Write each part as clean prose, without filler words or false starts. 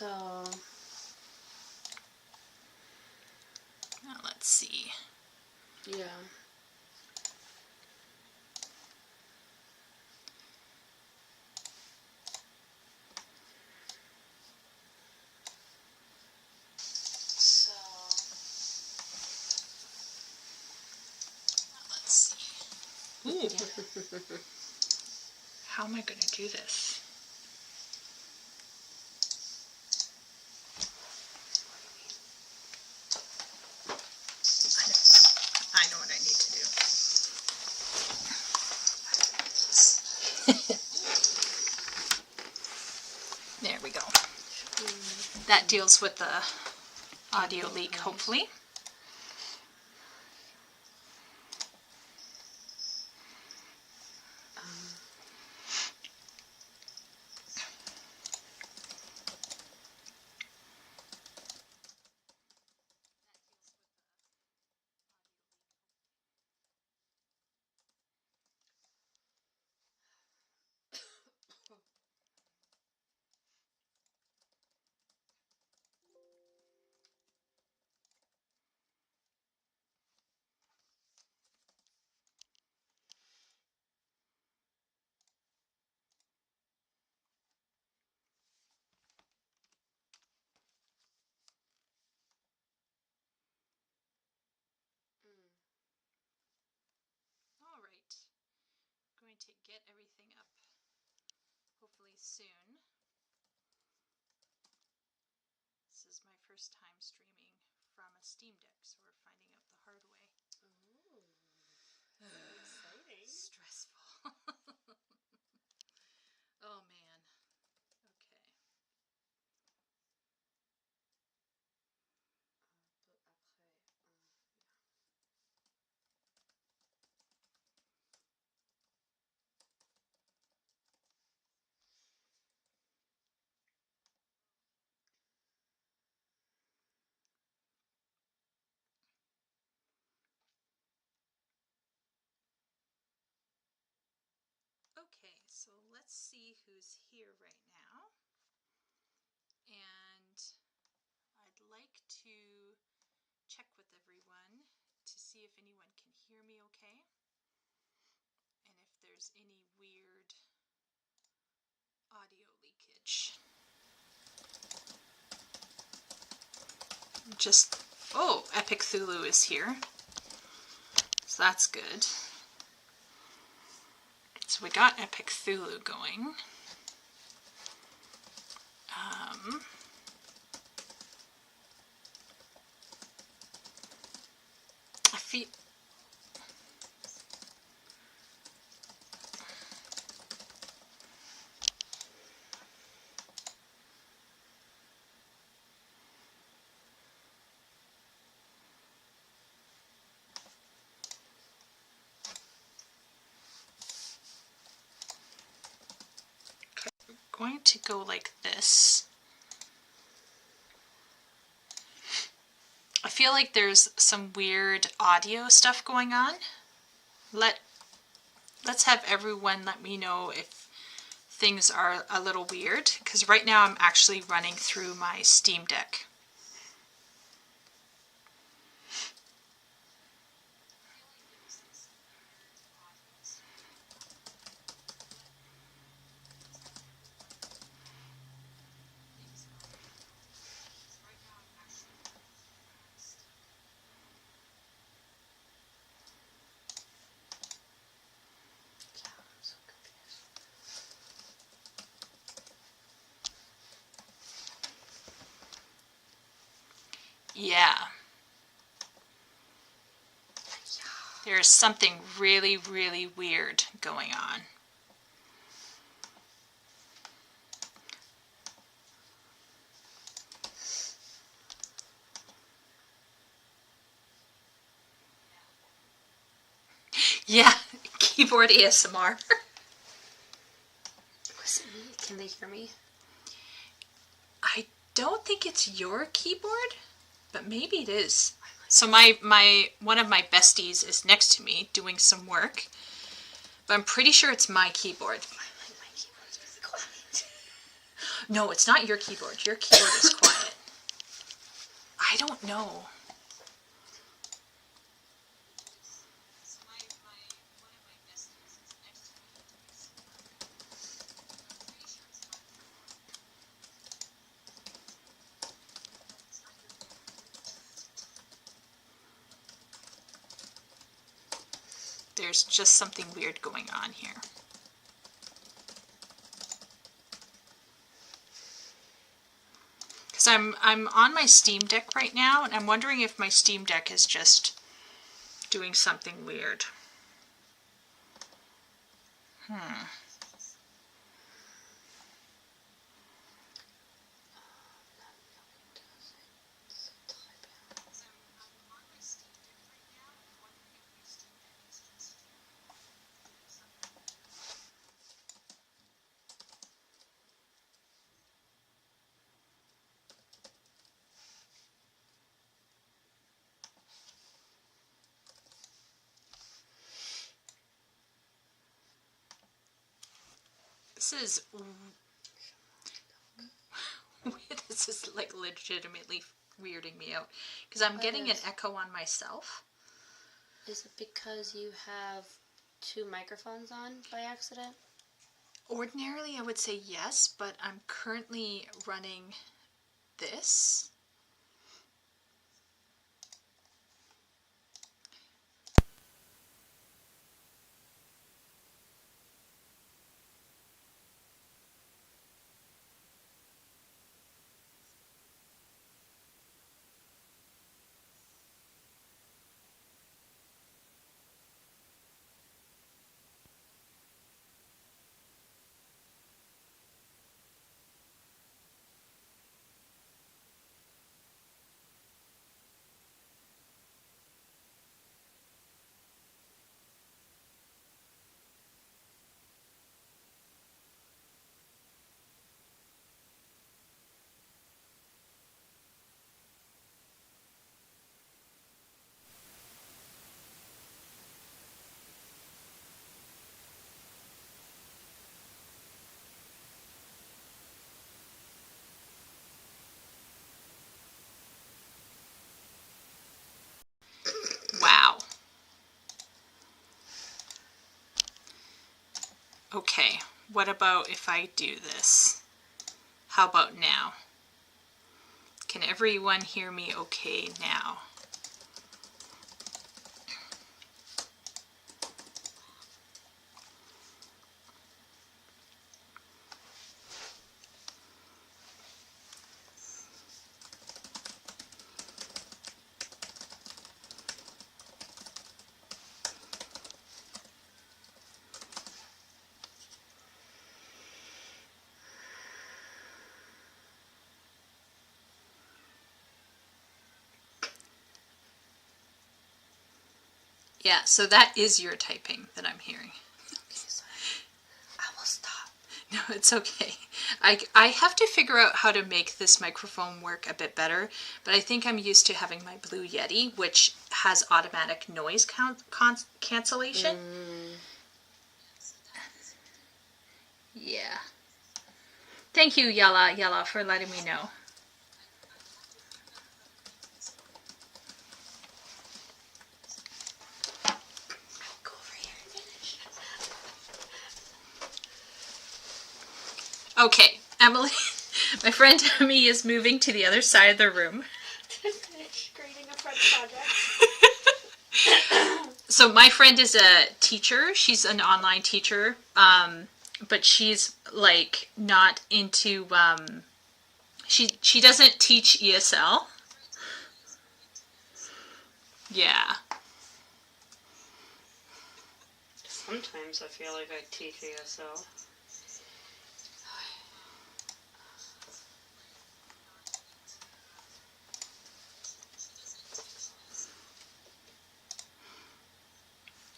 So now let's see. Yeah. So let's see. Ooh. How am I going to do this? I know what I need to do. There we go. That deals with the audio leak, hopefully. All right, I'm going to get everything up hopefully soon. This is my first time streaming from a Steam Deck, so we're finding out the hard way. Ooh, exciting. Stressful. Oh man. Okay. Okay, so let's see who's here right now. And I'd like to check with everyone to see if anyone can hear me okay. And if there's any weird audio leakage. Oh, Epic Thulu is here. So that's good. So we got Epic Thulu going. I feel... going to go like this. I feel like there's some weird audio stuff going on. Let's have everyone let me know if things are a little weird, because right now I'm actually running through my Steam Deck. Yeah. There's something really, really weird going on. Yeah, keyboard ASMR. Was it me? Can they hear me? I don't think it's your keyboard, but maybe it is. So one of my besties is next to me doing some work, but I'm pretty sure it's my keyboard. My keyboard's really quiet. No, it's not your keyboard. Your keyboard is quiet. I don't know. There's just something weird going on here. Because I'm on my Steam Deck right now, and I'm wondering if my Steam Deck is just doing something weird. This is this is like legitimately weirding me out because I'm getting an echo on myself. Is it because you have 2 microphones on by accident? Ordinarily I would say yes, but I'm currently running this. Wow. Okay, what about if I do this? How about now? Can everyone hear me okay now? Yeah, so that is your typing that I'm hearing. I will stop. No, it's okay. I have to figure out how to make this microphone work a bit better, but I think I'm used to having my Blue Yeti, which has automatic noise cancellation. Yeah. Thank you, Yala, for letting me know. Go over here and finish. Okay, Emily, my friend Emmy is moving to the other side of the room. To finish grading a French project. So my friend is a teacher. She's an online teacher, but she's like not into. She doesn't teach ESL. Yeah. Sometimes I feel like I teach ESL.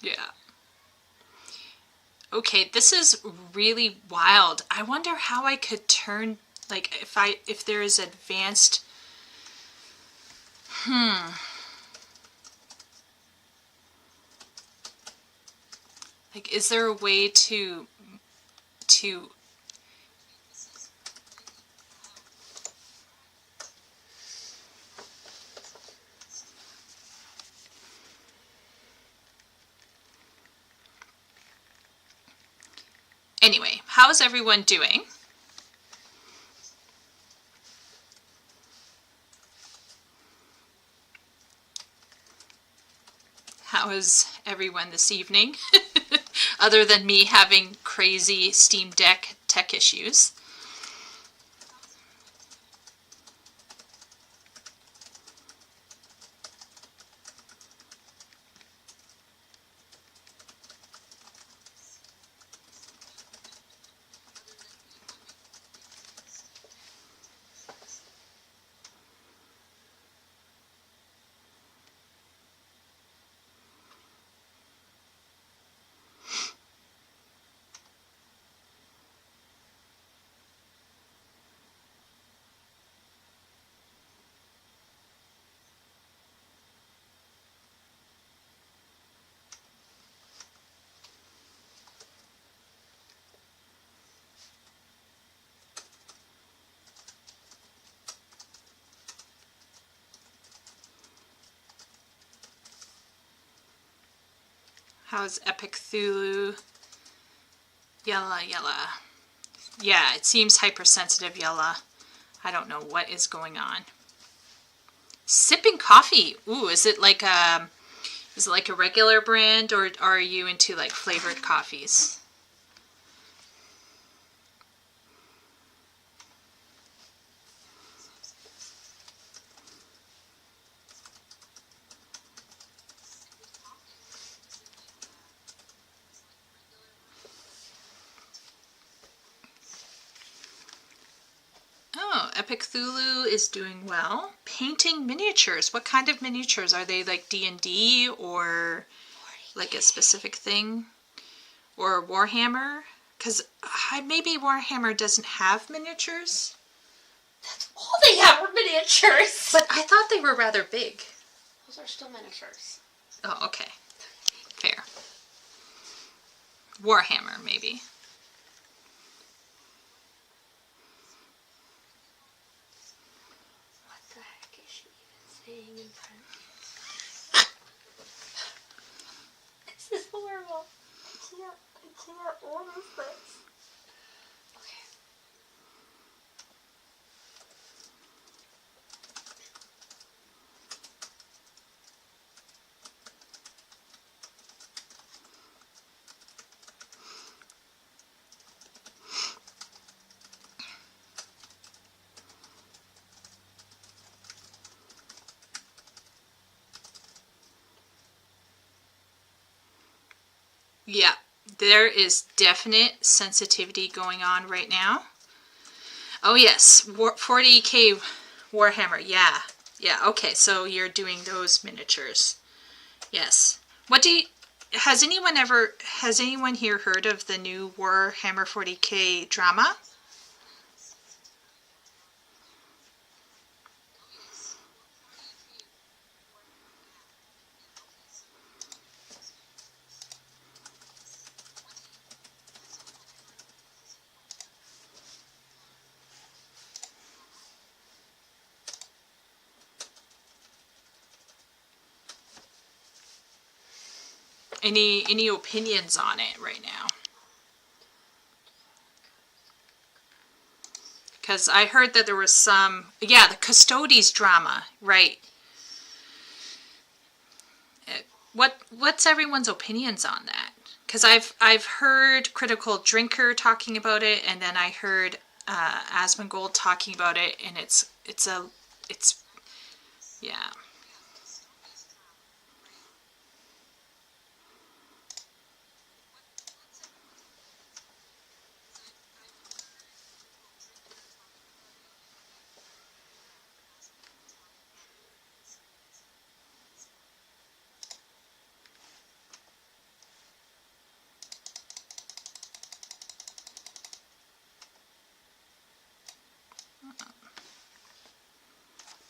Yeah. Okay, this is really wild. I wonder how I could turn, like, if there is advanced. Like, is there a way to Anyway, how's everyone doing? How is everyone this evening? Other than me having crazy Steam Deck tech issues. How's Epic Thulu? Yella, yella. Yeah, it seems hypersensitive, yella. I don't know what is going on. Sipping coffee. Ooh, is it like a regular brand, or are you into like flavored coffees? Oh, Epic Thulu is doing well. Painting miniatures. What kind of miniatures? Are they like D&D or like a specific thing? Or Warhammer? Because maybe Warhammer doesn't have miniatures. That's all they have are miniatures. But I thought they were rather big. Those are still miniatures. Oh, okay. Fair. Warhammer, maybe. What the heck is she even saying in French? This is horrible. I can't. What is this? Okay. Yeah, there is definite sensitivity going on right now. Oh yes, 40k Warhammer. Yeah, okay, so you're doing those miniatures. Yes. Has anyone here heard of the new Warhammer 40k drama? Any opinions on it right now? Because I heard that there was some, the Custodes drama, right? What's everyone's opinions on that? Because I've heard Critical Drinker talking about it, and then I heard Asmongold talking about it, and it's yeah.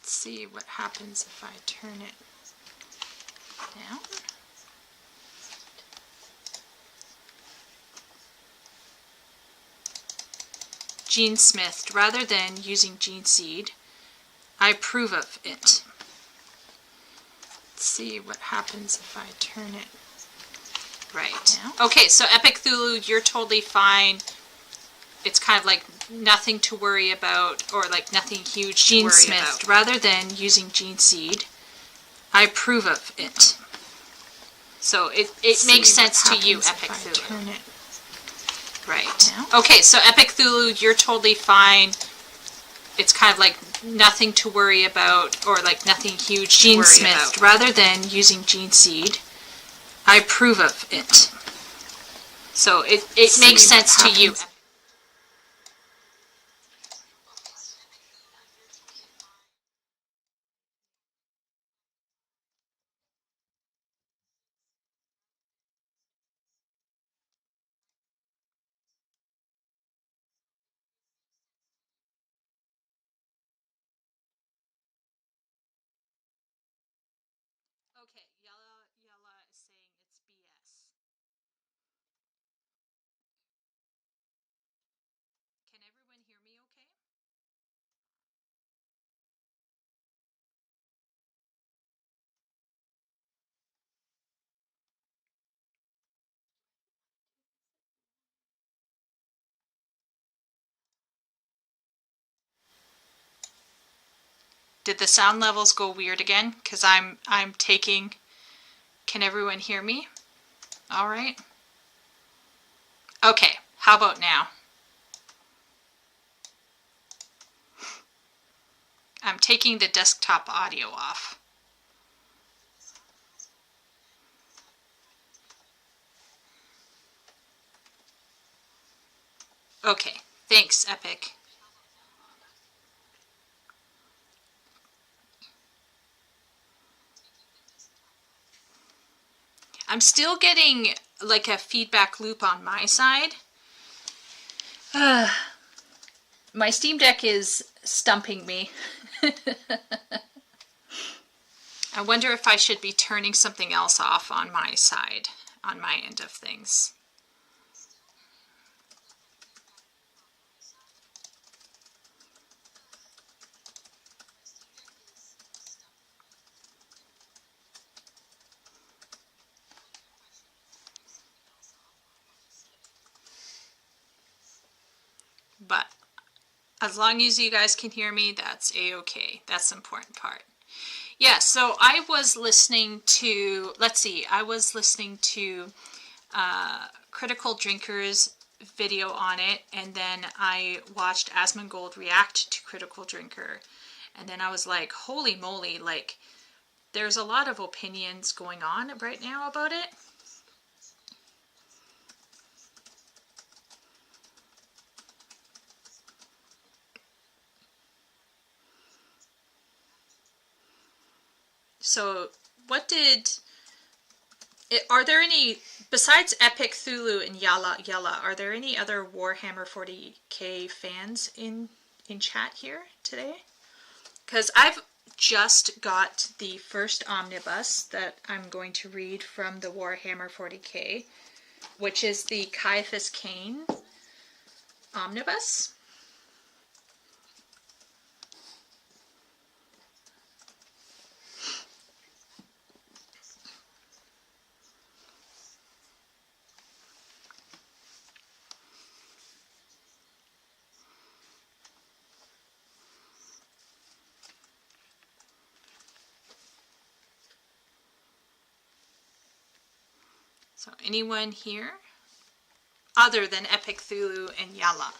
Let's see what happens if I turn it down. Gene Smith, rather than using Gene Seed, I approve of it. Let's see what happens if I turn it Right. Okay, so Epic Thulu, you're totally fine. It's kind of like nothing to worry about, or like nothing huge to worry Smith, about. Rather than using Gene Seed, I approve of it. So it makes sense to you, Epic Thulu. Right. Okay, so Epic Thulu, you're totally fine. It's kind of like nothing to worry about, or like nothing huge to worry about. Rather than using Gene Seed, I approve of it. So it makes sense to you. Okay, Yella is saying it's BS. Can everyone hear me okay? Did the sound levels go weird again? Because I'm taking... Can everyone hear me? All right. Okay, how about now? I'm taking the desktop audio off. Okay, thanks, Epic. I'm still getting like a feedback loop on my side. My Steam Deck is stumping me. I wonder if I should be turning something else off on my side, on my end of things. But as long as you guys can hear me, that's a-okay. That's the important part. Yeah, so I was listening to, let's see, I was listening to Critical Drinker's video on it, and then I watched Asmongold react to Critical Drinker, and then I was like, holy moly, like, there's a lot of opinions going on right now about it. So, are there any, besides Epic Thulu and Yalla, are there any other Warhammer 40k fans in chat here today? Because I've just got the first omnibus that I'm going to read from the Warhammer 40k, which is the Caiaphas Cain omnibus. So anyone here other than Epic Thulu and Yalla?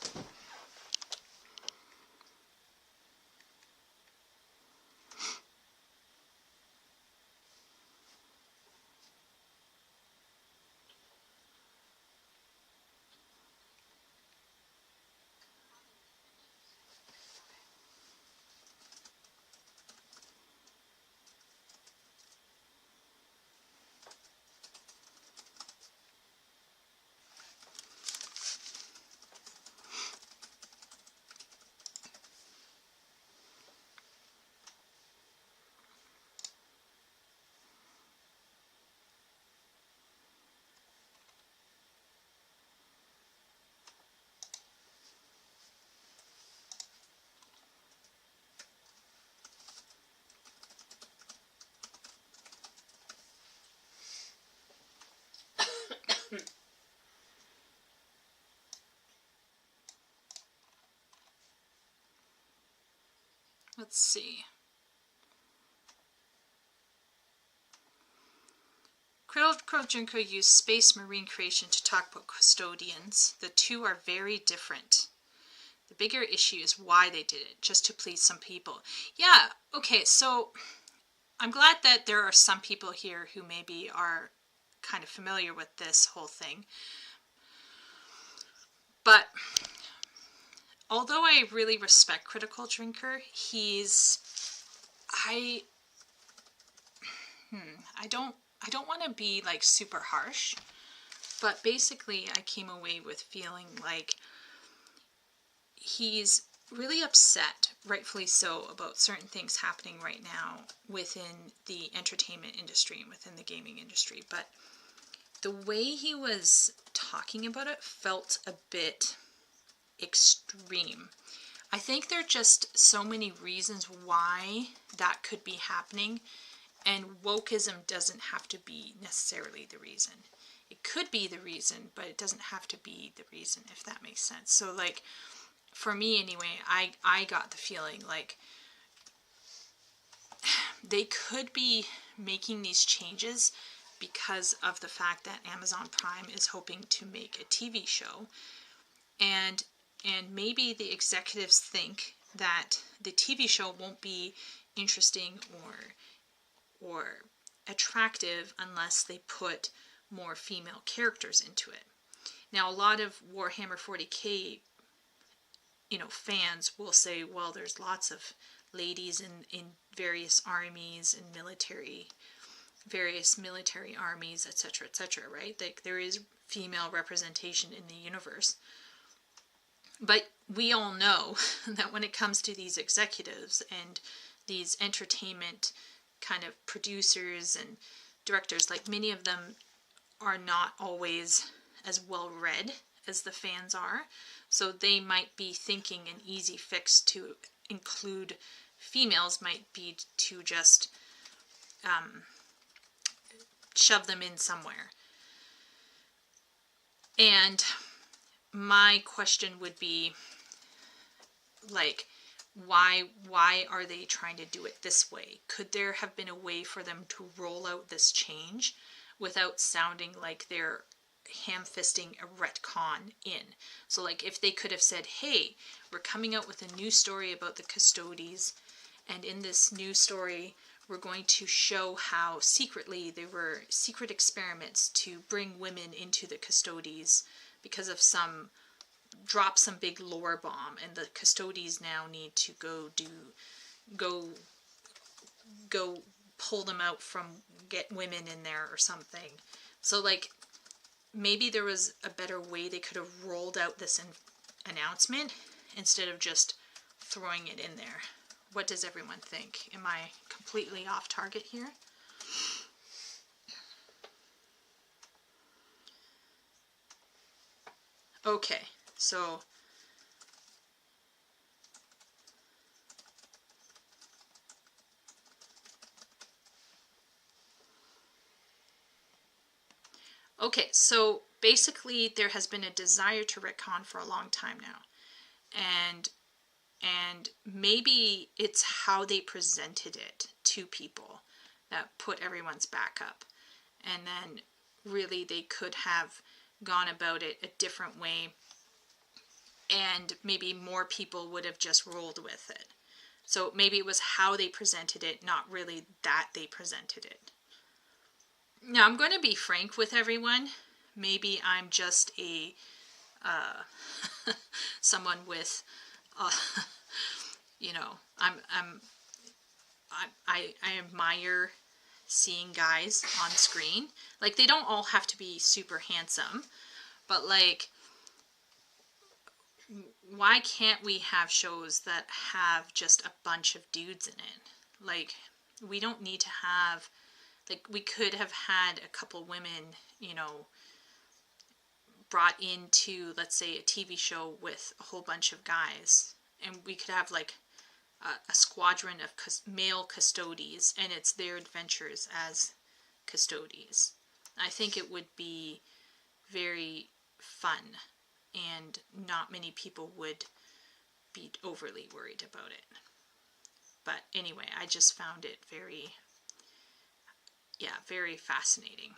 let's see. Critical Drinker used space marine creation to talk about custodians. The two are very different. The bigger issue is why they did it, just to please some people. Yeah, okay, so I'm glad that there are some people here who maybe are kind of familiar with this whole thing. But although I really respect Critical Drinker, I don't want to be like super harsh, but basically I came away with feeling like he's really upset, rightfully so, about certain things happening right now within the entertainment industry and within the gaming industry. But the way he was talking about it felt a bit extreme. I think there are just so many reasons why that could be happening, and wokeism doesn't have to be necessarily the reason. It could be the reason, but it doesn't have to be the reason, if that makes sense. So like, for me anyway, I got the feeling like they could be making these changes because of the fact that Amazon Prime is hoping to make a TV show, and maybe the executives think that the TV show won't be interesting or attractive unless they put more female characters into it. Now, a lot of Warhammer 40K, fans will say, well, there's lots of ladies in various armies and various military armies, etc., etc., right? Like, there is female representation in the universe. But we all know that when it comes to these executives and these entertainment kind of producers and directors, like, many of them are not always as well read as the fans are. So they might be thinking an easy fix to include females might be to just shove them in somewhere. And my question would be, like, why are they trying to do it this way? Could there have been a way for them to roll out this change without sounding like they're ham-fisting a retcon in? So like, if they could have said, hey, we're coming out with a new story about the Custodes, and in this new story we're going to show how secretly there were secret experiments to bring women into the Custodes because of some big lore bomb, and the Custodes now need to go pull them out from, get women in there or something. So like, maybe there was a better way they could have rolled out this announcement instead of just throwing it in there. What does everyone think? Am I completely off target here? Okay, so basically there has been a desire to retcon for a long time now. And maybe it's how they presented it to people that put everyone's back up. And then really they could have gone about it a different way, and maybe more people would have just rolled with it. So maybe it was how they presented it, not really that they presented it. Now, I'm going to be frank with everyone. Maybe I'm just a someone with, I admire seeing guys on screen. Like, they don't all have to be super handsome, but like, why can't we have shows that have just a bunch of dudes in it? Like, we don't need to have, like, we could have had a couple women, brought into, let's say, a TV show with a whole bunch of guys, and we could have like a squadron of male Custodes, and it's their adventures as Custodes. I think it would be very fun, and not many people would be overly worried about it. But anyway, I just found it very fascinating.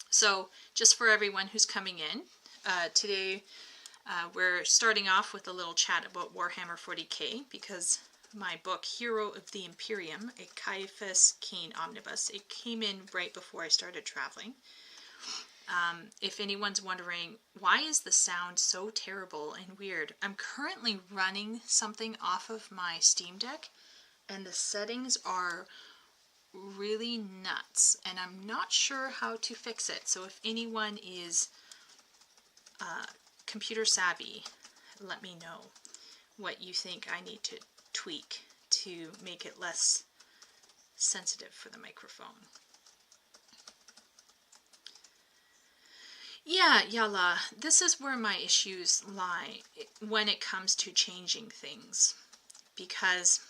So just for everyone who's coming in, today we're starting off with a little chat about Warhammer 40k, because my book, Hero of the Imperium, a Caiaphas Cain omnibus, it came in right before I started traveling. If anyone's wondering, why is the sound so terrible and weird? I'm currently running something off of my Steam Deck, and the settings are really nuts, and I'm not sure how to fix it. So if anyone is computer savvy, let me know what you think I need to tweak to make it less sensitive for the microphone. Yeah, Yala, this is where my issues lie when it comes to changing things, because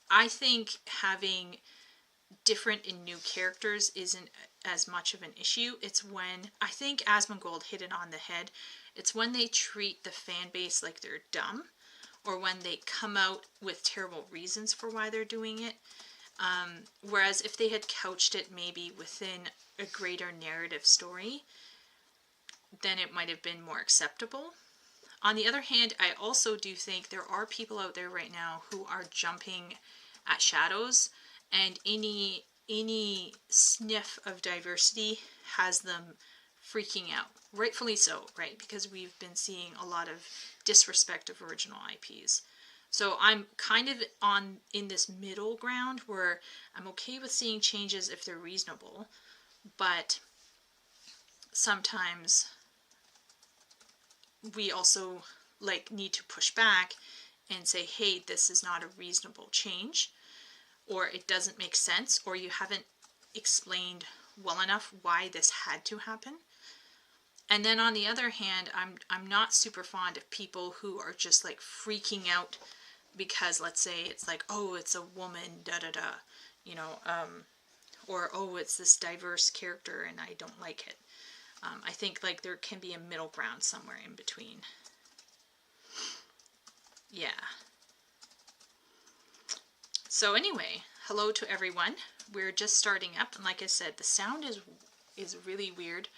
I think having different and new characters isn't as much of an issue. It's when, I think Asmongold hit it on the head, it's when they treat the fan base like they're dumb, or when they come out with terrible reasons for why they're doing it. Whereas if they had couched it maybe within a greater narrative story, then it might have been more acceptable. On the other hand, I also do think there are people out there right now who are jumping at shadows, and any sniff of diversity has them freaking out. Rightfully so, right? Because we've been seeing a lot of disrespect of original IPs. So I'm kind of in this middle ground where I'm okay with seeing changes if they're reasonable, but sometimes we also need to push back and say, hey, this is not a reasonable change, or it doesn't make sense, or you haven't explained well enough why this had to happen. And then on the other hand, I'm not super fond of people who are just freaking out because, let's say, it's oh, it's a woman, or oh, it's this diverse character and I don't like it. I think there can be a middle ground somewhere in between. Yeah. So anyway, hello to everyone. We're just starting up, and like I said, the sound is really weird.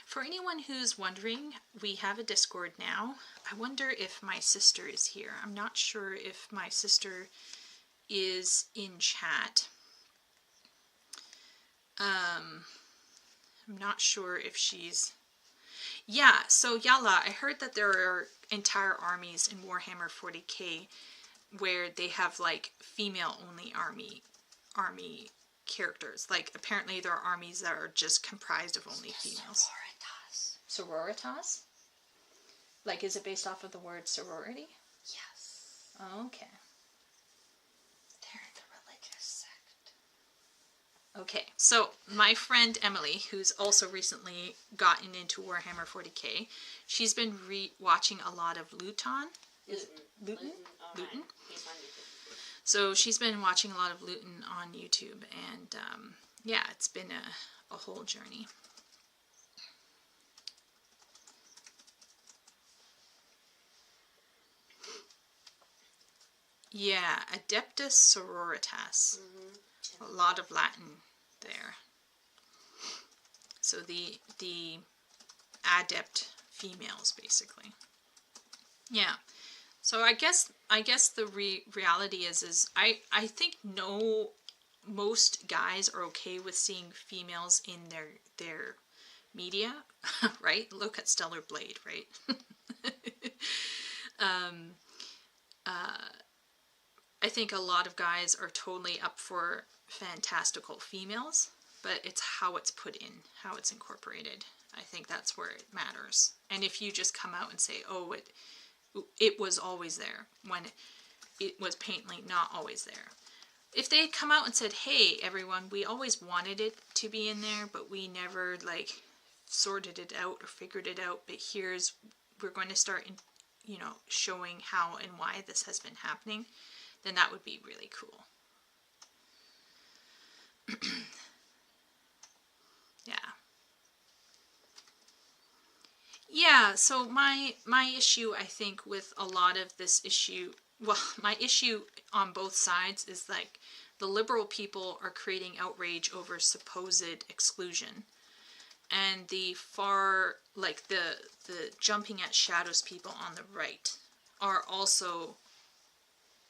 For anyone who's wondering, we have a Discord now. I wonder if my sister is here. I'm not sure if my sister is in chat. I'm not sure if she's... Yeah, so Yala, I heard that there are entire armies in Warhammer 40k where they have female-only army characters. Apparently there are armies that are just comprised of only females. Sororitas? Is it based off of the word sorority? Yes. Okay. They're the religious sect. Okay, so my friend Emily, who's also recently gotten into Warhammer 40k, she's been watching a lot of Luton. Luton? Luton? He's on YouTube. So she's been watching a lot of Luton on YouTube, and yeah, it's been a whole journey. Yeah, Adeptus Sororitas. Mm-hmm. A lot of Latin there. So the adept females, basically. Yeah. So I guess the reality is I think most guys are okay with seeing females in their media, right? Look at Stellar Blade, right? I think a lot of guys are totally up for fantastical females, but it's how it's put in, how it's incorporated. I think that's where it matters. And if you just come out and say, oh, it was always there, when it was patently not always there. If they had come out and said, hey, everyone, we always wanted it to be in there, but we never, sorted it out or figured it out, but we're going to start, showing how and why this has been happening, then that would be really cool. Yeah. Yeah, so my issue, I think, with a lot of this issue, well, my issue on both sides is like the liberal people are creating outrage over supposed exclusion, and the far, like the jumping at shadows people on the right are also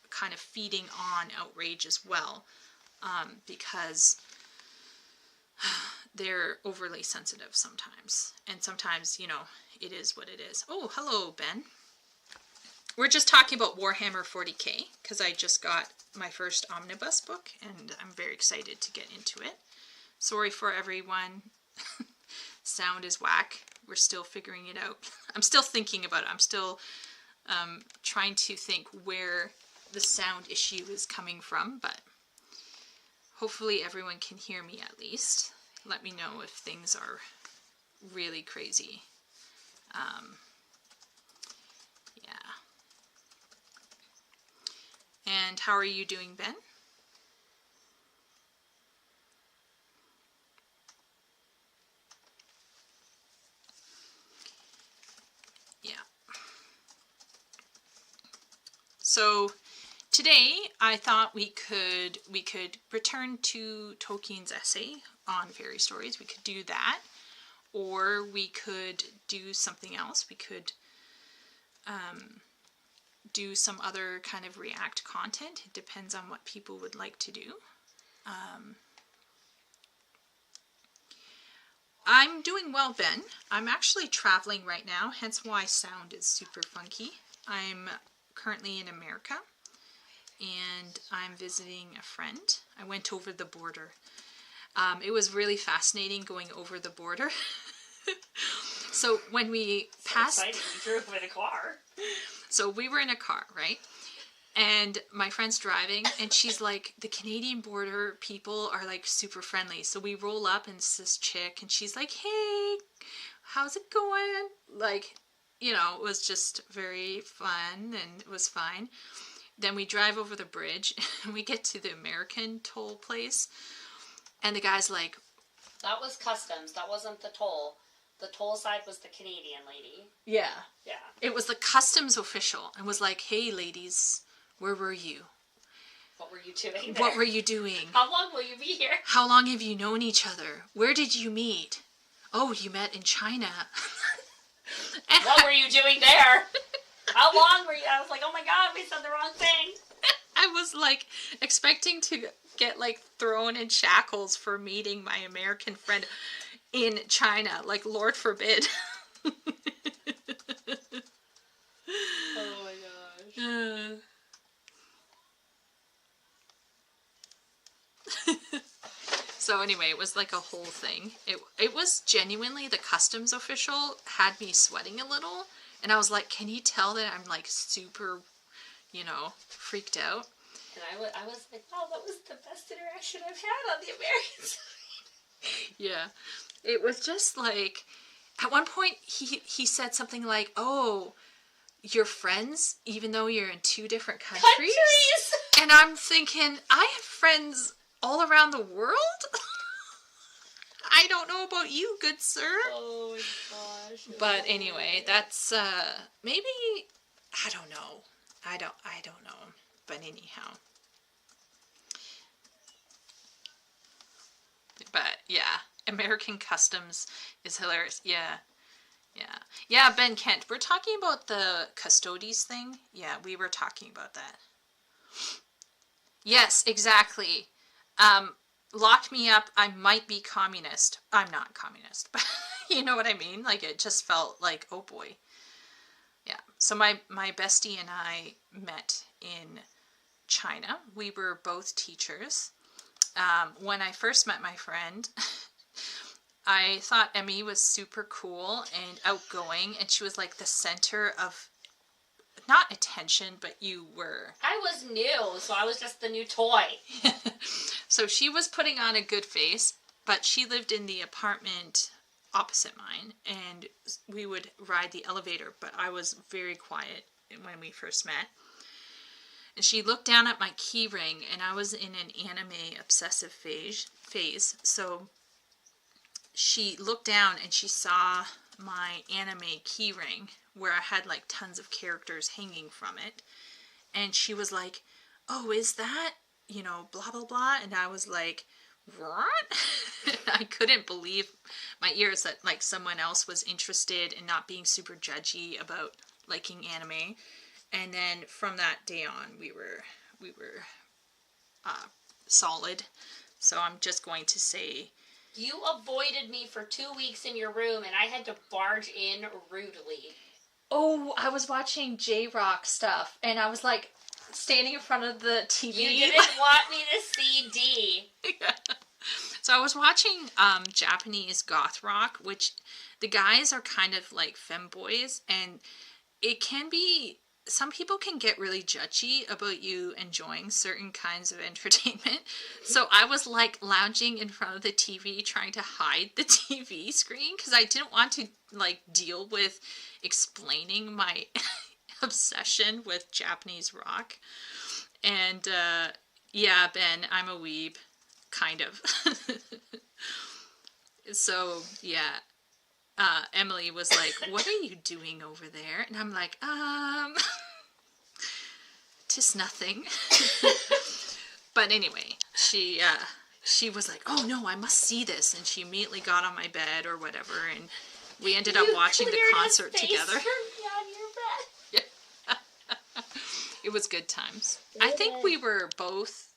kind of feeding on outrage as well, because they're overly sensitive sometimes, and sometimes, you know, it is what it is. Oh, hello, Ben. We're just talking about Warhammer 40k, because I just got my first omnibus book, and I'm very excited to get into it. Sorry for everyone. Sound is whack. We're still figuring it out. I'm still thinking about it. I'm still trying to think where the sound issue is coming from, but hopefully everyone can hear me at least. Let me know if things are really crazy. Yeah. And how are you doing, Ben? Yeah. So today I thought we could return to Tolkien's essay on fairy stories. We could do that, or we could do something else. We could do some other kind of React content. It depends on what people would like to do. I'm doing well, Ben. I'm actually traveling right now, hence why sound is super funky. I'm currently in America, and I'm visiting a friend. I went over the border. It was really fascinating going over the border. So when we passed... So exciting, you drove in a car. So we were in a car, right? And my friend's driving, and she's like, the Canadian border people are like super friendly. So we roll up, and it's this chick, and she's like, hey, how's it going? Like, you know, it was just very fun, and it was fine. Then we drive over the bridge, and we get to the American toll place, and the guy's like... That was customs. That wasn't the toll. The toll side was the Canadian lady. Yeah. Yeah. It was the customs official, and was like, hey, ladies, where were you? What were you doing there? What were you doing? How long will you be here? How long have you known each other? Where did you meet? Oh, you met in China. What were you doing there? How long were you? I was like, oh my god, we said the wrong thing. I was like expecting to get like thrown in shackles for meeting my American friend in China. Like, Lord forbid. Oh my gosh. So anyway, it was like a whole thing. It was genuinely, the customs official had me sweating a little, and I was like, can you tell that I'm like super, you know, freaked out? And I was like, oh, that was the best interaction I've had on the American side. Yeah. It was just like, at one point he said something like, oh, you're friends even though you're in two different countries? And I'm thinking, I have friends all around the world? I don't know about you, good sir. Oh my gosh. But anyway, that's maybe, I don't know. I don't know. But anyhow. But yeah, American customs is hilarious. Yeah. Yeah, Ben Kent, we're talking about the custodes thing. Yeah, we were talking about that. Yes, exactly. Lock me up, I might be communist. I'm not communist, but you know what I mean? Like, it just felt like, oh boy. Yeah, so my bestie and I met in China. We were both teachers. When I first met my friend, I thought Emmy was super cool and outgoing, and she was like the center of, not attention, but you were. I was new, so I was just the new toy. So she was putting on a good face, but she lived in the apartment opposite mine, and we would ride the elevator, but I was very quiet when we first met. And she looked down at my key ring, and I was in an anime obsessive phase, so she looked down and she saw my anime key ring where I had like tons of characters hanging from it, and she was like, "Oh, is that, blah, blah, blah." And I was like, "What?" I couldn't believe my ears that, like, someone else was interested and not being super judgy about liking anime. And then from that day on, we were solid. So I'm just going to say, You avoided me for 2 weeks in your room, and I had to barge in rudely. oh, I was watching j.r.r stuff, and I was like standing in front of the TV. You didn't want me to see D. Yeah. So I was watching Japanese goth rock, which the guys are kind of like femboys, and it can be, some people can get really judgy about you enjoying certain kinds of entertainment. So I was like lounging in front of the TV trying to hide the TV screen because I didn't want to like deal with explaining my obsession with Japanese rock. And yeah, Ben, I'm a weeb. Kind of. So, yeah. Emily was like, "What are you doing over there?" And I'm like, "'Tis nothing." But anyway, she was like, "Oh no, I must see this." And she immediately got on my bed or whatever, and we ended up watching the concert together. On your bed. Yeah. It was good times. I think we were both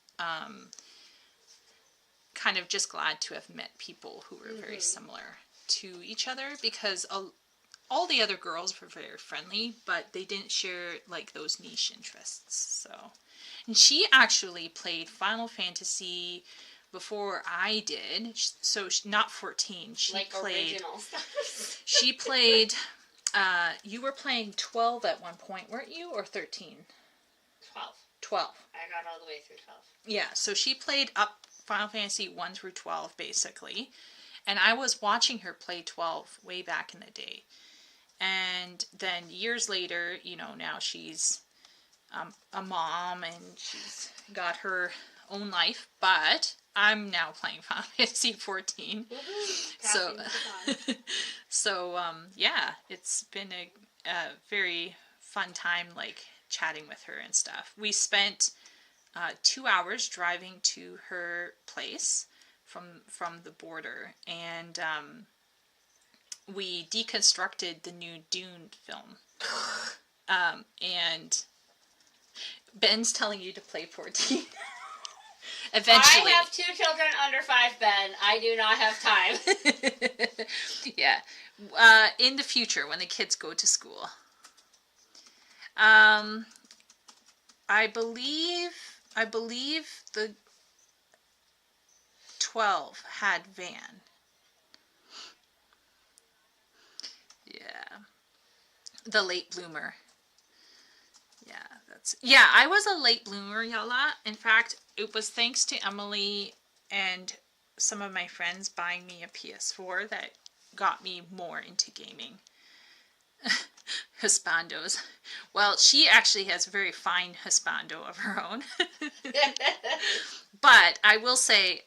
kind of just glad to have met people who were very similar to each other, because all the other girls were very friendly, but they didn't share like those niche interests. So, and she actually played Final Fantasy before I did. So not 14. She like played original stuff. She played. You were playing 12 at one point, weren't you, or 13? 12. 12. I got all the way through 12. Yeah, so she played up Final Fantasy 1 through 12, basically. And I was watching her play 12 way back in the day. And then years later, now she's a mom and she's got her own life. But I'm now playing Final Fantasy 14. So, yeah, it's been a very fun time, like, chatting with her and stuff. We spent 2 hours driving to her place from the border, and we deconstructed the new Dune film. And Ben's telling you to play 14. Eventually. I have 2 children under 5, Ben. I do not have time. Yeah. In the future, when the kids go to school. I believe the 12 had Van. Yeah. The late bloomer. Yeah, I was a late bloomer, Yala. In fact, it was thanks to Emily and some of my friends buying me a PS4 that got me more into gaming. Hispandos. Well, she actually has a very fine Hispando of her own. But I will say,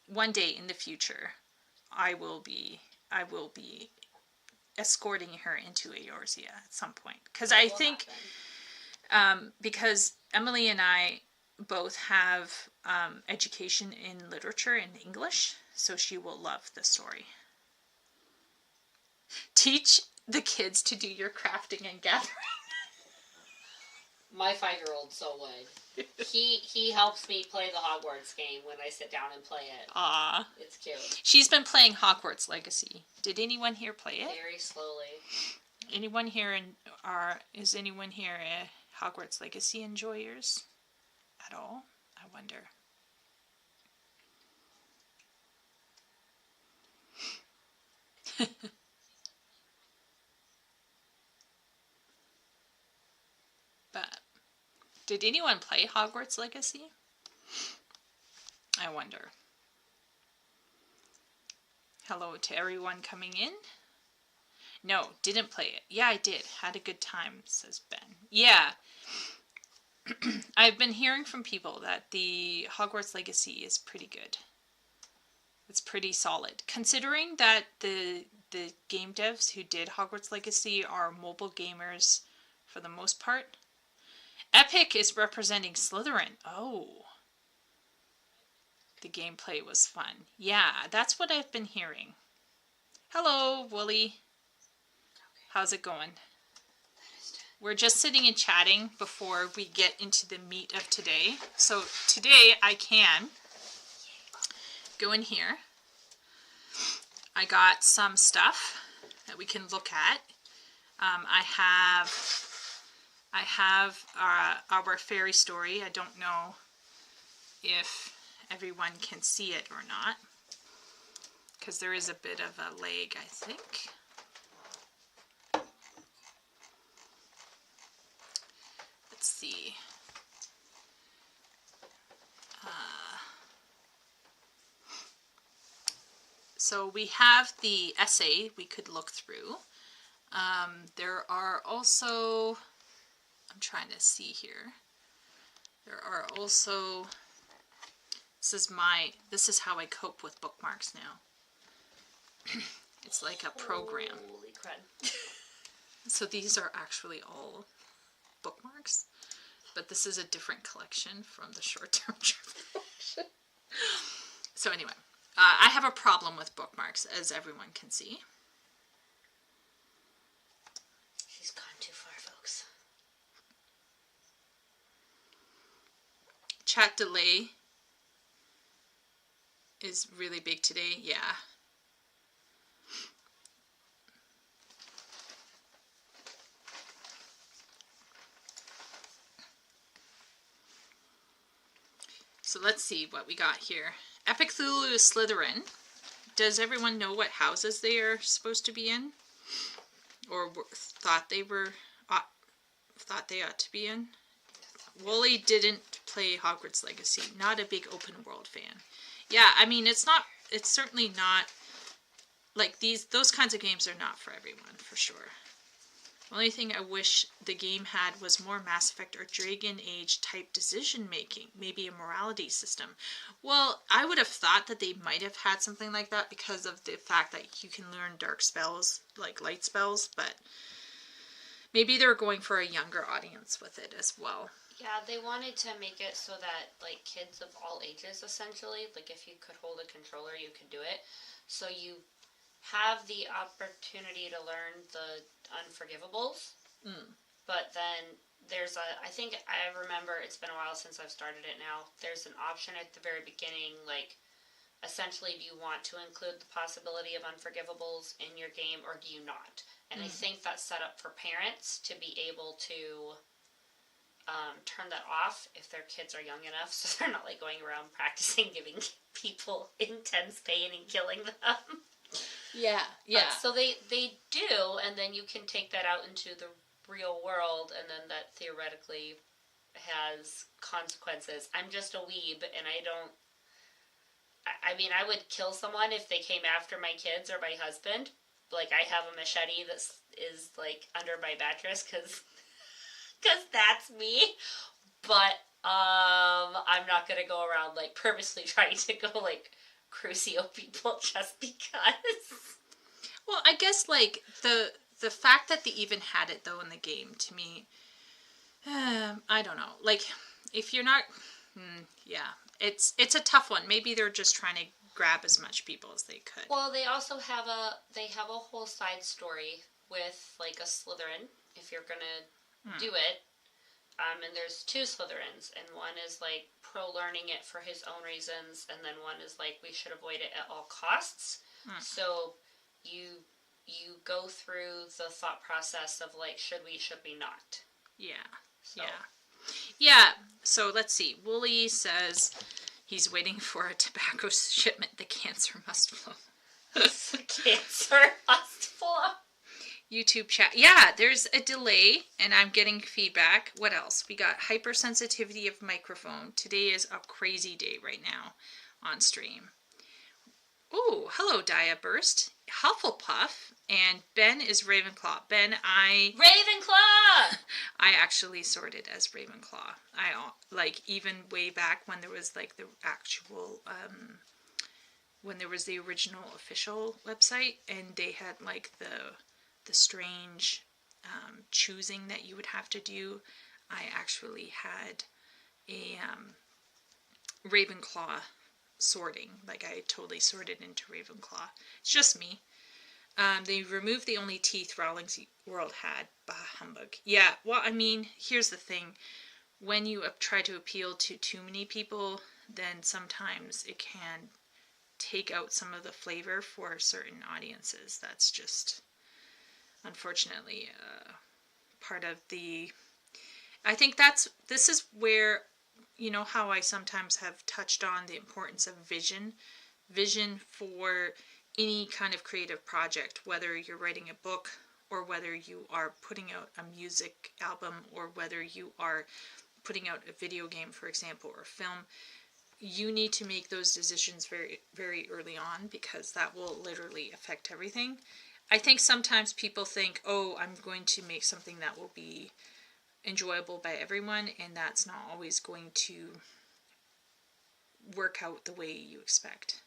one day in the future, I will be escorting her into Eorzea at some point. Because I think, because Emily and I both have education in literature and English, so she will love the story. Teach the kids to do your crafting and gathering. My 5-year-old so would. He helps me play the Hogwarts game when I sit down and play it. Aww. It's cute. She's been playing Hogwarts Legacy. Did anyone here play it? Very slowly. Is anyone here a Hogwarts Legacy enjoyers at all? I wonder. But did anyone play Hogwarts Legacy? I wonder. Hello to everyone coming in. No, didn't play it. Yeah, I did. Had a good time, says Ben. Yeah. I've been hearing from people that the Hogwarts Legacy is pretty good. It's pretty solid. Considering that the game devs who did Hogwarts Legacy are mobile gamers for the most part. Epic is representing Slytherin. Oh. The gameplay was fun. Yeah, that's what I've been hearing. Hello, Wooly. How's it going? We're just sitting and chatting before we get into the meat of today. So today I can go in here. I got some stuff that we can look at. I have our fairy story. I don't know if everyone can see it or not, because there is a bit of a lag, I think. Let's see. So we have the essay we could look through. There are also, I'm trying to see here. There are also, this is how I cope with bookmarks now. It's like a program. Holy crud. So these are actually all bookmarks, but this is a different collection from the short-term collection. So anyway, I have a problem with bookmarks, as everyone can see. She's gone too far, folks. Chat delay is really big today. Yeah. So let's see what we got here. Epic Cthulhu is Slytherin. Does everyone know what houses they are supposed to be in? Or thought they ought to be in? Wooly didn't play Hogwarts Legacy. Not a big open world fan. Yeah, I mean, it's certainly not, like, those kinds of games are not for everyone, for sure. The only thing I wish the game had was more Mass Effect or Dragon Age type decision making, maybe a morality system. Well, I would have thought that they might have had something like that because of the fact that you can learn dark spells, like light spells, but maybe they're going for a younger audience with it as well. Yeah, they wanted to make it so that, like, kids of all ages, essentially, like, if you could hold a controller, you could do it. So you have the opportunity to learn the Unforgivables, but then there's I think I remember, it's been a while since I've started it now, there's an option at the very beginning, like, essentially, do you want to include the possibility of Unforgivables in your game, or do you not? And I think that's set up for parents to be able to turn that off if their kids are young enough, so they're not, like, going around practicing giving people intense pain and killing them. Yeah. So they do, and then you can take that out into the real world, and then that theoretically has consequences. I'm just a weeb, and I mean, I would kill someone if they came after my kids or my husband. Like, I have a machete that is, like, under my mattress, because that's me. But I'm not going to go around, like, purposely trying to go, like, Crucio people just because. Well, I guess, like, the fact that they even had it, though, in the game, to me, I don't know. Like, if you're not, yeah, it's a tough one. Maybe they're just trying to grab as much people as they could. Well, they also have a whole side story with, like, a Slytherin, if you're gonna do it. And there's two Slytherins, and one is, like, pro-learning it for his own reasons, and then one is, like, we should avoid it at all costs. So you go through the thought process of, like, should we not? Yeah. So. Yeah. So let's see. Wooly says he's waiting for a tobacco shipment. The cancer must flow. Cancer must flow. YouTube chat. Yeah, there's a delay, and I'm getting feedback. What else? We got hypersensitivity of microphone. Today is a crazy day right now on stream. Oh, hello, Dia Burst. Hufflepuff, and Ben is Ravenclaw. Ben, Ravenclaw! I actually sorted as Ravenclaw. Like, even way back when there was, like, the actual, when there was the original official website, and they had, like, the strange choosing that you would have to do. I actually had a Ravenclaw sorting. Like, I totally sorted into Ravenclaw. It's just me. They removed the only teeth Rowling's world had. Bah, humbug. Yeah, well, I mean, here's the thing. When you try to appeal to too many people, then sometimes it can take out some of the flavor for certain audiences. That's just, unfortunately, part of the... I think this is where, you know how I sometimes have touched on the importance of vision for any kind of creative project, whether you're writing a book or whether you are putting out a music album or whether you are putting out a video game, for example, or a film. You need to make those decisions very, very early on, because that will literally affect everything. I think sometimes people think, oh, I'm going to make something that will be enjoyable by everyone, and that's not always going to work out the way you expect.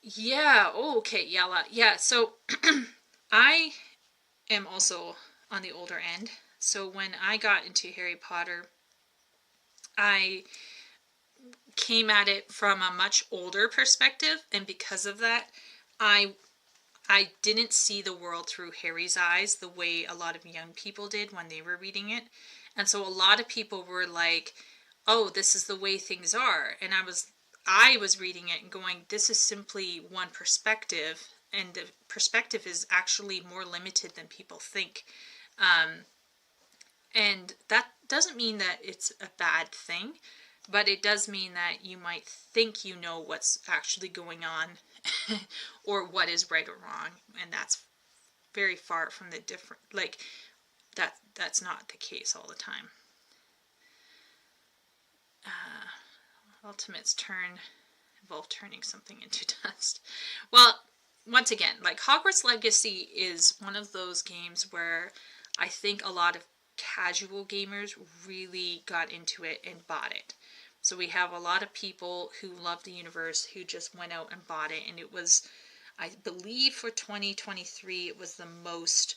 Yeah, oh, okay, yeah, so I am also on the older end. So when I got into Harry Potter, I came at it from a much older perspective, and because of that, I didn't see the world through Harry's eyes the way a lot of young people did when they were reading it. And so a lot of people were like, oh, this is the way things are. And I was reading it and going, this is simply one perspective, and the perspective is actually more limited than people think. And that doesn't mean that it's a bad thing, but it does mean that you might think you know what's actually going on or what is right or wrong, and that's very far from the different, like, that's not the case all the time. Ultimate's turn involved turning something into dust. Well, once again, like, Hogwarts Legacy is one of those games where I think a lot of casual gamers really got into it and bought it. So we have a lot of people who love the universe who just went out and bought it, and it was, I believe for 2023, it was the most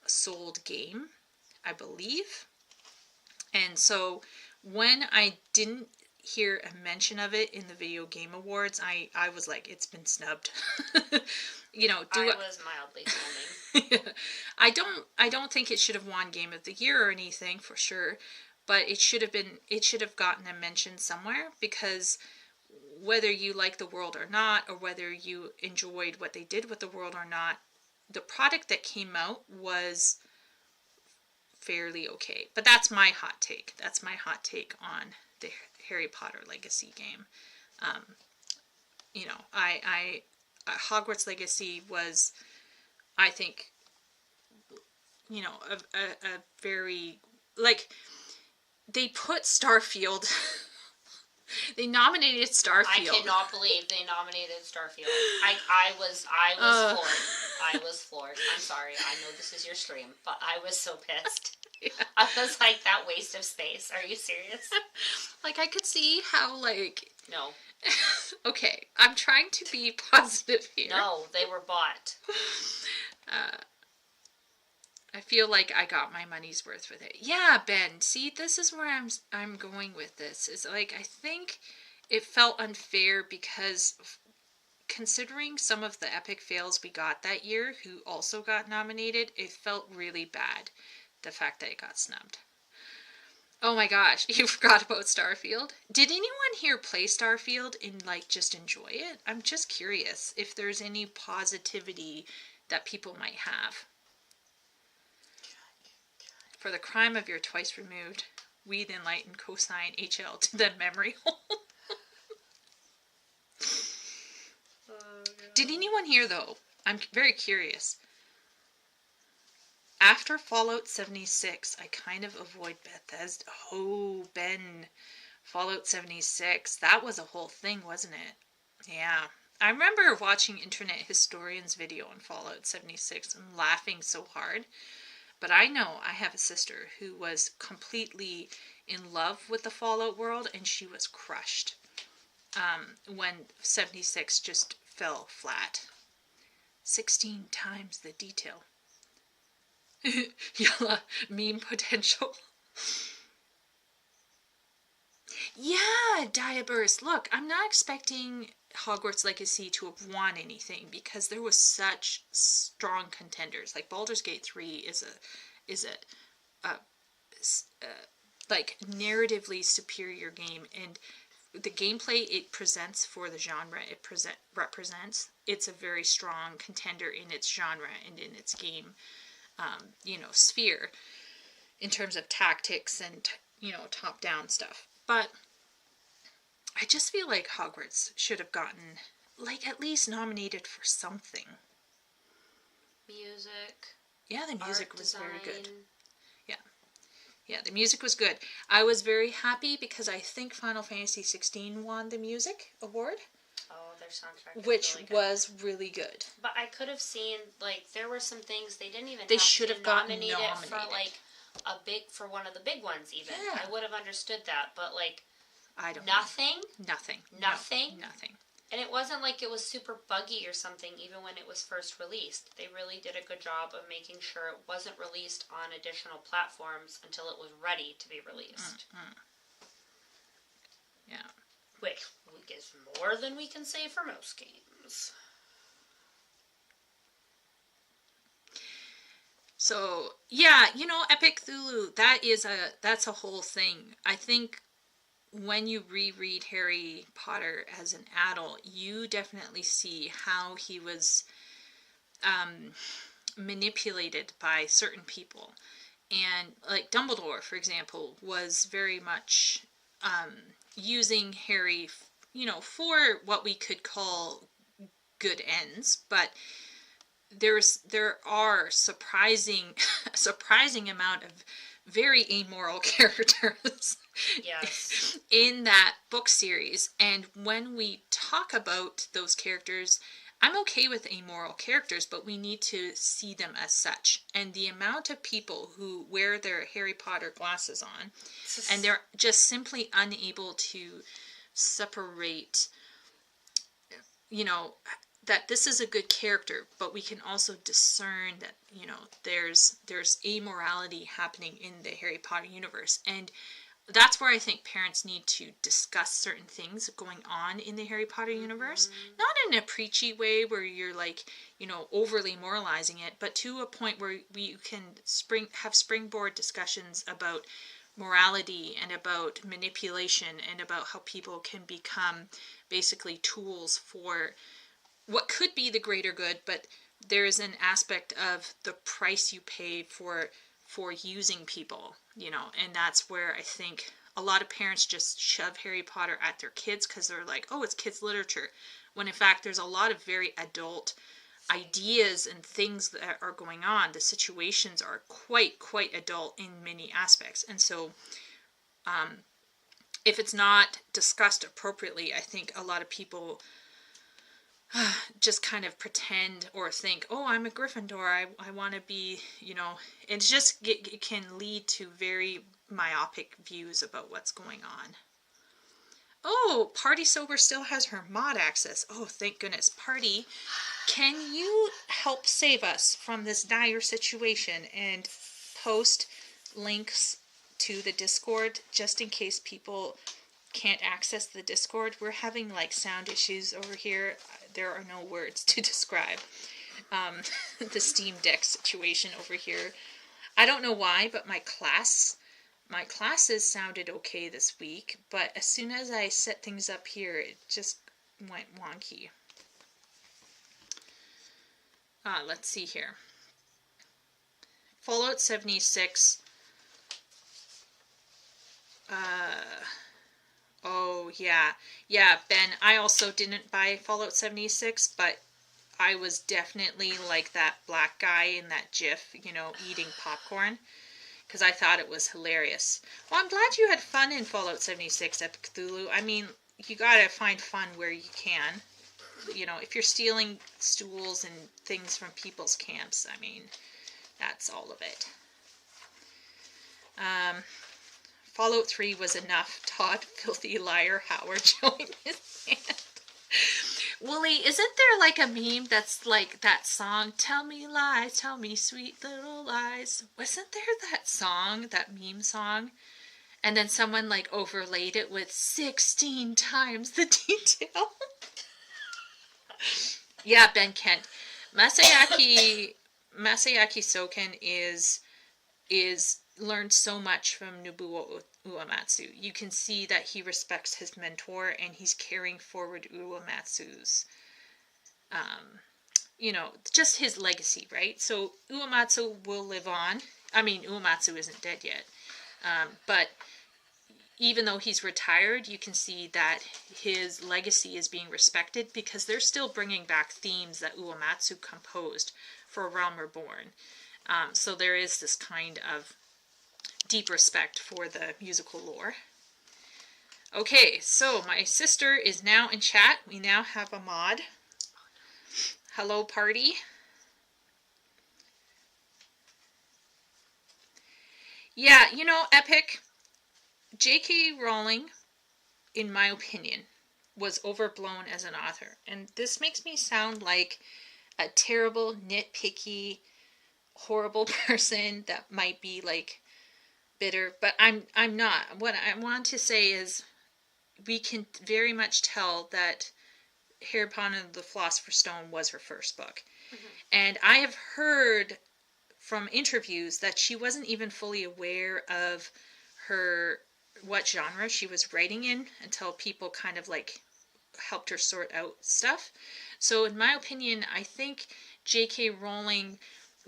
sold game, I believe. And so when I didn't hear a mention of it in the Video Game Awards, I was like, it's been snubbed. You know, I was mildly filming. I don't think it should have won Game of the Year or anything, for sure, but it should have gotten a mention somewhere, because whether you like the world or not, or whether you enjoyed what they did with the world or not, the product that came out was fairly okay. But that's my hot take. That's my hot take on the Harry Potter Legacy game. You know, I Hogwarts Legacy was, I think, you know, a very, like, they put Starfield, they nominated Starfield. I cannot believe they nominated Starfield. I was floored. I was floored. I'm sorry. I know this is your stream, but I was so pissed. Yeah. I was like, that waste of space. Are you serious? Like, I could see how, like... No. Okay, I'm trying to be positive here. No, they were bought. I feel like I got my money's worth with it. Yeah, Ben, see, this is where I'm going with this. Is like, I think it felt unfair because considering some of the epic fails we got that year who also got nominated, it felt really bad, the fact that it got snubbed. Oh my gosh, you forgot about Starfield? Did anyone here play Starfield and, like, just enjoy it? I'm just curious if there's any positivity that people might have. For the crime of your twice removed, we then lighten cosine HL to the memory hole. Did anyone here, though? I'm very curious. After Fallout 76, I kind of avoid Bethesda. Oh, Ben. Fallout 76. That was a whole thing, wasn't it? Yeah. I remember watching Internet Historian's video on Fallout 76 and laughing so hard. But I know I have a sister who was completely in love with the Fallout world, and she was crushed when 76 just fell flat. 16 times the detail. Yalla, meme potential. Yeah, Diaburst. Look, I'm not expecting Hogwarts Legacy to have won anything because there was such strong contenders. Like Baldur's Gate 3 is a like narratively superior game, and the gameplay it presents for the genre it represents, it's a very strong contender in its genre and in its game sphere in terms of tactics and top down stuff. But I just feel like Hogwarts should have gotten like at least nominated for something. Music. Yeah, the music was design. very good. Yeah, the music was good. I was very happy because I think Final Fantasy 16 won the music award. Oh, their soundtrack which really good. Was really good. But I could have seen, like, there were some things they didn't even They have should to have gotten nominate nominated. it for, like, for one of the big ones, even. Yeah. I would have understood that, but, like, I don't nothing? know. Nothing. Nothing? No, nothing. And it wasn't like it was super buggy or something, even when it was first released. They really did a good job of making sure it wasn't released on additional platforms until it was ready to be released. Mm-hmm. Yeah. Which is more than we can say for most games. So, yeah, Epic Cthulhu, that's a whole thing. I think when you reread Harry Potter as an adult, you definitely see how he was manipulated by certain people. And, like, Dumbledore, for example, was very much using Harry, for what we could call good ends, but there are surprising amount of very amoral characters Yes. in that book series. And when we talk about those characters, I'm okay with amoral characters, but we need to see them as such. And the amount of people who wear their Harry Potter glasses on, and they're just simply unable to separate, that this is a good character, but we can also discern that, there's amorality happening in the Harry Potter universe. And that's where I think parents need to discuss certain things going on in the Harry Potter universe. Not in a preachy way where you're like, overly moralizing it, but to a point where we can have springboard discussions about morality and about manipulation and about how people can become basically tools for what could be the greater good, but there is an aspect of the price you pay for using people, and that's where I think a lot of parents just shove Harry Potter at their kids because they're like, oh, it's kids literature, when in fact there's a lot of very adult ideas and things that are going on. The situations are quite adult in many aspects, and so if it's not discussed appropriately, I think a lot of people just kind of pretend or think, oh, I'm a Gryffindor, I want to be, it's just, it can lead to very myopic views about what's going on. Oh, Party Sober still has her mod access. Oh, thank goodness. Party, can you help save us from this dire situation and post links to the Discord just in case people can't access the Discord? We're having like sound issues over here. There are no words to describe the Steam Deck situation over here. I don't know why, but my classes sounded okay this week, but as soon as I set things up here, it just went wonky. Let's see here. Fallout 76. Oh, yeah. Yeah, Ben, I also didn't buy Fallout 76, but I was definitely like that black guy in that GIF, eating popcorn, because I thought it was hilarious. Well, I'm glad you had fun in Fallout 76, Epic Cthulhu. I mean, you gotta find fun where you can. If you're stealing stools and things from people's camps, I mean, that's all of it. Fallout 3 was enough. Todd, filthy liar, Howard showing his hand. Wooly, isn't there like a meme that's like that song, Tell Me Lies, Tell Me Sweet Little Lies? Wasn't there that song, that meme song? And then someone like overlaid it with 16 times the detail. Yeah, Ben Kent. Masayaki Soken is learned so much from Nobuo Uematsu. You can see that he respects his mentor and he's carrying forward Uematsu's just his legacy, right? So Uematsu will live on. I mean, Uematsu isn't dead yet. But even though he's retired, you can see that his legacy is being respected because they're still bringing back themes that Uematsu composed for Realm Reborn. So there is this kind of deep respect for the musical lore. Okay, so my sister is now in chat. We now have a mod. Hello, party. Yeah, Epic. J.K. Rowling, in my opinion, was overblown as an author. And this makes me sound like a terrible, nitpicky, horrible person that might be like bitter, but I'm not. What I want to say is we can very much tell that Harry Potter and the Philosopher's Stone was her first book. Mm-hmm. And I have heard from interviews that she wasn't even fully aware of what genre she was writing in until people kind of like helped her sort out stuff. So in my opinion, I think J.K. Rowling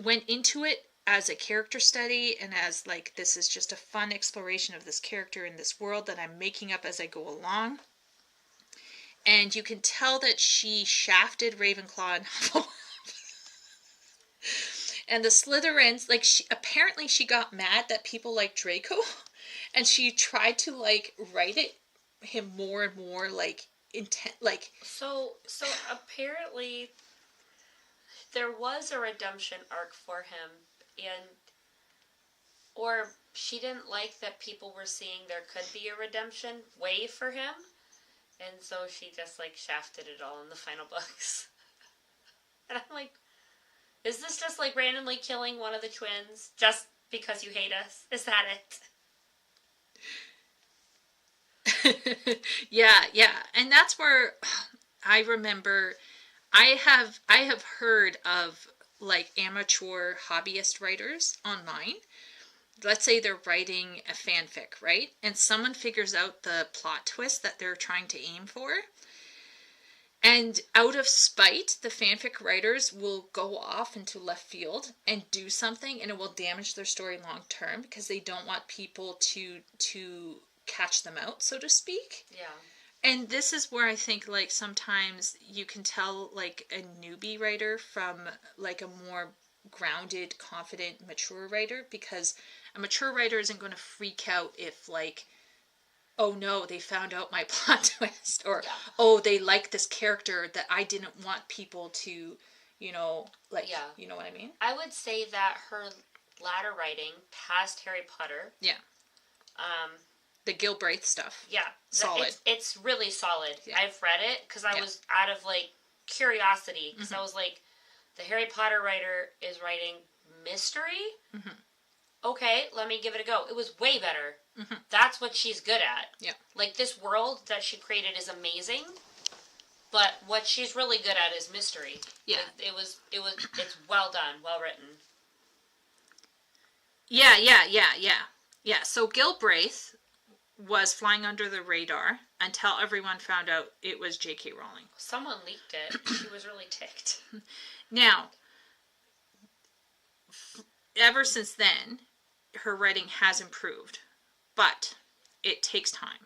went into it as a character study and as like, this is just a fun exploration of this character in this world that I'm making up as I go along. And you can tell that she shafted Ravenclaw and Hufflepuff. And the Slytherins, like, apparently she got mad that people like Draco, and she tried to like write him more and more like intent, like. So apparently there was a redemption arc for him, or she didn't like that people were seeing there could be a redemption way for him, and so she just like shafted it all in the final books. And I'm like, is this just like randomly killing one of the twins just because you hate us? Is that it? Yeah. And that's where I remember I have heard of like amateur hobbyist writers online. Let's say they're writing a fanfic, right? And someone figures out the plot twist that they're trying to aim for. And out of spite, the fanfic writers will go off into left field and do something, and it will damage their story long term because they don't want people to catch them out, so to speak. Yeah. And this is where I think like sometimes you can tell like a newbie writer from like a more grounded, confident, mature writer, because a mature writer isn't going to freak out if like, oh no, they found out my plot twist, or oh, they like this character that I didn't want people to, like, you know what I mean? I would say that her latter writing past Harry Potter, the Gilbraith stuff, solid. It's really solid. Yeah. I've read it because I was out of like curiosity, because I was like, the Harry Potter writer is writing mystery. Mm-hmm. Okay, let me give it a go. It was way better. Mm-hmm. That's what she's good at. Yeah. Like, this world that she created is amazing, but what she's really good at is mystery. Yeah. It's well done, well written. Yeah, so Gilbraith was flying under the radar until everyone found out it was J.K. Rowling. Someone leaked it. She was really ticked. Now, ever since then, her writing has improved, but it takes time.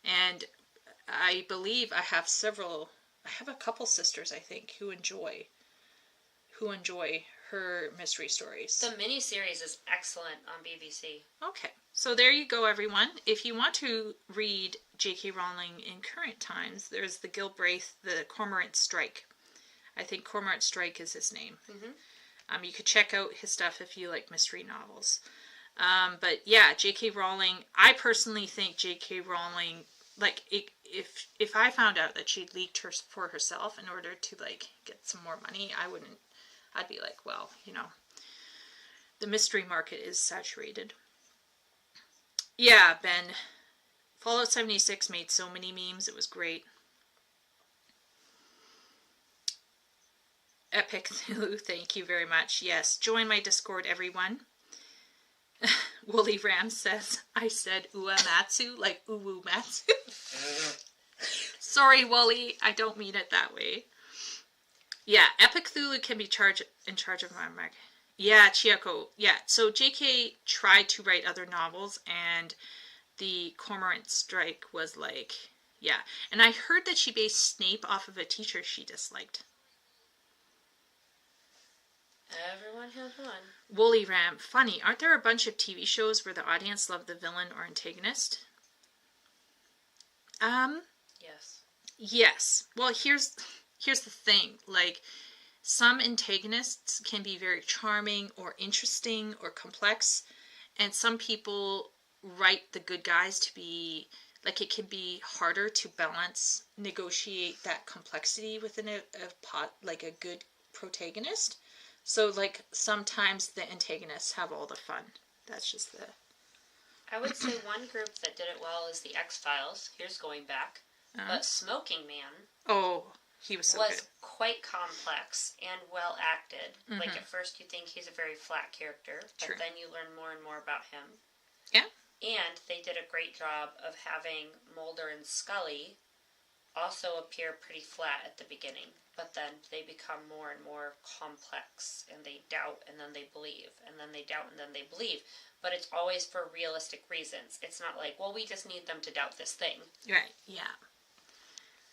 And I believe I have a couple sisters, I think, who enjoy her mystery stories. The miniseries is excellent on BBC. Okay, so there you go, everyone. If you want to read J.K. Rowling in current times, there's the Gilbraith, the Cormorant Strike. I think Cormorant Strike is his name. Mm-hmm. You could check out his stuff if you like mystery novels. But yeah, J.K. Rowling, I personally think J.K. Rowling like, if I found out that she'd leaked her for herself in order to, like, get some more money, I'd be like, well, the mystery market is saturated. Yeah, Ben. Fallout 76 made so many memes. It was great. Epic Thulu, thank you very much. Yes, join my Discord, everyone. Woolly Ram says, I said Uematsu, like Uwu-matsu. Sorry, Wooly, I don't mean it that way. Yeah, Epic Thulu can be in charge of my market. Yeah, Chiako. Yeah, so JK tried to write other novels, and the Cormorant Strike was like, yeah. And I heard that she based Snape off of a teacher she disliked. Everyone has one. Woolly Ram, funny, aren't there a bunch of TV shows where the audience loved the villain or antagonist? Yes. Yes. Well, here's the thing. Like, some antagonists can be very charming or interesting or complex, and some people write the good guys to be, like, it can be harder to negotiate that complexity within a good protagonist. So, like, sometimes the antagonists have all the fun. That's just the... I would say one group that did it well is the X-Files. Here's going back. But Smoking Man... Oh, he was so good. Quite complex and well acted. Mm-hmm. Like, at first you think he's a very flat character, but True. then you learn more and more about him. Yeah. And they did a great job of having Mulder and Scully also appear pretty flat at the beginning, but then they become more and more complex, and they doubt, and then they believe, and then they doubt, and then they believe. But it's always for realistic reasons. It's not like, well, we just need them to doubt this thing. Right, yeah.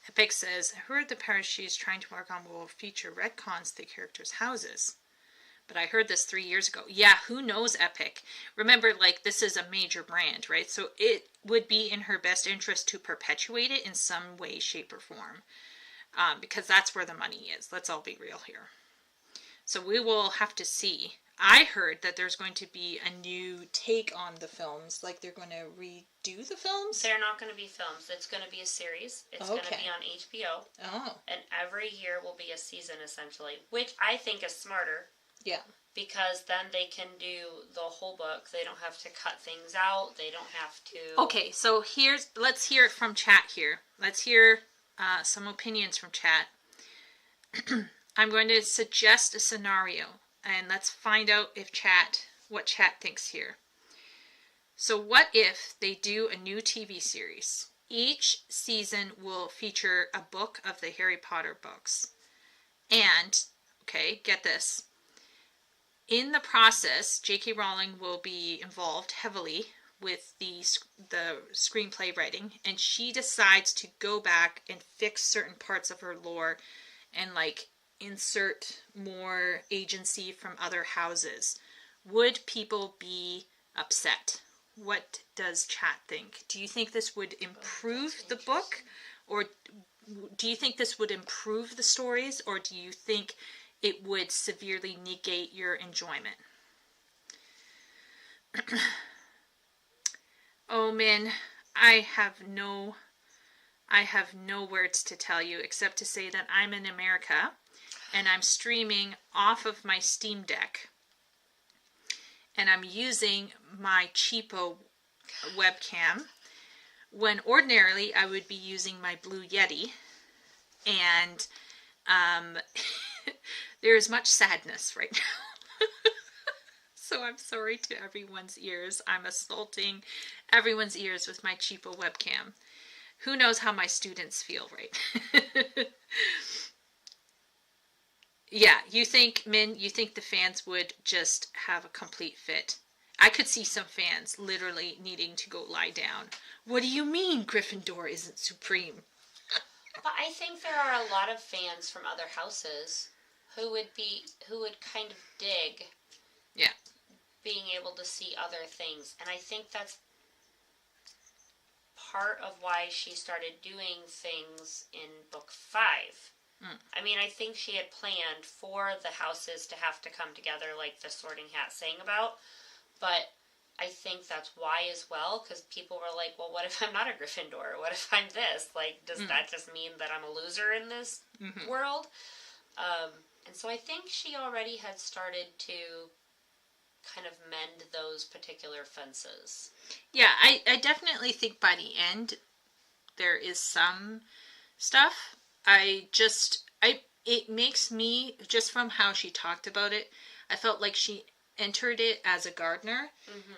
Epic says, I heard the parish she's trying to work on will feature retcons the characters' houses. But I heard this 3 years ago. Yeah, who knows, Epic? Remember, like, this is a major brand, right? So it would be in her best interest to perpetuate it in some way, shape, or form. Because that's where the money is. Let's all be real here. So we will have to see. I heard that there's going to be a new take on the films. Like, they're going to redo the films? They're not going to be films. It's going to be a series. It's going to be on HBO. Oh. And every year will be a season, essentially. Which I think is smarter. Yeah. Because then they can do the whole book. They don't have to cut things out. They don't have to... Okay, so let's hear it from chat here. Let's hear some opinions from chat. I'm going to suggest a scenario, and let's find out what chat thinks here. So what if they do a new TV series? Each season will feature a book of the Harry Potter books. And, okay, get this. In the process, J.K. Rowling will be involved heavily with the screenplay writing, and she decides to go back and fix certain parts of her lore and, like, insert more agency from other houses. Would people be upset? What does chat think? Do you think this would improve the book? Or do you think this would improve the stories? Or do you think it would severely negate your enjoyment? Oh, Min, I have no words to tell you except to say that I'm in America and I'm streaming off of my Steam Deck. And I'm using my cheapo webcam when ordinarily I would be using my Blue Yeti. And there is much sadness right now. So I'm sorry to everyone's ears. I'm assaulting everyone's ears with my cheapo webcam. Who knows how my students feel, right? Yeah, you think the fans would just have a complete fit? I could see some fans literally needing to go lie down. What do you mean Gryffindor isn't supreme? But I think there are a lot of fans from other houses who would kind of dig being able to see other things. And I think that's part of why she started doing things in book 5. I mean, I think she had planned for the houses to have to come together like the Sorting Hat sang about, but I think that's why as well, because people were like, well, what if I'm not a Gryffindor? What if I'm this? Like, does that just mean that I'm a loser in this world? And so I think she already had started to kind of mend those particular fences. Yeah, I definitely think by the end there is some stuff. It makes me, just from how she talked about it, I felt like she entered it as a gardener,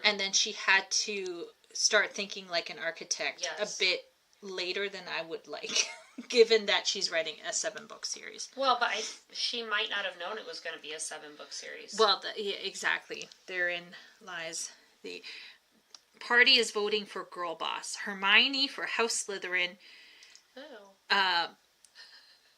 and then she had to start thinking like an architect a bit later than I would like, given that she's writing a 7-book series. Well, but she might not have known it was going to be a 7-book series. Well, yeah, exactly. Therein lies the... Party is voting for Girl Boss. Hermione for House Slytherin. Oh.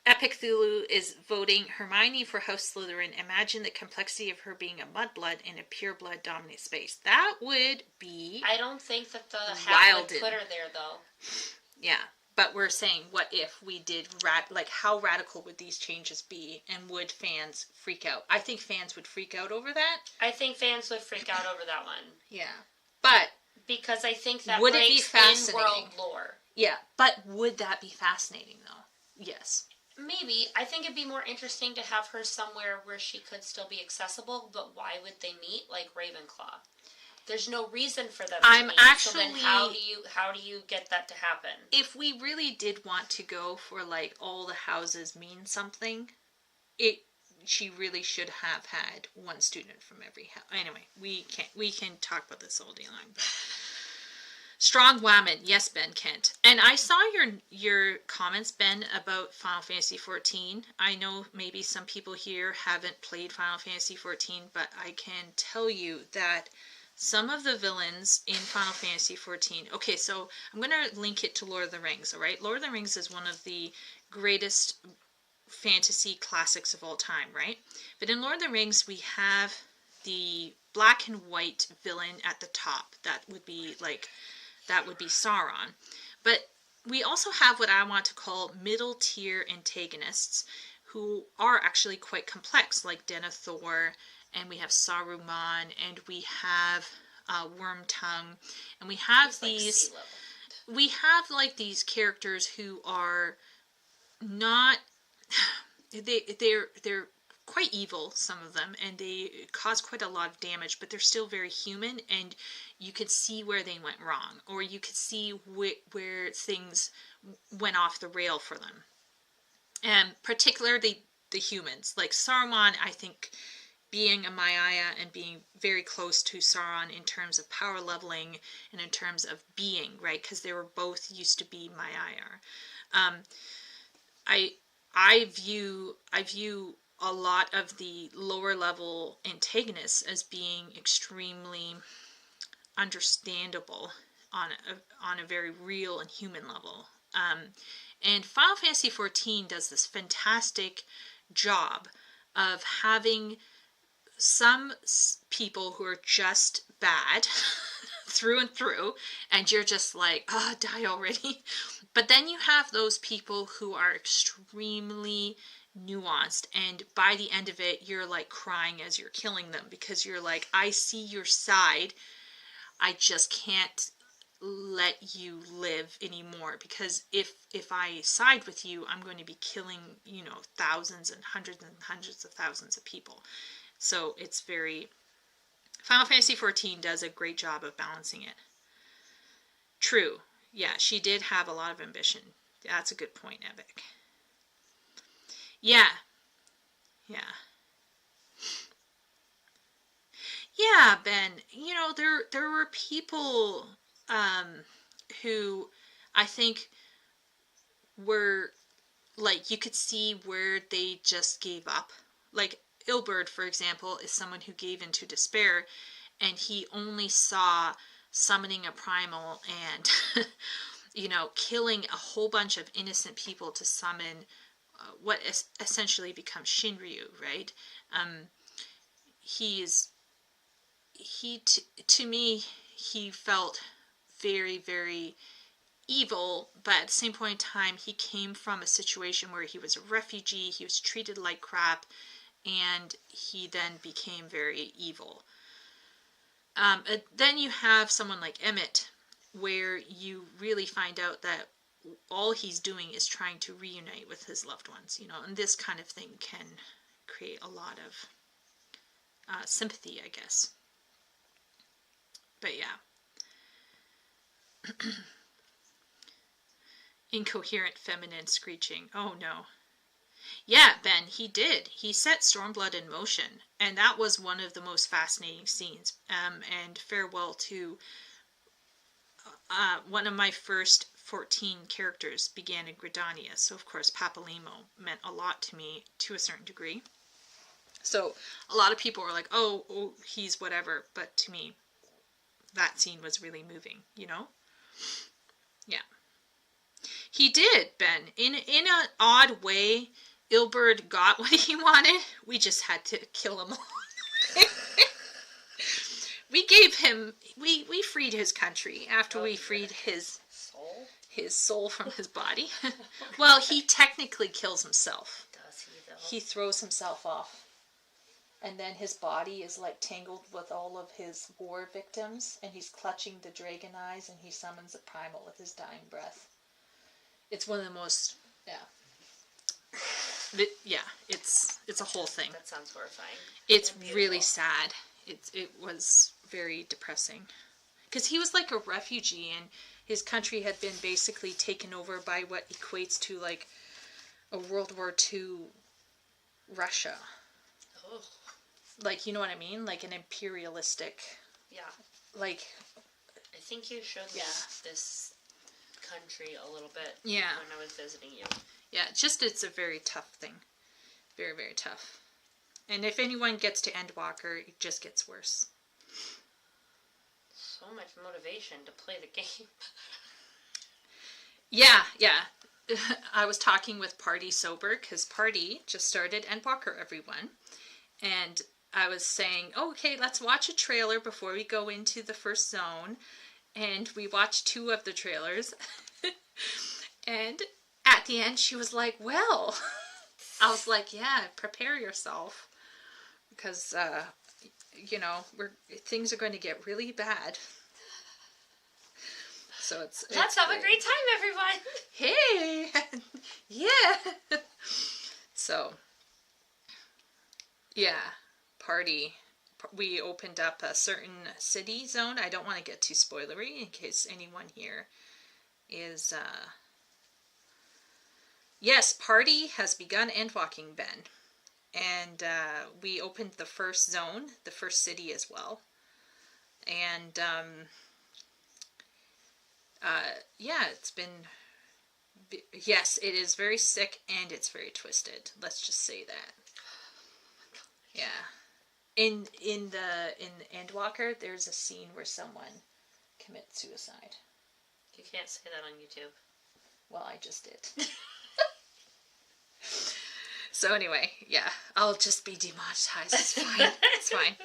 Epic Thulu is voting Hermione for House Slytherin. Imagine the complexity of her being a mudblood in a pureblood dominant space. That would be... I don't think that the hat would put her there, though. Yeah, but we're saying, what if we did... how radical would these changes be? And would fans freak out? I think fans would freak out over that. I think fans would freak out over that one. Yeah. But... because I think that would breaks it be fascinating? in-world lore. Yeah, but would that be fascinating, though? Yes. Maybe. I think it'd be more interesting to have her somewhere where she could still be accessible, but why would they meet? Like Ravenclaw. There's no reason for them to meet. Actually... So then how do you get that to happen? If we really did want to go for, like, all the houses mean something, she really should have had one student from every house. Anyway, we can talk about this all day long. But... Strong Woman, yes, Ben Kent. And I saw your comments, Ben, about Final Fantasy XIV. I know maybe some people here haven't played Final Fantasy XIV, but I can tell you that some of the villains in Final Fantasy XIV... Okay, so I'm going to link it to Lord of the Rings, all right? Lord of the Rings is one of the greatest fantasy classics of all time, right? But in Lord of the Rings, we have the black and white villain at the top. That would be Sauron. But we also have what I want to call middle tier antagonists who are actually quite complex, like Denethor, and we have Saruman, and we have Wormtongue, and we have these... we have like these characters who are not... They're quite evil, some of them, and they cause quite a lot of damage, but they're still very human, and you could see where they went wrong, or you could see where things went off the rail for them. And particularly the humans. Like Saruman, I think, being a Maiaya and being very close to Sauron in terms of power leveling and in terms of being, right? Because they were both used to be Maiaya. I view a lot of the lower level antagonists as being extremely understandable on a very real and human level. And Final Fantasy XIV does this fantastic job of having some people who are just bad through and through, and you're just like, die already. But then you have those people who are extremely nuanced, and by the end of it, you're like crying as you're killing them, because you're like, I see your side, I just can't let you live anymore, because if I side with you, I'm going to be killing, thousands and hundreds of thousands of people. So it's very... Final Fantasy XIV does a great job of balancing it. True. Yeah, she did have a lot of ambition. That's a good point, Epic. Yeah. Yeah, Ben, there were people who I think were, like, you could see where they just gave up. Like, Ilberd, for example, is someone who gave into despair, and he only saw summoning a primal and, killing a whole bunch of innocent people to summon what essentially becomes Shinryu, right? To me, he felt very, very evil, but at the same point in time, he came from a situation where he was a refugee, he was treated like crap, and he then became very evil. Then you have someone like Emmett, where you really find out that all he's doing is trying to reunite with his loved ones, and this kind of thing can create a lot of sympathy, I guess. But yeah. Incoherent feminine screeching. Oh no. Yeah, Ben, he did. He set Stormblood in motion, and that was one of the most fascinating scenes. And farewell to one of my first 14 characters began in Gridania, so of course Papalymo meant a lot to me to a certain degree. So a lot of people were like, oh, he's whatever, but to me, that scene was really moving, Yeah. He did, Ben. In an odd way, Ilberd got what he wanted. We just had to kill him all. We gave him, we freed his country after we freed his soul from his body. Well, he technically kills himself. Does he, though? He throws himself off. And then his body is like tangled with all of his war victims, and he's clutching the dragon eyes, and he summons the primal with his dying breath. It's one of the most, it's a whole thing. That sounds horrifying. It's really sad. It was very depressing. Because he was like a refugee, and his country had been basically taken over by what equates to like a World War II Russia. Oh. Like, you know what I mean? Like an imperialistic. Yeah. Like. I think you showed me this country a little bit. Yeah. When I was visiting you. Yeah, it's a very tough thing. Very, very tough. And if anyone gets to Endwalker, it just gets worse. So much motivation to play the game. Yeah. I was talking with Party Sober, because Party just started Endwalker, everyone. And I was saying, okay, let's watch a trailer before we go into the first zone. And we watched 2 of the trailers. And at the end, she was like, well. I was like, yeah, prepare yourself. Because, things are going to get really bad. So let's have a great time, everyone. Hey. Yeah. So. Yeah, Party. We opened up a certain city zone. I don't want to get too spoilery in case anyone here is... Yes, Party has begun Endwalking, Ben. And we opened the first zone, the first city as well. And, it's been... Yes, it is very sick and it's very twisted. Let's just say that. Yeah. In Endwalker, there's a scene where someone commits suicide. You can't say that on YouTube. Well, I just did. So anyway, yeah, I'll just be demonetized. It's fine. It's fine.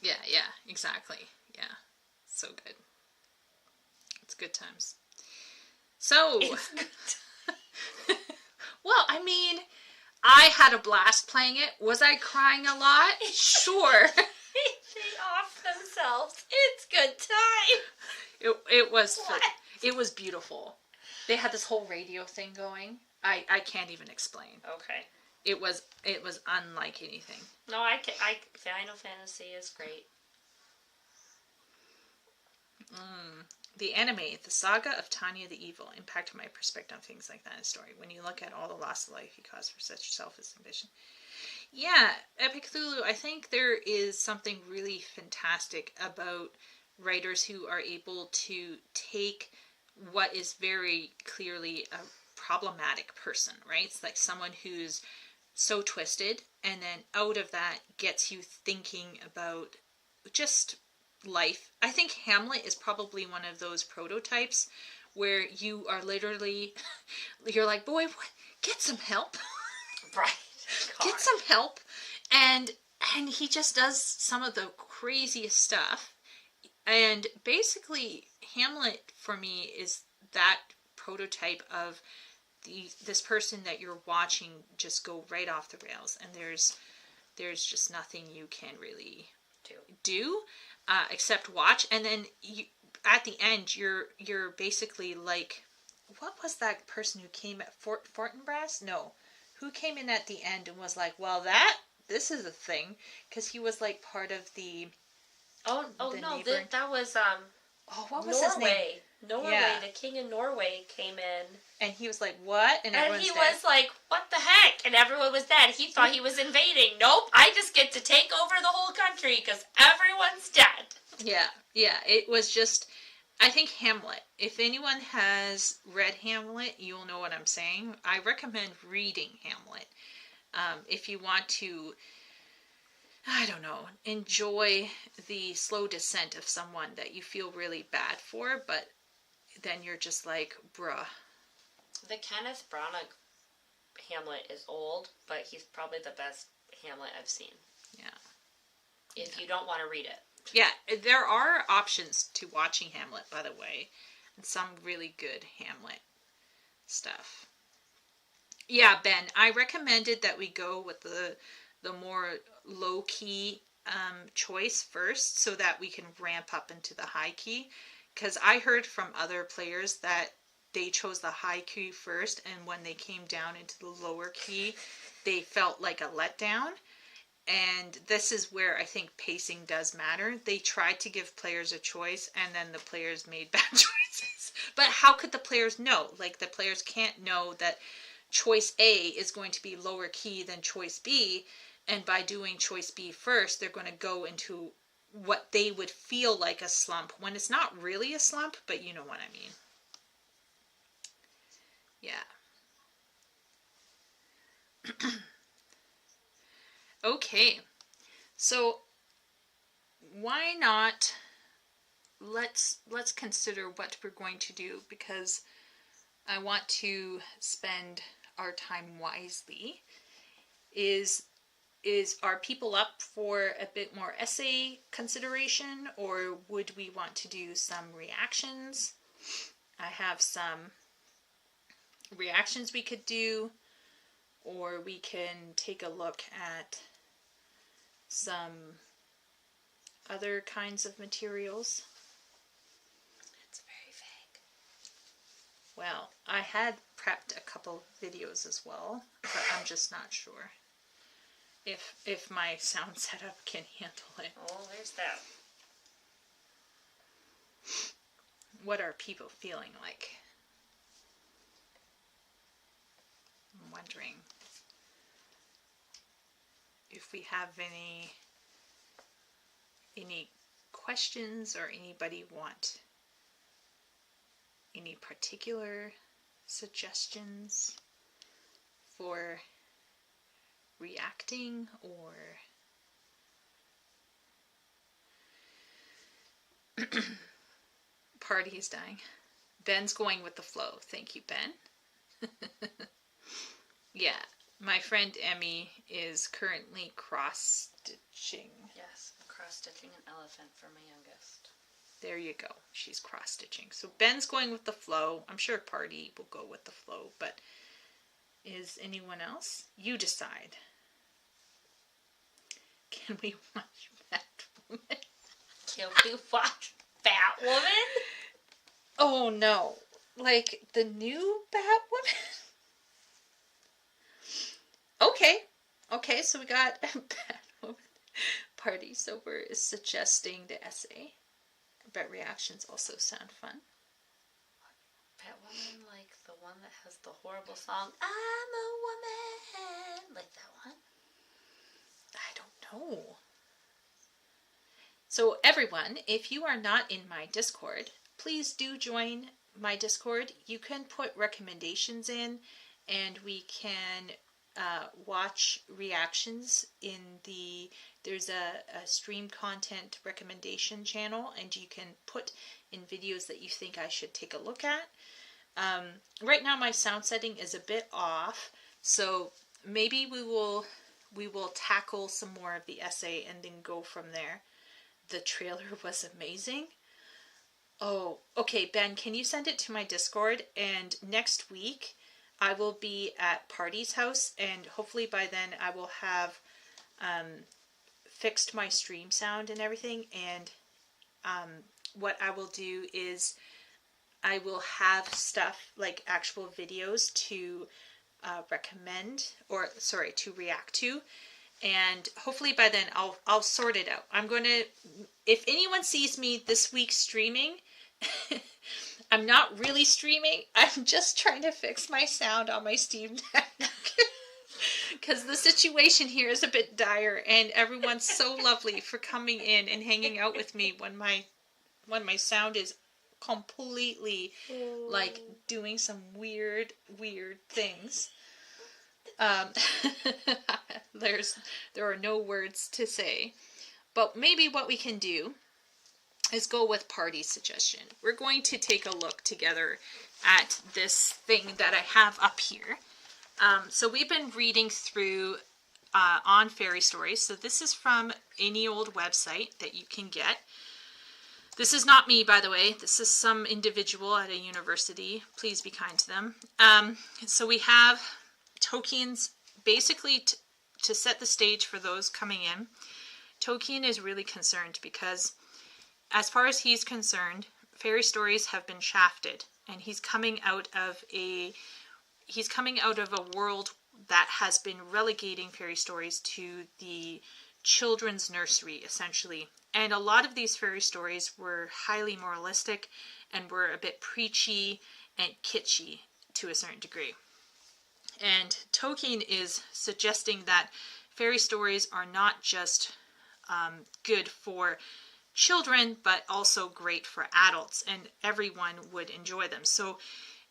Yeah, exactly. Yeah. So good. It's good times. So, well, I mean, I had a blast playing it. Was I crying a lot? Sure. They off themselves. It's good time. It was beautiful. They had this whole radio thing going. I can't even explain. Okay. It was unlike anything. No, Final Fantasy is great. The anime, the saga of Tanya the Evil, impacted my perspective on things like that in a story. When you look at all the loss of life you caused for such selfish ambition. Yeah, Epic Cthulhu, I think there is something really fantastic about writers who are able to take what is very clearly a problematic person, right? It's like someone who's so twisted, and then out of that gets you thinking about just life. I think Hamlet is probably one of those prototypes where you are literally, you're like, boy, get some help. Right. God. Get some help. And he just does some of the craziest stuff. And basically, Hamlet, for me, is that prototype of this person that you're watching just go right off the rails. And there's just nothing you can really do, except watch. And then at the end, you're basically like, what was that person who came at Fortinbras? No, who came in at the end and was like, well, this is a thing, because he was like part of the. Oh no! That was what was his name? Norway. Yeah. The king of Norway came in, and he was like, "What?" And he was like, "What the heck?" And everyone was dead. He thought he was invading. Nope, I just get to take over the whole country because everyone's dead. Yeah. It was just. I think Hamlet. If anyone has read Hamlet, you'll know what I'm saying. I recommend reading Hamlet. If you want to, I don't know, enjoy the slow descent of someone that you feel really bad for, but then you're just like, bruh. The Kenneth Branagh Hamlet is old, but he's probably the best Hamlet I've seen. Yeah. If you don't want to read it. Yeah, there are options to watching Hamlet, by the way, and some really good Hamlet stuff. Yeah, Ben, I recommended that we go with the more low-key choice first so that we can ramp up into the high key. Because I heard from other players that they chose the high key first, and when they came down into the lower key, they felt like a letdown. And this is where I think pacing does matter. They tried to give players a choice, and then the players made bad choices. But how could the players know? Like, the players can't know that choice A is going to be lower key than choice B, and by doing choice B first, they're going to go into what they would feel like a slump, when it's not really a slump, but you know what I mean. Yeah. Okay, so why not let's consider what we're going to do, because I want to spend our time wisely. Is are people up for a bit more essay consideration, or would we want to do some reactions? I have some reactions we could do, or we can take a look at some other kinds of materials. It's very vague. Well, I had prepped a couple videos as well, but I'm just not sure if my sound setup can handle it. Oh, there's that. What are people feeling like? I'm wondering if we have any questions, or anybody want any particular suggestions for reacting, or Party is dying. Ben's going with the flow. Thank you, Ben. Yeah, my friend Emmy is currently cross-stitching. Yes, I'm cross-stitching an elephant for my youngest. There you go. She's cross-stitching. So Ben's going with the flow. I'm sure Party will go with the flow, but is anyone else? You decide. Can we watch Batwoman? Can we watch Batwoman? Oh no. Like the new Batwoman? Okay, so we got Batwoman. Party Sober is suggesting the essay, but reactions also sound fun. Batwoman, like the one that has the horrible song, I'm a woman, like that one? I don't know. So everyone, if you are not in my Discord, please do join my Discord. You can put recommendations in, and we can watch reactions in there's a stream content recommendation channel, and you can put in videos that you think I should take a look at. Right now my sound setting is a bit off, so maybe we will tackle some more of the essay and then go from there. The trailer was amazing. Oh, okay, Ben, can you send it to my Discord? And next week I will be at Party's house, and hopefully by then I will have fixed my stream sound and everything, and what I will do is I will have stuff like actual videos to to react to, and hopefully by then I'll sort it out. I'm going to, if anyone sees me this week streaming, I'm not really streaming. I'm just trying to fix my sound on my Steam Deck. Because the situation here is a bit dire, and everyone's so lovely for coming in and hanging out with me when my sound is completely like doing some weird things. There are no words to say, but maybe what we can do is go with party suggestion. We're going to take a look together at this thing that I have up here. So we've been reading through on fairy stories. So this is from any old website that you can get. This is not me, by the way. This is some individual at a university. Please be kind to them. So we have Tolkien's, basically to set the stage for those coming in. Tolkien is really concerned because, as far as he's concerned, fairy stories have been shafted, and he's coming out of a world that has been relegating fairy stories to the children's nursery, essentially. And a lot of these fairy stories were highly moralistic and were a bit preachy and kitschy to a certain degree. And Tolkien is suggesting that fairy stories are not just good for children, but also great for adults, and everyone would enjoy them. So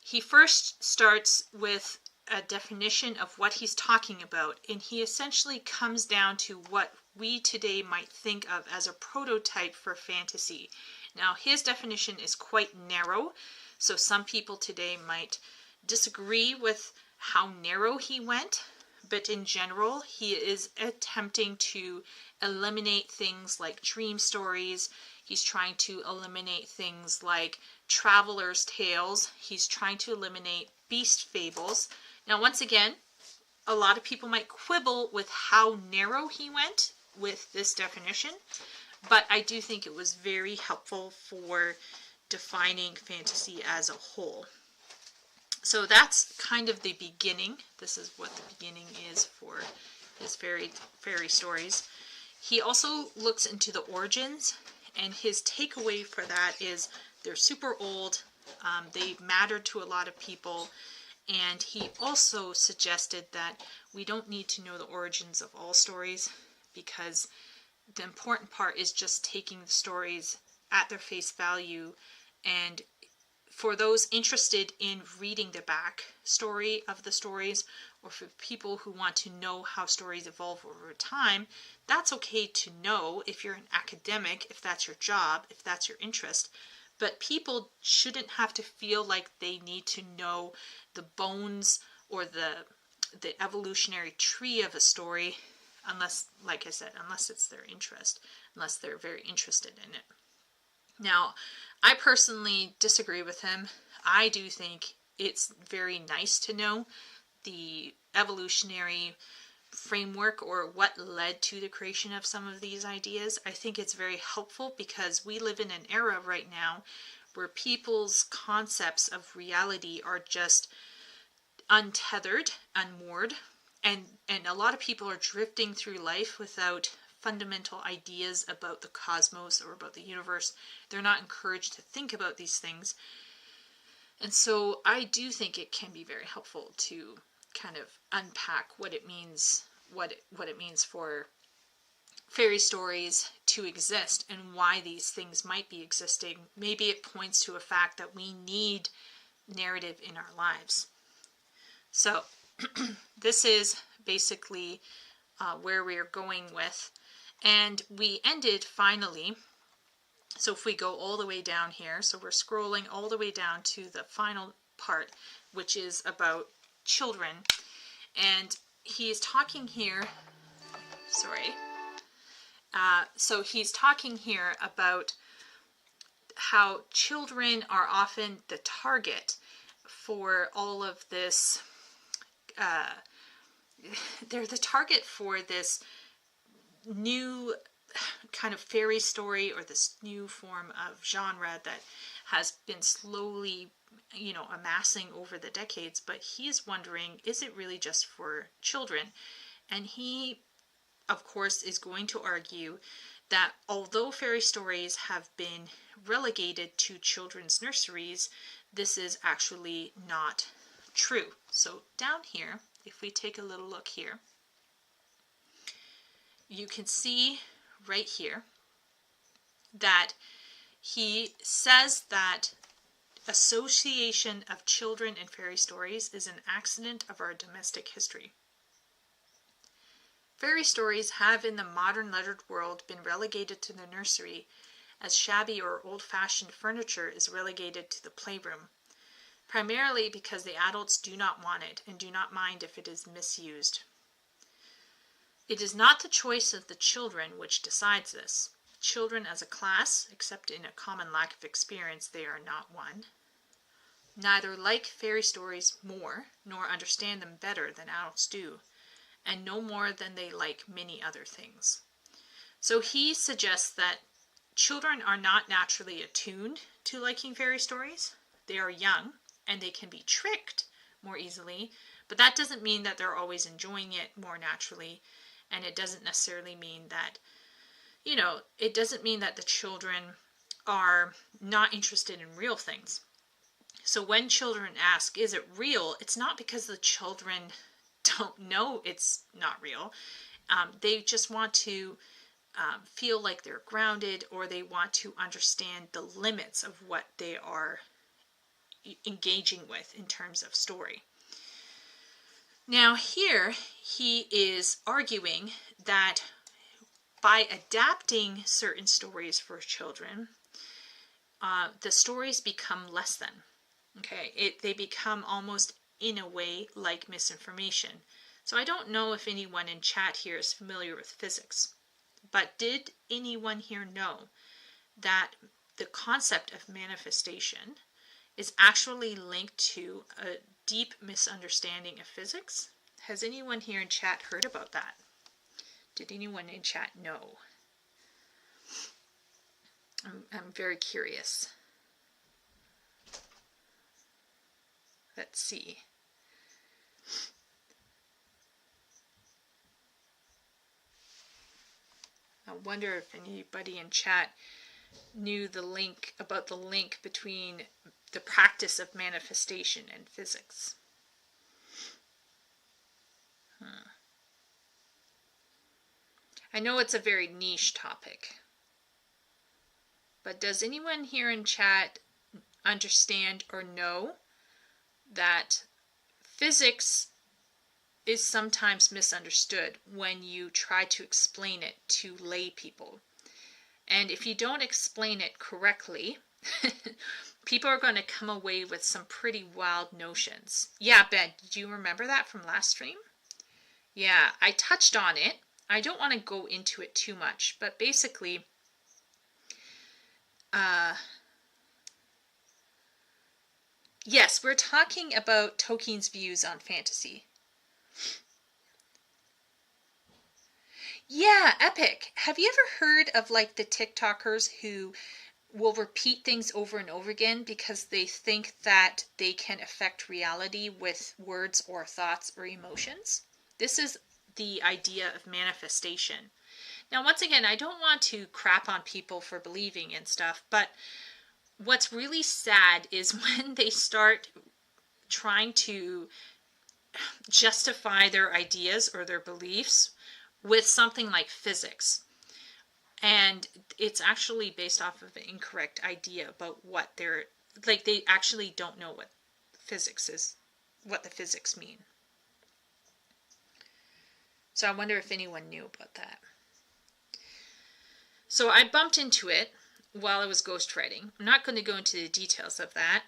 he first starts with a definition of what he's talking about, and he essentially comes down to what we today might think of as a prototype for fantasy. Now, his definition is quite narrow, so some people today might disagree with how narrow he went, but in general, he is attempting to eliminate things like dream stories. He's trying to eliminate things like travelers' tales. He's trying to eliminate beast fables. Now, once again, a lot of people might quibble with how narrow he went with this definition, but I do think it was very helpful for defining fantasy as a whole. So that's kind of the beginning. This is what the beginning is for his fairy stories. He also looks into the origins, and his takeaway for that is they're super old, they matter to a lot of people, and he also suggested that we don't need to know the origins of all stories, because the important part is just taking the stories at their face value. And for those interested in reading the back story of the stories, or for people who want to know how stories evolve over time, that's okay to know if you're an academic, if that's your job, if that's your interest. But people shouldn't have to feel like they need to know the bones or the evolutionary tree of a story, unless, like I said, unless it's their interest, unless they're very interested in it. Now, I personally disagree with him. I do think it's very nice to know the evolutionary framework or what led to the creation of some of these ideas. I think it's very helpful because we live in an era right now where people's concepts of reality are just untethered, unmoored, and a lot of people are drifting through life without fundamental ideas about the cosmos or about the universe. They're not encouraged to think about these things. And so I do think it can be very helpful to kind of unpack what it means, what it means for fairy stories to exist and why these things might be existing. Maybe it points to a fact that we need narrative in our lives. So this is basically where we are going with. And we ended finally, so if we go all the way down here, so we're scrolling all the way down to the final part, which is about children. And he is talking here, so he's talking here about how children are often the target for all of this, they're the target for this new kind of fairy story, or this new form of genre that has been slowly, amassing over the decades. But he's wondering, is it really just for children? And he, of course, is going to argue that although fairy stories have been relegated to children's nurseries, this is actually not true. So down here, if we take a little look here, you can see right here that he says that association of children and fairy stories is an accident of our domestic history. Fairy stories have in the modern lettered world been relegated to the nursery as shabby or old-fashioned furniture is relegated to the playroom, primarily because the adults do not want it and do not mind if it is misused. It is not the choice of the children which decides this. Children as a class, except in a common lack of experience, they are not one, neither like fairy stories more, nor understand them better than adults do, and no more than they like many other things. So he suggests that children are not naturally attuned to liking fairy stories. They are young, and they can be tricked more easily, but that doesn't mean that they're always enjoying it more naturally, and it doesn't necessarily mean that, it doesn't mean that the children are not interested in real things. So when children ask, is it real? It's not because the children don't know it's not real. They just want to feel like they're grounded, or they want to understand the limits of what they are engaging with in terms of story. Now here he is arguing that by adapting certain stories for children, the stories become less than. Okay, they become almost in a way like misinformation. So I don't know if anyone in chat here is familiar with physics, but did anyone here know that the concept of manifestation is actually linked to a deep misunderstanding of physics? Has anyone here in chat heard about that? Did anyone in chat know? I'm very curious. Let's see. I wonder if anybody in chat knew the link between the practice of manifestation and physics. I know it's a very niche topic, but does anyone here in chat understand or know that physics is sometimes misunderstood when you try to explain it to lay people? And if you don't explain it correctly, people are going to come away with some pretty wild notions. Yeah, Ben, did you remember that from last stream? Yeah, I touched on it. I don't want to go into it too much, but basically, yes, we're talking about Tolkien's views on fantasy. Yeah, epic. Have you ever heard of like the TikTokers who will repeat things over and over again because they think that they can affect reality with words or thoughts or emotions? This is the idea of manifestation. Now, once again, I don't want to crap on people for believing in stuff, but what's really sad is when they start trying to justify their ideas or their beliefs with something like physics. And it's actually based off of an incorrect idea about what they're, like, they actually don't know what physics is, what the physics mean. So I wonder if anyone knew about that. So I bumped into it while I was ghostwriting. I'm not going to go into the details of that.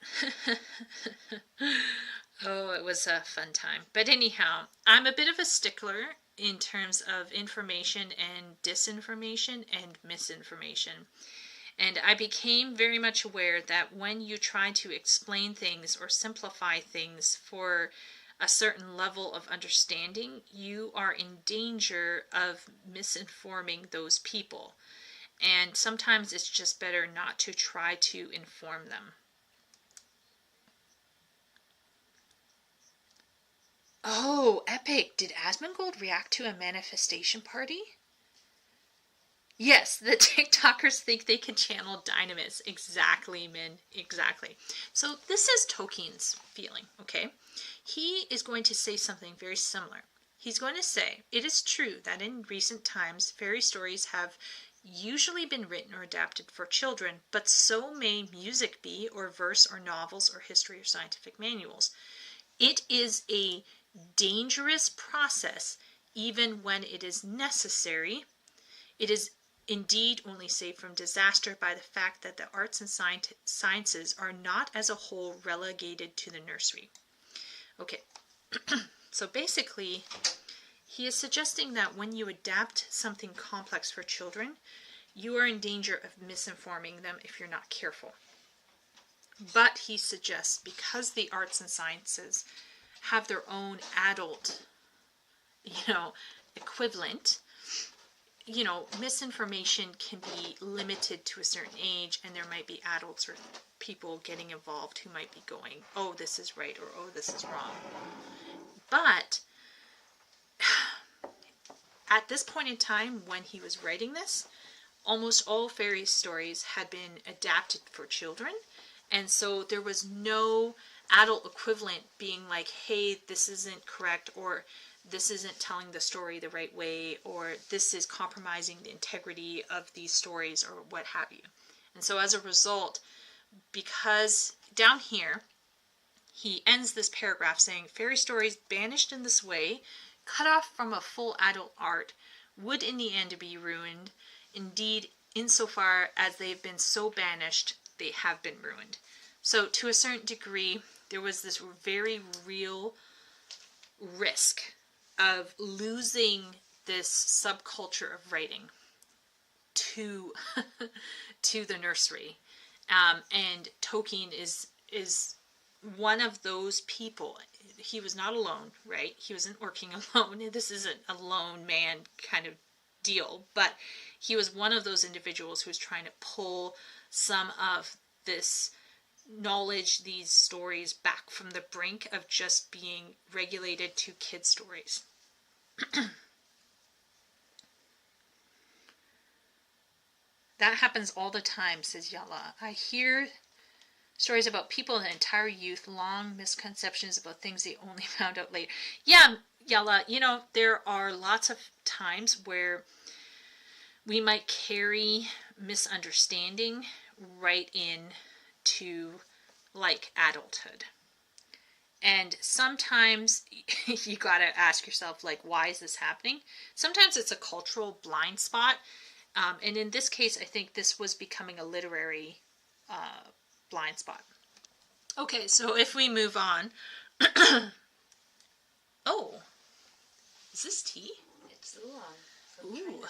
Oh, it was a fun time. But anyhow, I'm a bit of a stickler in terms of information and disinformation and misinformation. And I became very much aware that when you try to explain things or simplify things for a certain level of understanding, you are in danger of misinforming those people. And sometimes it's just better not to try to inform them. Oh, epic. Did Asmongold react to a manifestation party? Yes, the TikTokers think they can channel Dynamis. Exactly, Min. Exactly. So this is Tolkien's feeling, okay? He is going to say something very similar. He's going to say, it is true that in recent times, fairy stories have usually been written or adapted for children, but so may music be, or verse, or novels, or history, or scientific manuals. It is a dangerous process, even when it is necessary. It is indeed only saved from disaster by the fact that the arts and sciences are not as a whole relegated to the nursery. Okay, so basically, he is suggesting that when you adapt something complex for children, you are in danger of misinforming them if you're not careful. But he suggests, because the arts and sciences have their own adult, equivalent, misinformation can be limited to a certain age, and there might be adults or people getting involved who might be going, oh, this is right, or oh, this is wrong. But at this point in time, when he was writing this, almost all fairy stories had been adapted for children, and so there was no adult equivalent being like, hey, this isn't correct, or this isn't telling the story the right way, or this is compromising the integrity of these stories, or what have you. And so as a result, because down here, he ends this paragraph saying, fairy stories banished in this way, cut off from a full adult art, would in the end be ruined. Indeed, insofar as they've been so banished, they have been ruined. So to a certain degree, there was this very real risk of losing this subculture of writing to the nursery. And Tolkien is one of those people. He was not alone, right? He wasn't working alone. This isn't a lone man kind of deal, but he was one of those individuals who was trying to pull some of this knowledge, these stories, back from the brink of just being regulated to kid stories. That happens all the time, says Yala. I hear stories about people in entire youth, long misconceptions about things they only found out later. Yeah, Yala, there are lots of times where we might carry misunderstanding right in to like adulthood. And sometimes you gotta ask yourself, like, why is this happening? Sometimes it's a cultural blind spot. And in this case, I think this was becoming a literary blind spot. Okay, so if we move on. Oh, is this tea? It's oolong. Ooh.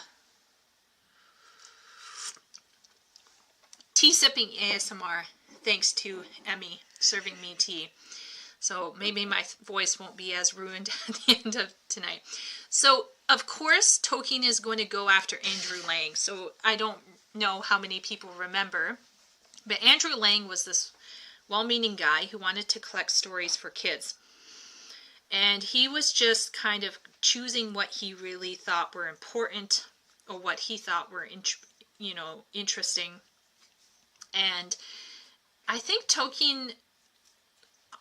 Tea sipping ASMR, thanks to Emmy serving me tea. So maybe my voice won't be as ruined at the end of tonight. So, of course, Tolkien is going to go after Andrew Lang. So I don't know how many people remember, but Andrew Lang was this well-meaning guy who wanted to collect stories for kids. And he was just kind of choosing what he really thought were important, or what he thought were interesting. And I think Tolkien,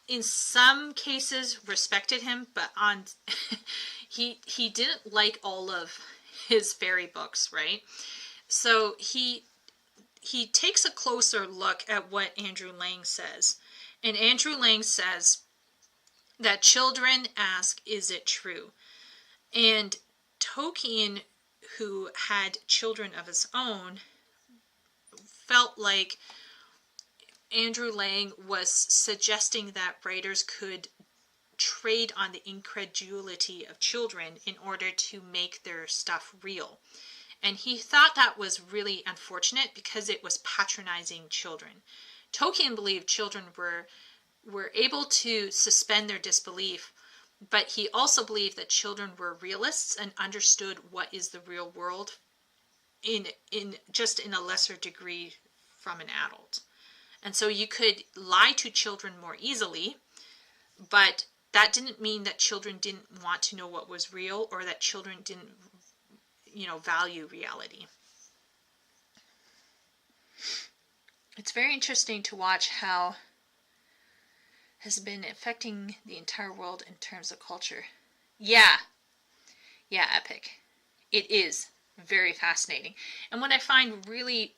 in some cases, respected him, but on he didn't like all of his fairy books, right? So he takes a closer look at what Andrew Lang says. And Andrew Lang says that children ask, is it true? And Tolkien, who had children of his own, felt like Andrew Lang was suggesting that writers could trade on the incredulity of children in order to make their stuff real. And he thought that was really unfortunate because it was patronizing children. Tolkien believed children were able to suspend their disbelief but he also believed that children were realists and understood what is the real world in just in a lesser degree from an adult. And so you could lie to children more easily, but that didn't mean that children didn't want to know what was real or that children didn't, value reality. It's very interesting to watch how has been affecting the entire world in terms of culture. Yeah, Epic. It is very fascinating. And what I find really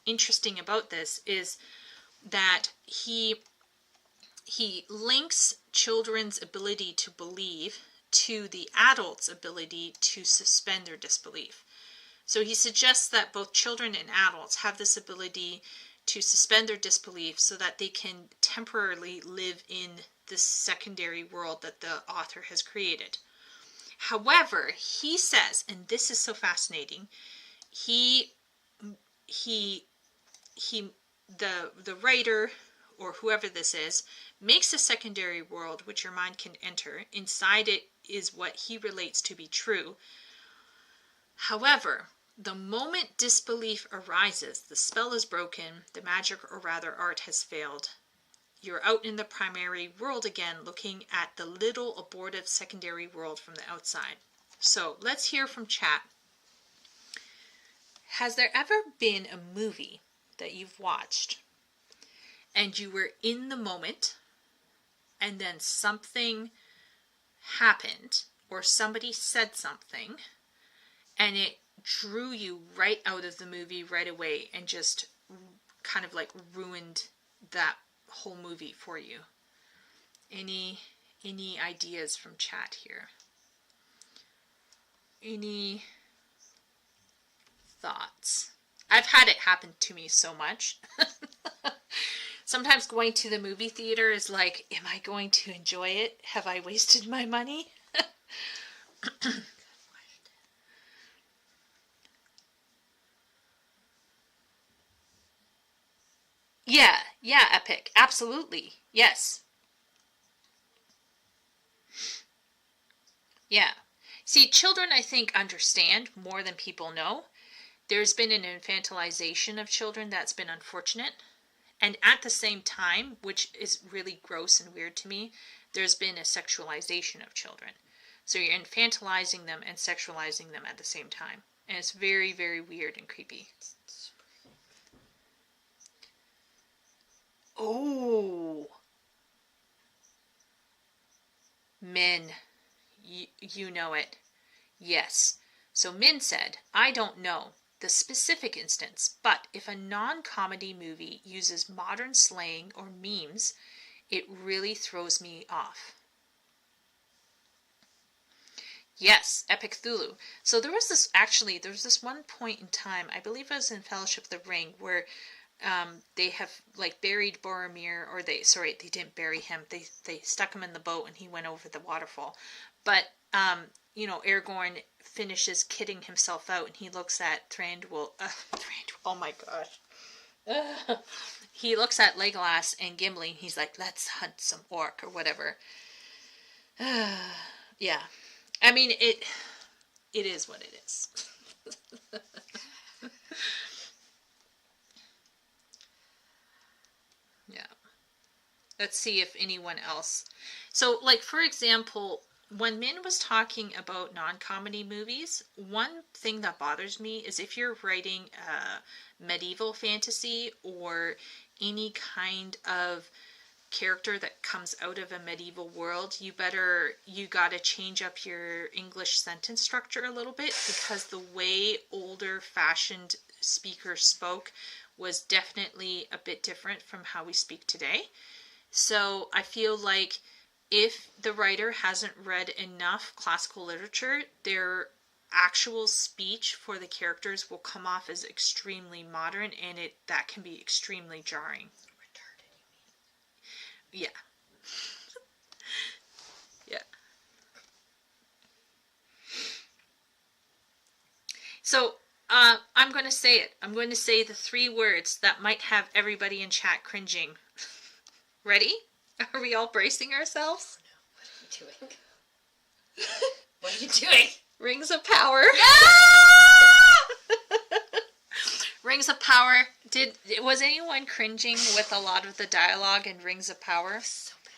interesting about this is that he links children's ability to believe to the adults' ability to suspend their disbelief. So he suggests that both children and adults have this ability to suspend their disbelief so that they can temporarily live in this secondary world that the author has created. However, he says, and this is so fascinating, the writer, or whoever this is, makes a secondary world which your mind can enter. Inside it is what he relates to be true. However, the moment disbelief arises, the spell is broken, the magic, or rather art, has failed. You're out in the primary world again, looking at the little abortive secondary world from the outside. So let's hear from chat. Has there ever been a movie that you've watched and you were in the moment and then something happened or somebody said something and it drew you right out of the movie right away and just kind of like ruined that whole movie for you? Any ideas from chat here? Any thoughts? I've had it happen to me so much. Sometimes going to the movie theater is like, am I going to enjoy it? Have I wasted my money? Yeah, Epic. Absolutely. Yes. Yeah. See, children, I think, understand more than people know. There's been an infantilization of children that's been unfortunate. And at the same time, which is really gross and weird to me, there's been a sexualization of children. So you're infantilizing them and sexualizing them at the same time. And it's very, very weird and creepy. Oh. Min, you know it. Yes. So Min said, I don't know the specific instance, but if a non-comedy movie uses modern slang or memes, it really throws me off. Yes, Epic Thulu. So there was this one point in time, I believe it was in Fellowship of the Ring, where they have like buried Boromir, or they didn't bury him. They stuck him in the boat and he went over the waterfall. But Aragorn finishes kidding himself out and he looks at Thranduil. Oh my gosh. He looks at Legolas and Gimli and he's like, let's hunt some orc or whatever. Yeah. I mean, it is what it is. Yeah. Let's see if anyone else. So, like, for example, when Min was talking about non-comedy movies, one thing that bothers me is if you're writing medieval fantasy or any kind of character that comes out of a medieval world, you gotta change up your English sentence structure a little bit, because the way older fashioned speakers spoke was definitely a bit different from how we speak today. So I feel like if the writer hasn't read enough classical literature, their actual speech for the characters will come off as extremely modern, and that can be extremely jarring. Retarded, you mean? Yeah. Yeah. So I'm going to say it. I'm going to say the 3 words that might have everybody in chat cringing. Ready? Are we all bracing ourselves? Oh, no. What are you doing? What are you doing? Rings of Power. Rings of Power. Was anyone cringing with a lot of the dialogue in Rings of Power? So bad.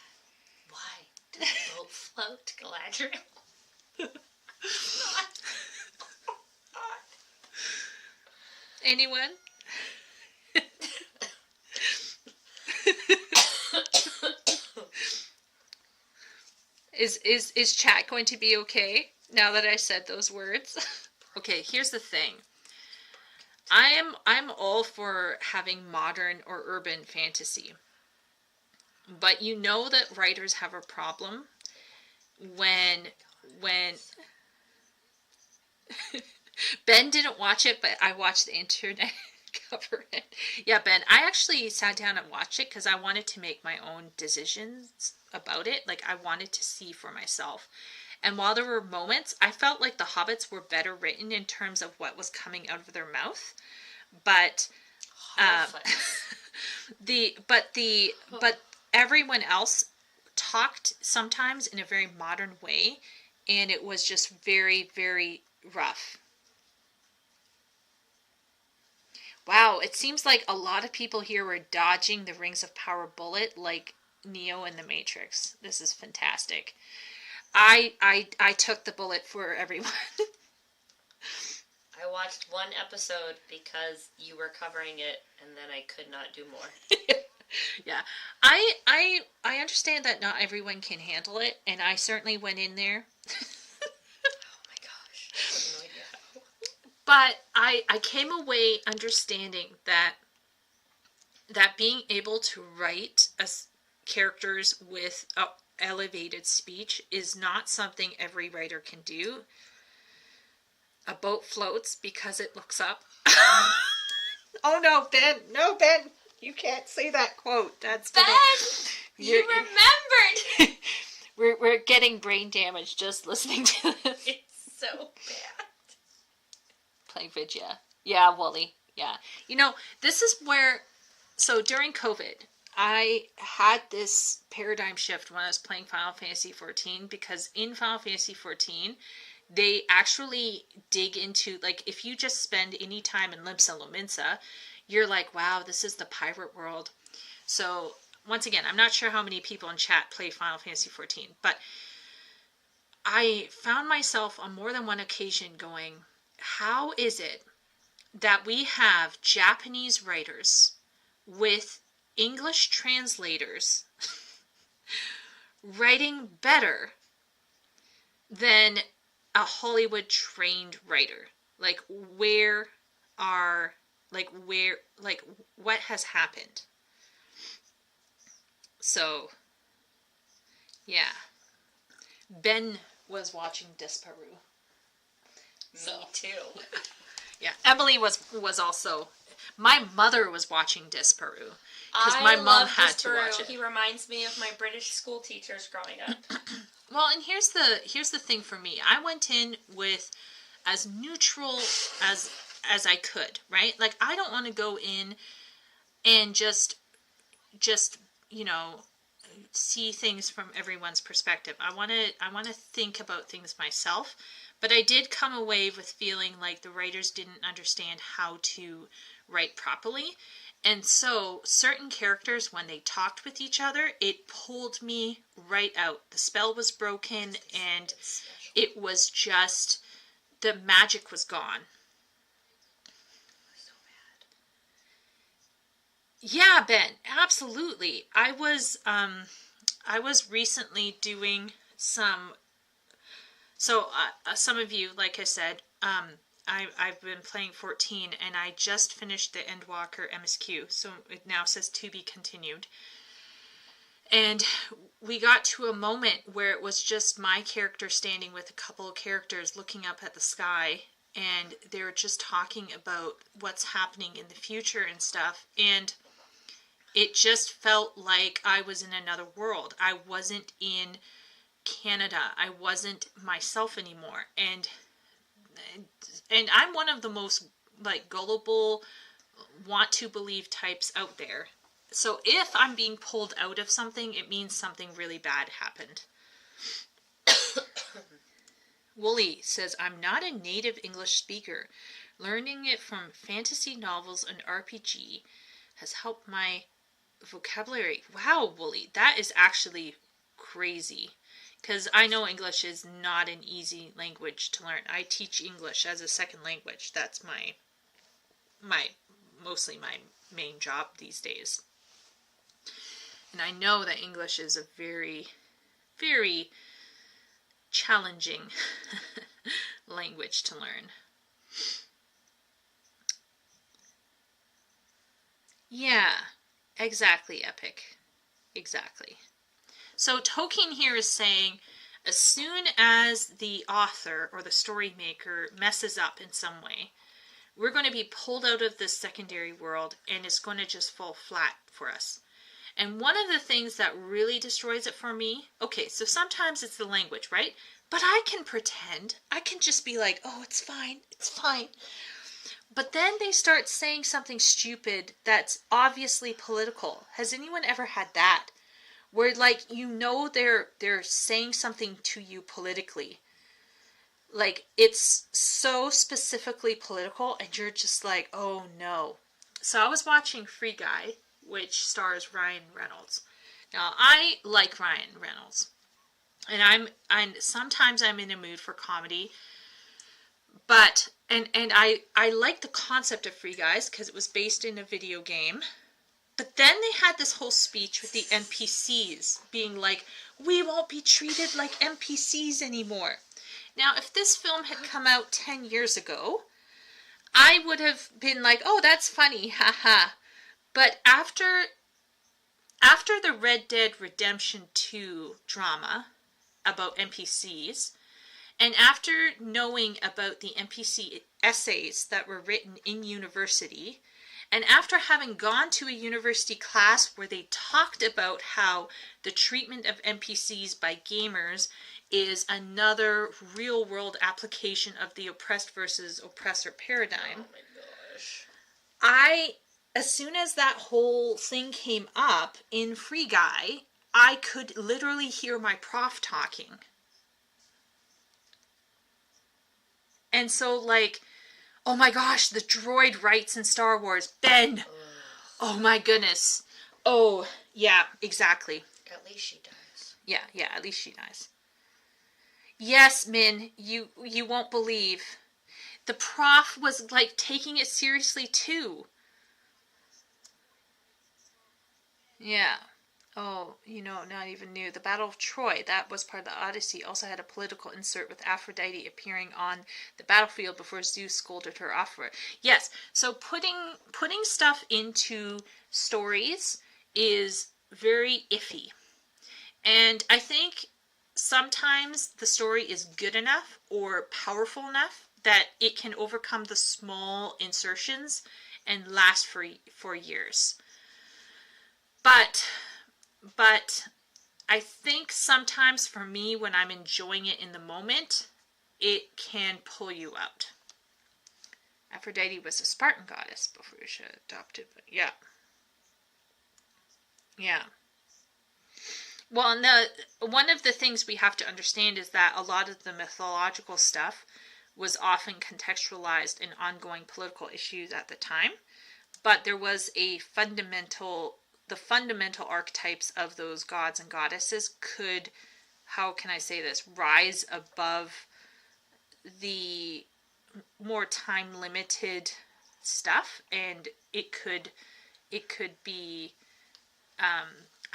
Why did the boat float, Galadriel? Anyone? Is chat going to be okay now that I said those words? Okay, here's the thing. I'm all for having modern or urban fantasy. But you know that writers have a problem when Ben didn't watch it, but I watched the internet cover it. Yeah, Ben, I actually sat down and watched it because I wanted to make my own decisions about it. Like, I wanted to see for myself. And while there were moments, I felt like the hobbits were better written in terms of what was coming out of their mouth. But but everyone else talked sometimes in a very modern way, and it was just very, very rough. Wow, it seems like a lot of people here were dodging the Rings of Power bullet like Neo in the Matrix. This is fantastic. I took the bullet for everyone. I watched one episode because you were covering it, and then I could not do more. Yeah, I understand that not everyone can handle it, and I certainly went in there. Oh my gosh, I have no idea how. But I came away understanding that being able to write characters with elevated speech is not something every writer can do. A boat floats because it looks up. Oh no, Ben! No, Ben! You can't say that quote. That's Ben! You remembered! We're getting brain damage just listening to this. It's so bad. Playing Vidya. Yeah, Wooly. Yeah. You know, this is where... So, during COVID, I had this paradigm shift when I was playing Final Fantasy XIV, because in Final Fantasy XIV, they actually dig into, like, if you just spend any time in Limsa Lominsa, you're like, wow, this is the pirate world. So, once again, I'm not sure how many people in chat play Final Fantasy XIV, but I found myself on more than one occasion going, how is it that we have Japanese writers with English translators writing better than a Hollywood trained writer? Like, what has happened? So, yeah. Ben was watching Disparu. Me too. Yeah, Emily was also. My mother was watching Disparu because my mom had to watch it. He reminds me of my British school teachers growing up. Well, and here's the thing for me. I went in with as neutral as I could, right? Like, I don't want to go in and just see things from everyone's perspective. I want to think about things myself. But I did come away with feeling like the writers didn't understand how to write properly. And so certain characters, when they talked with each other, it pulled me right out. The spell was broken, and it was just, the magic was gone. So bad. Yeah, Ben, absolutely. I was recently doing some. So some of you, like I said, I've been playing 14, and I just finished the Endwalker MSQ, so it now says to be continued. And we got to a moment where it was just my character standing with a couple of characters looking up at the sky, and they were just talking about what's happening in the future and stuff, and it just felt like I was in another world. I wasn't in Canada. I wasn't myself anymore, and I'm one of the most, like, gullible, want to believe types out there. So if I'm being pulled out of something, it means something really bad happened. Wooly says, I'm not a native English speaker. Learning it from fantasy novels and RPG has helped my vocabulary. Wow, Wooly, that is actually crazy. Because I know English is not an easy language to learn. I teach English as a second language. That's mostly my main job these days. And I know that English is a very, very challenging language to learn. Yeah, exactly, Epic. Exactly. So Tolkien here is saying, as soon as the author or the story maker messes up in some way, we're going to be pulled out of this secondary world and it's going to just fall flat for us. And one of the things that really destroys it for me, okay, so sometimes it's the language, right? But I can pretend. I can just be like, oh, it's fine. It's fine. But then they start saying something stupid that's obviously political. Has anyone ever had that? Where, like, you know they're saying something to you politically. Like, it's so specifically political, and you're just like, oh, no. So I was watching Free Guy, which stars Ryan Reynolds. Now, I like Ryan Reynolds. And sometimes I'm in a mood for comedy. But, and I like the concept of Free Guys, because it was based in a video game. But then they had this whole speech with the NPCs being like, we won't be treated like NPCs anymore. Now, if this film had come out 10 years ago, I would have been like, oh, that's funny, haha. But after the Red Dead Redemption 2 drama about NPCs, and after knowing about the NPC essays that were written in university, and after having gone to a university class where they talked about how the treatment of NPCs by gamers is another real-world application of the oppressed versus oppressor paradigm. Oh my gosh. As soon as that whole thing came up in Free Guy, I could literally hear my prof talking. And so, like, oh my gosh, the droid writes in Star Wars, Ben! Oh my goodness. Oh, yeah, exactly. At least she dies. Yeah, at least she dies. Yes, Min, you won't believe. The prof was, like, taking it seriously, too. Yeah. Oh, not even new. The Battle of Troy, that was part of the Odyssey, also had a political insert with Aphrodite appearing on the battlefield before Zeus scolded her off for it. Yes, so putting stuff into stories is very iffy. And I think sometimes the story is good enough or powerful enough that it can overcome the small insertions and last for years. But I think sometimes for me, when I'm enjoying it in the moment, it can pull you out. Aphrodite was a Spartan goddess before she was adopted, but yeah. Yeah. Well, and one of the things we have to understand is that a lot of the mythological stuff was often contextualized in ongoing political issues at the time, but there was the fundamental archetypes of those gods and goddesses could, how can I say this, rise above the more time limited stuff, and it could be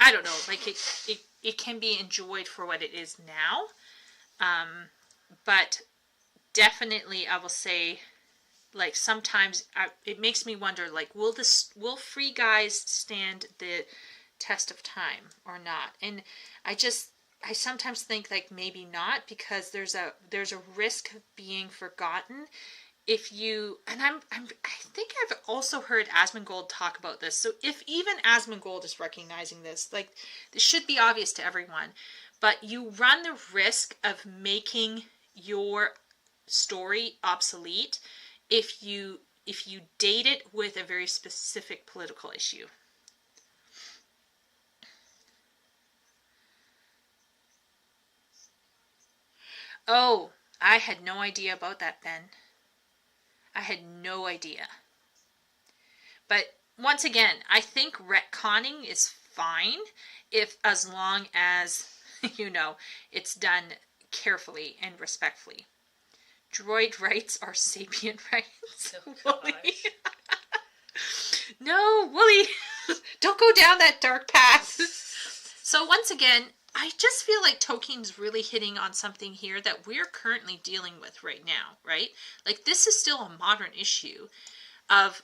I don't know, like it can be enjoyed for what it is now, but definitely I will say, like, sometimes it makes me wonder, like, will Free Guys stand the test of time or not? And I sometimes think, like, maybe not, because there's a risk of being forgotten if you, and I think I've also heard Asmongold talk about this. So if even Asmongold is recognizing this, like, this should be obvious to everyone, but you run the risk of making your story obsolete if you date it with a very specific political issue. Oh, I had no idea about that, Ben. I had no idea. But once again, I think retconning is fine as long as, it's done carefully and respectfully. Droid rights are sapient rights. Oh, Wooly. gosh. No, Wooly, don't go down that dark path. So once again, I just feel like Tolkien's really hitting on something here that we're currently dealing with right now, right? Like, this is still a modern issue of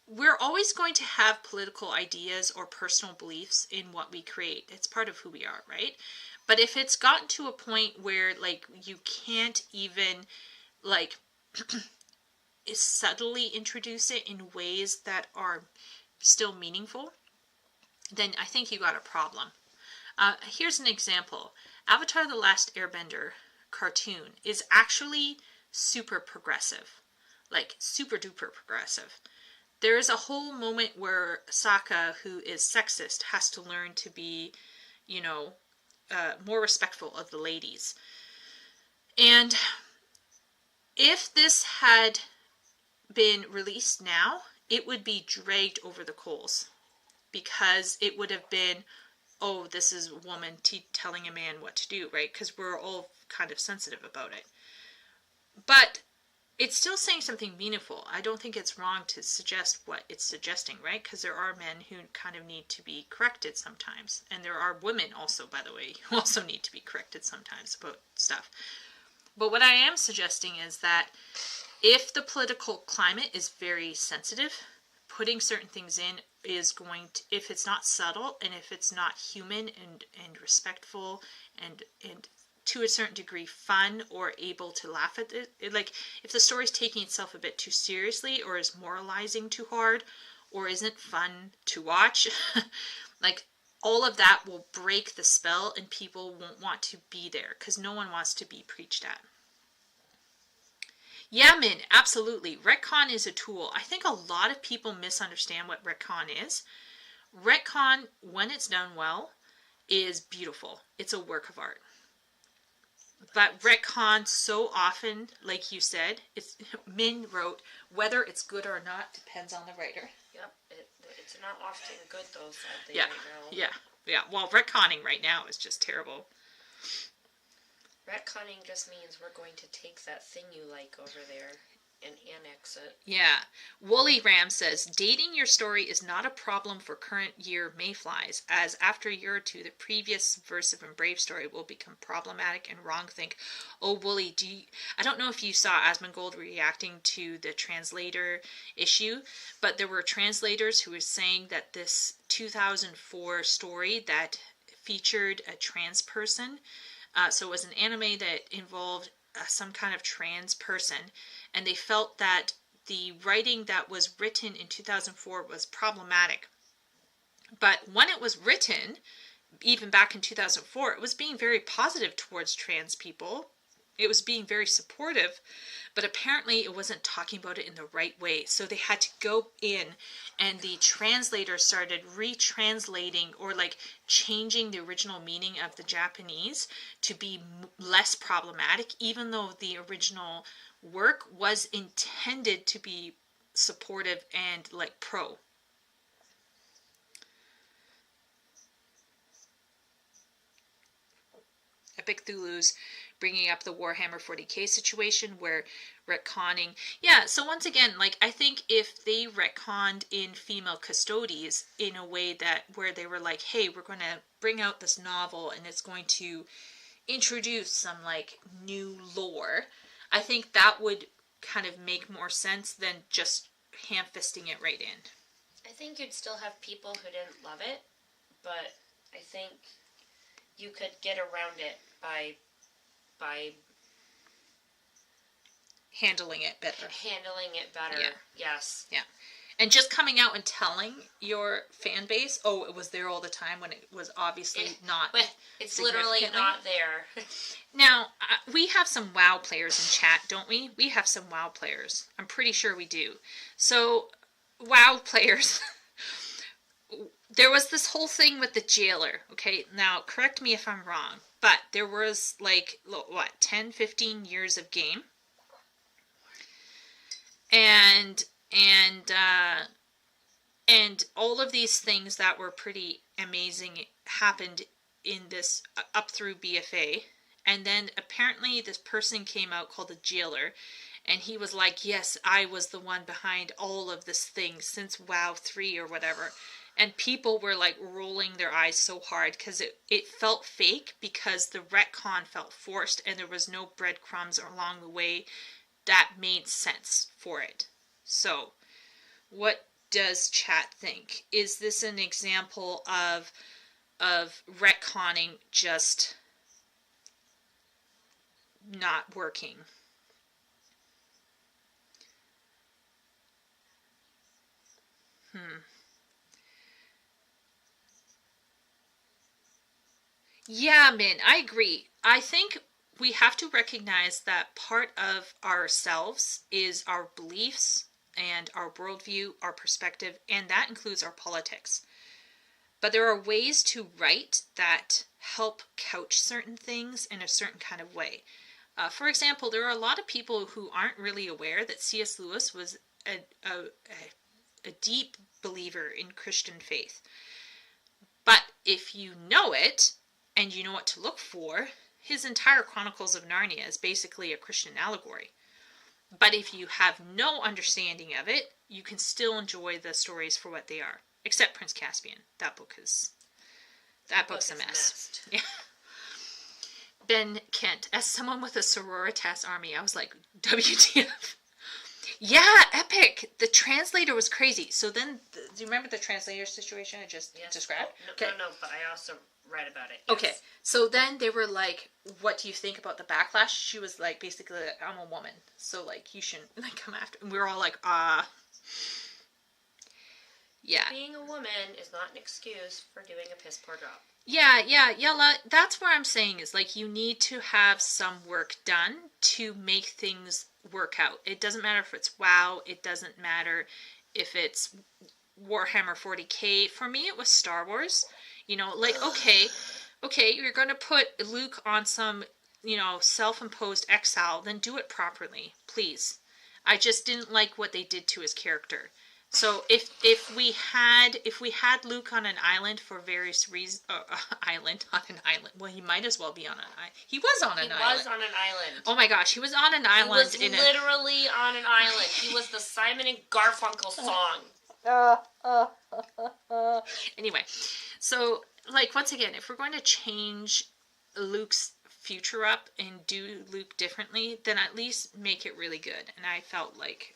we're always going to have political ideas or personal beliefs in what we create. It's part of who we are, right? But if it's gotten to a point where, like, you can't even, like, subtly introduce it in ways that are still meaningful, then I think you got a problem. Here's an example. Avatar: The Last Airbender cartoon is actually super progressive. Like, super duper progressive. There is a whole moment where Sokka, who is sexist, has to learn to be, more respectful of the ladies. And if this had been released now, it would be dragged over the coals. Because it would have been, oh, this is a woman telling a man what to do, right? Because we're all kind of sensitive about it. But it's still saying something meaningful. I don't think it's wrong to suggest what it's suggesting, right? Because there are men who kind of need to be corrected sometimes. And there are women also, by the way, who also need to be corrected sometimes about stuff. But what I am suggesting is that if the political climate is very sensitive, putting certain things in is going to, if it's not subtle and if it's not human and respectful and to a certain degree fun or able to laugh at it, like if the story's taking itself a bit too seriously or is moralizing too hard or isn't fun to watch, like all of that will break the spell and people won't want to be there because no one wants to be preached at. Yeah, Min, absolutely. Retcon is a tool. I think a lot of people misunderstand what retcon is. Retcon, when it's done well, is beautiful. It's a work of art. But retcon so often, like you said, Min wrote, whether it's good or not depends on the writer. Yep, it's not often good though, sadly, Yeah, right now. yeah. Well, retconning right now is just terrible. Retconning just means we're going to take that thing you like over there and annex it. Yeah. Woolly Ram says, dating your story is not a problem for current year mayflies, as after a year or two, the previous versive and brave story will become problematic and wrong think. Oh, Woolly, I don't know if you saw Asmongold reacting to the translator issue, but there were translators who were saying that this 2004 story that featured a trans person, so it was an anime that involved some kind of trans person, and they felt that the writing that was written in 2004 was problematic. But when it was written, even back in 2004, it was being very positive towards trans people. It was being very supportive, but apparently it wasn't talking about it in the right way. So they had to go in, and the translator started retranslating or like changing the original meaning of the Japanese to be less problematic, even though the original work was intended to be supportive and like pro. Epic Thulu's bringing up the Warhammer 40k situation where retconning. Yeah, so once again, like I think if they retconned in female custodies in a way that where they were like, hey, we're going to bring out this novel and it's going to introduce some like new lore, I think that would kind of make more sense than just ham-fisting it right in. I think you'd still have people who didn't love it, but I think you could get around it by handling it better. Yeah. Yes. Yeah. And just coming out and telling your fan base, oh, it was there all the time when it was obviously not. But it's literally not there. Now, we have some WoW players in chat, don't we? We have some WoW players. I'm pretty sure we do. So, WoW players, there was this whole thing with the jailer, okay? Now, correct me if I'm wrong, But there was like, what, 10, 15 years of game. And all of these things that were pretty amazing happened in this up through BFA. And then apparently this person came out called the j.r.r, and he was like, yes, I was the one behind all of this thing since WoW 3 or whatever. And people were like rolling their eyes so hard because it felt fake, because the retcon felt forced and there was no breadcrumbs along the way that made sense for it. So, what does chat think? Is this an example of retconning just not working? Yeah, Min, I agree. I think we have to recognize that part of ourselves is our beliefs and our worldview, our perspective, and that includes our politics. But there are ways to write that help couch certain things in a certain kind of way. For example, there are a lot of people who aren't really aware that C.S. Lewis was a deep believer in Christian faith. But if you know it, and you know what to look for, his entire Chronicles of Narnia is basically a Christian allegory. But if you have no understanding of it, you can still enjoy the stories for what they are. Except Prince Caspian. That book's a mess. Yeah. Ben Kent, as someone with a sororitas army, I was like, WTF? Yeah, epic. The translator was crazy. So then, do you remember the translator situation I just described? No, but I also read about it. Yes. Okay, so then they were like, what do you think about the backlash? She was like, basically, I'm a woman, so like, you shouldn't like come after. And we were all like, yeah. Being a woman is not an excuse for doing a piss poor job. Yeah, that's what I'm saying is like, you need to have some work done to make things work out. It doesn't matter if it's WoW, it doesn't matter if it's Warhammer 40k. For me, it was Star Wars. You know, like, okay, you're going to put Luke on some, self-imposed exile, then do it properly, please. I just didn't like what they did to his character. So if we had Luke on an island for various reasons, well, he might as well be on an island. He was on an island. He was on an island. Oh my gosh, he was on an island. He was literally on an island. He was the Simon and Garfunkel song. Anyway, so, like, once again, if we're going to change Luke's future up and do Luke differently, then at least make it really good. And I felt like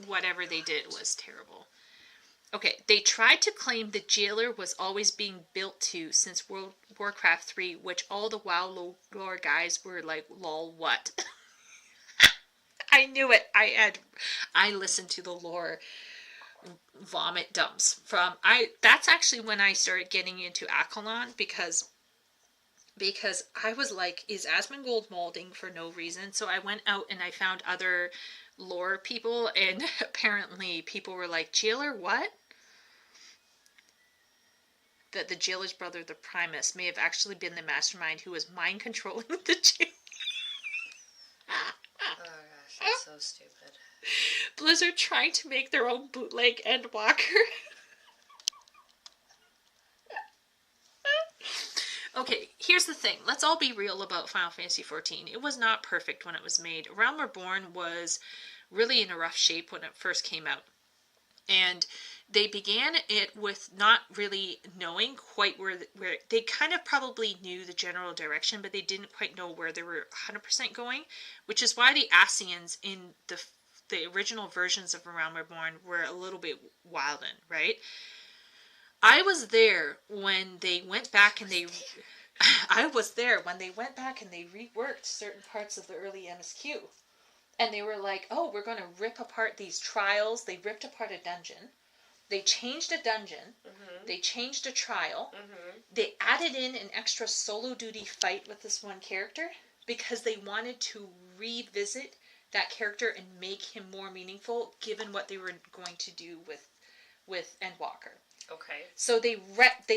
whatever they did was terrible. Okay, they tried to claim that j.r.r was always being built to since World Warcraft 3, which all the WoW lore guys were like, lol, what? I knew it. I listened to the lore vomit dumps that's actually when I started getting into Acheron, because I was like, is Asmongold molding for no reason? So I went out and I found other lore people, and apparently people were like, j.r.r what? That the j.r.r's brother, the Primus, may have actually been the mastermind who was mind controlling the j.r.r. Oh gosh, that's so stupid. Blizzard trying to make their own bootleg Endwalker. Okay, here's the thing. Let's all be real about Final Fantasy XIV. It was not perfect when it was made. Realm Reborn was really in a rough shape when it first came out. And they began it with not really knowing quite where they kind of probably knew the general direction, but they didn't quite know where they were 100% going, which is why the Ascians in the original versions of Realm Reborn were a little bit wildin', right? I was there when they went back and they reworked certain parts of the early MSQ. And they were like, oh, we're going to rip apart these trials. They ripped apart a dungeon. They changed a dungeon. Mm-hmm. They changed a trial. Mm-hmm. They added in an extra solo duty fight with this one character because they wanted to revisit that character and make him more meaningful given what they were going to do with Endwalker. Okay. So they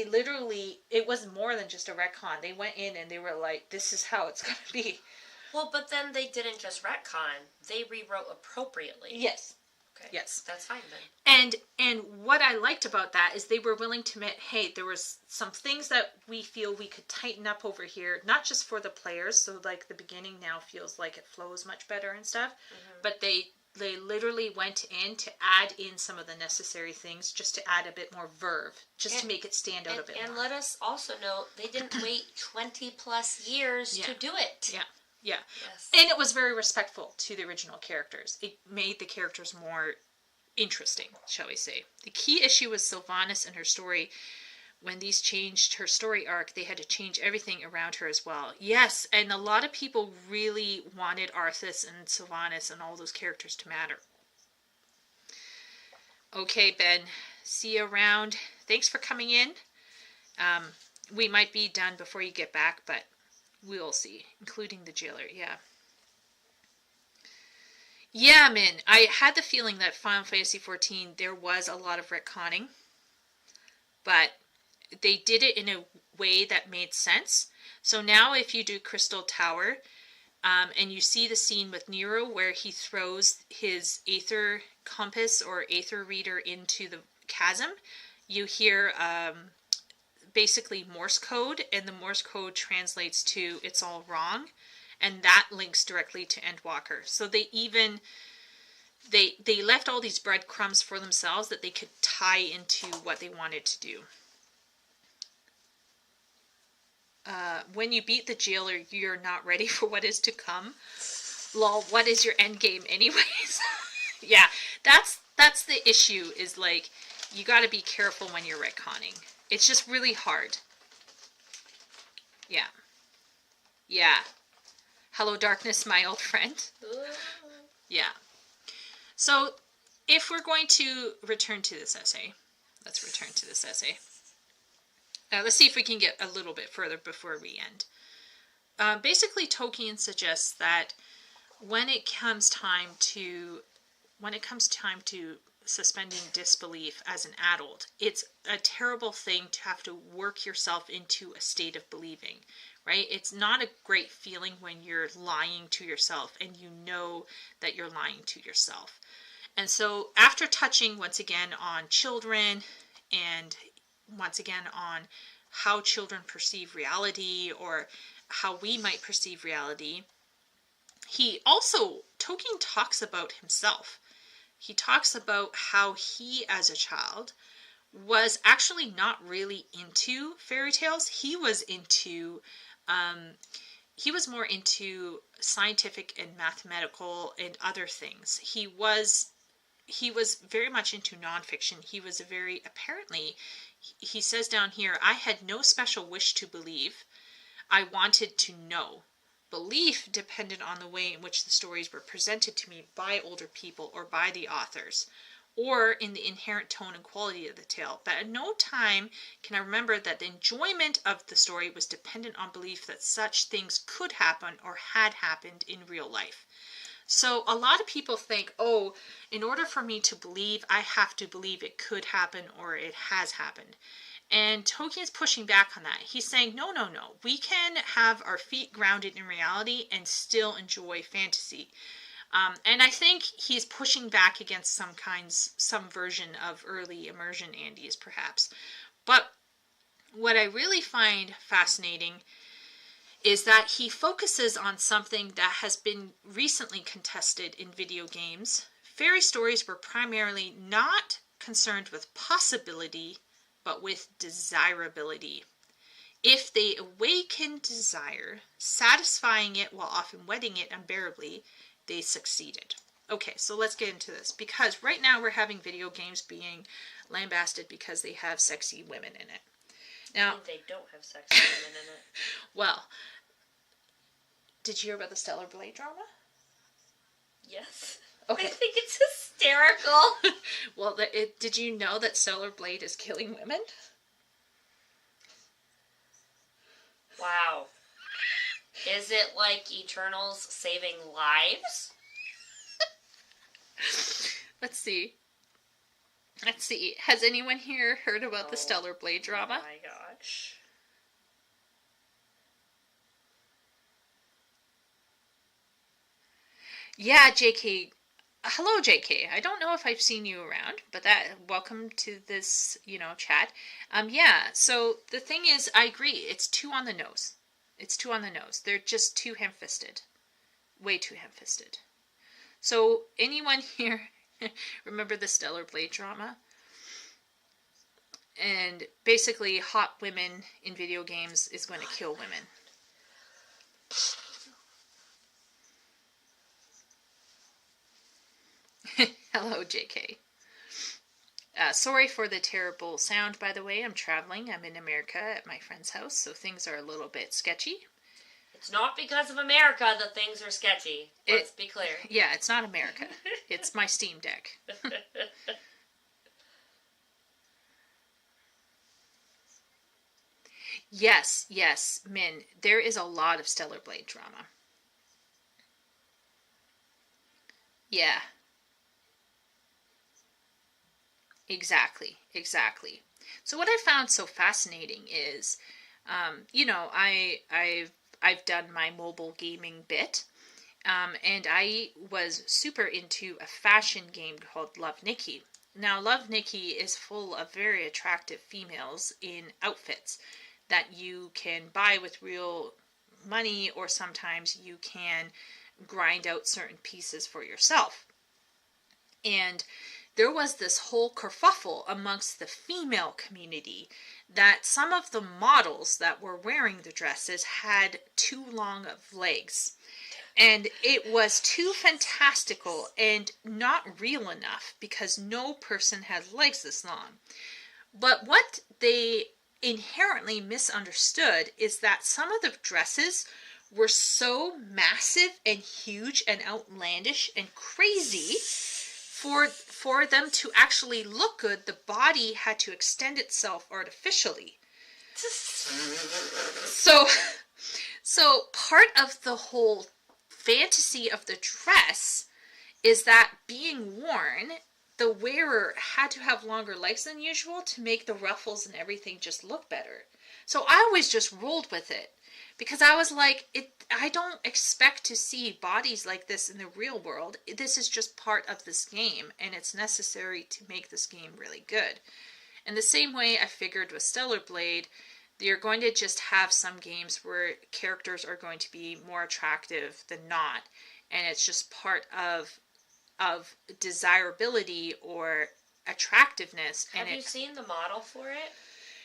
literally, it was more than just a retcon. They went in and they were like, this is how it's going to be. Well, but then they didn't just retcon. They rewrote appropriately. Yes. Okay. Yes. That's fine then. And what I liked about that is they were willing to admit, hey, there was some things that we feel we could tighten up over here, not just for the players, so like the beginning now feels like it flows much better and stuff, but they literally went in to add in some of the necessary things, just to add a bit more verve, just to make it stand out a bit more. And let us also know, they didn't wait 20 plus years to do it. Yeah. Yeah. Yes. And it was very respectful to the original characters. It made the characters more interesting, shall we say. The key issue was Sylvanas and her story. When these changed her story arc, they had to change everything around her as well. Yes, and a lot of people really wanted Arthas and Sylvanas and all those characters to matter. Okay, Ben. See you around. Thanks for coming in. We might be done before you get back, but we'll see. Including the jailer, yeah. Yeah, man. I had the feeling that Final Fantasy XIV, there was a lot of retconning. But they did it in a way that made sense. So now if you do Crystal Tower, and you see the scene with Nero where he throws his Aether compass or Aether reader into the chasm, you hear basically Morse code, and the Morse code translates to "it's all wrong," and that links directly to Endwalker. So they even they left all these breadcrumbs for themselves that they could tie into what they wanted to do. When you beat the jailer, you're not ready for what is to come. Lol, what is your end game anyways? Yeah, that's the issue, is like, you got to be careful when you're retconning. It's just really hard. Yeah. Yeah. Hello, darkness, my old friend. Yeah. So, if we're going to return to this essay, let's return to this essay. Let's see if we can get a little bit further before we end. Basically, Tolkien suggests that when it comes time to suspending disbelief as an adult, it's a terrible thing to have to work yourself into a state of believing, right? It's not a great feeling when you're lying to yourself and you know that you're lying to yourself. And so after touching once again on children and once again on how children perceive reality or how we might perceive reality, Tolkien talks about himself. He talks about how he, as a child, was actually not really into fairy tales. He was more into scientific and mathematical and other things. He was very much into nonfiction. He says down here, I had no special wish to believe. I wanted to know. Belief depended on the way in which the stories were presented to me by older people or by the authors, or in the inherent tone and quality of the tale. But at no time can I remember that the enjoyment of the story was dependent on belief that such things could happen or had happened in real life. So a lot of people think, oh, in order for me to believe, I have to believe it could happen or it has happened. And Tolkien's pushing back on that. He's saying, no. We can have our feet grounded in reality and still enjoy fantasy. And I think he's pushing back against some version of early immersion Andes, perhaps. But what I really find fascinating is that he focuses on something that has been recently contested in video games. Fairy stories were primarily not concerned with possibility, but with desirability. If they awakened desire, satisfying it while often whetting it unbearably, they succeeded. Okay, so let's get into this, because right now we're having video games being lambasted because they have sexy women in it. Now, they don't have sexy women in it. Well, did you hear about the Stellar Blade drama? Yes. Okay. I think it's hysterical. Well, did you know that Stellar Blade is killing women? Wow. Is it like Eternals saving lives? Let's see. Let's see. Has anyone here heard about the Stellar Blade drama? Oh my gosh. Yeah, JK. Hello, JK. I don't know if I've seen you around, but welcome to this, chat. Yeah. So the thing is, I agree. It's too on the nose. It's too on the nose. They're just too ham-fisted. Way too ham-fisted. So anyone here remember the Stellar Blade drama? And basically, hot women in video games is going to kill women. Hello, JK. Sorry for the terrible sound, by the way. I'm traveling. I'm in America at my friend's house, so things are a little bit sketchy. It's not because of America that things are sketchy. Let's be clear. Yeah, it's not America. It's my Steam Deck. Yes, Min. There is a lot of Stellar Blade drama. Yeah. Exactly. So what I found so fascinating is, I've done my mobile gaming bit, and I was super into a fashion game called Love Nikki. Now, Love Nikki is full of very attractive females in outfits that you can buy with real money, or sometimes you can grind out certain pieces for yourself. And there was this whole kerfuffle amongst the female community that some of the models that were wearing the dresses had too long of legs. And it was too fantastical and not real enough because no person had legs this long. But what they inherently misunderstood is that some of the dresses were so massive and huge and outlandish and crazy. For them to actually look good, the body had to extend itself artificially. So part of the whole fantasy of the dress is that being worn, the wearer had to have longer legs than usual to make the ruffles and everything just look better. So I always just rolled with it. Because I was like, I don't expect to see bodies like this in the real world. This is just part of this game, and it's necessary to make this game really good. And the same way I figured with Stellar Blade, you're going to just have some games where characters are going to be more attractive than not, and it's just part of desirability or attractiveness. Have you seen the model for it?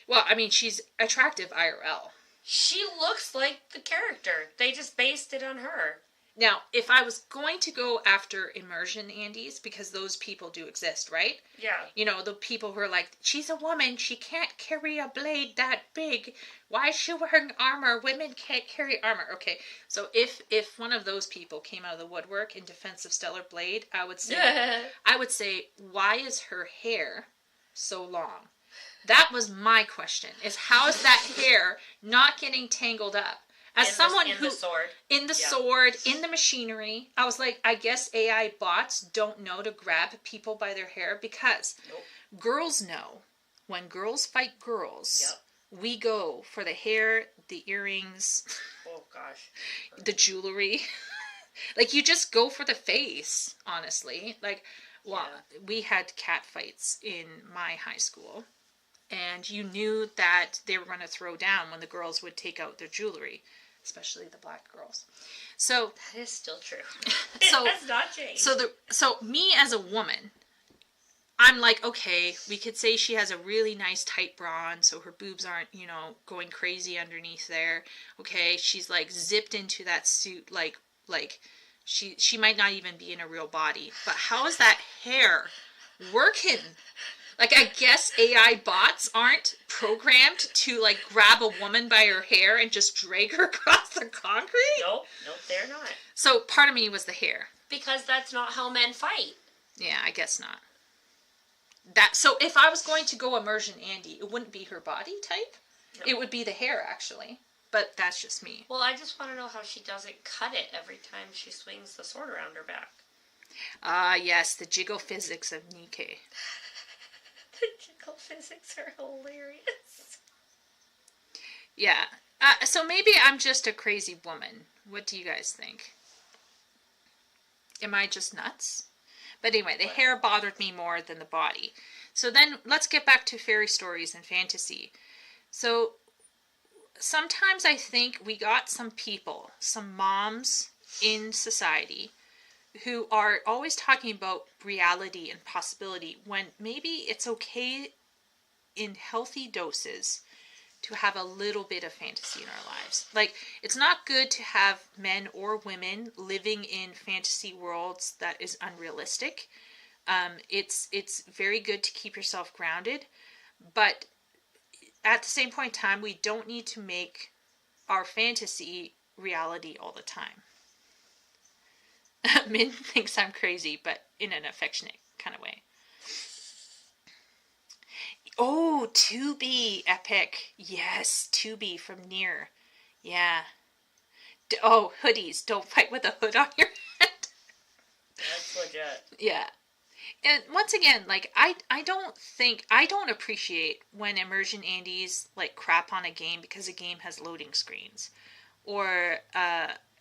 Well, I mean, she's attractive IRL. She looks like the character. They just based it on her. Now, if I was going to go after immersion Andes, because those people do exist, right? Yeah. The people who are like, she's a woman, she can't carry a blade that big. Why is she wearing armor? Women can't carry armor. Okay, so if one of those people came out of the woodwork in defense of Stellar Blade, I would say, why is her hair so long? That was my question, is how is that hair not getting tangled up? As someone who... In the sword, in the machinery. I was like, I guess AI bots don't know to grab people by their hair because girls know when girls fight girls, we go for the hair, the earrings, the jewelry. Like, you just go for the face, honestly. Like, we had cat fights in my high school. And you knew that they were going to throw down when the girls would take out their jewelry, especially the black girls. So that is still true. So it has not changed. So me as a woman, I'm like, okay, we could say she has a really nice tight bra on, so her boobs aren't, going crazy underneath there. Okay, she's like zipped into that suit, like she might not even be in a real body. But how is that hair working? Like, I guess AI bots aren't programmed to, like, grab a woman by her hair and just drag her across the concrete? Nope, they're not. So, part of me was the hair. Because that's not how men fight. Yeah, I guess not. So, if I was going to go immersion Andy, it wouldn't be her body type. No. It would be the hair, actually. But that's just me. Well, I just want to know how she doesn't cut it every time she swings the sword around her back. Yes, the jiggle physics of Nikkei. Physics are hilarious. Yeah. So maybe I'm just a crazy woman. What do you guys think? Am I just nuts? But anyway, the hair bothered me more than the body. So then let's get back to fairy stories and fantasy. So sometimes I think we got some people, some moms in society who are always talking about reality and possibility when maybe it's okay in healthy doses to have a little bit of fantasy in our lives. Like, it's not good to have men or women living in fantasy worlds that is unrealistic. It's very good to keep yourself grounded, but at the same point in time, we don't need to make our fantasy reality all the time. Min thinks I'm crazy, but in an affectionate kind of way. Oh, Tubi, epic. Yes, Tubi from Near. Yeah. Oh, hoodies. Don't fight with a hood on your head. That's legit. Yeah. And once again, like, I don't appreciate when immersion Andies, like, crap on a game because a game has loading screens. Or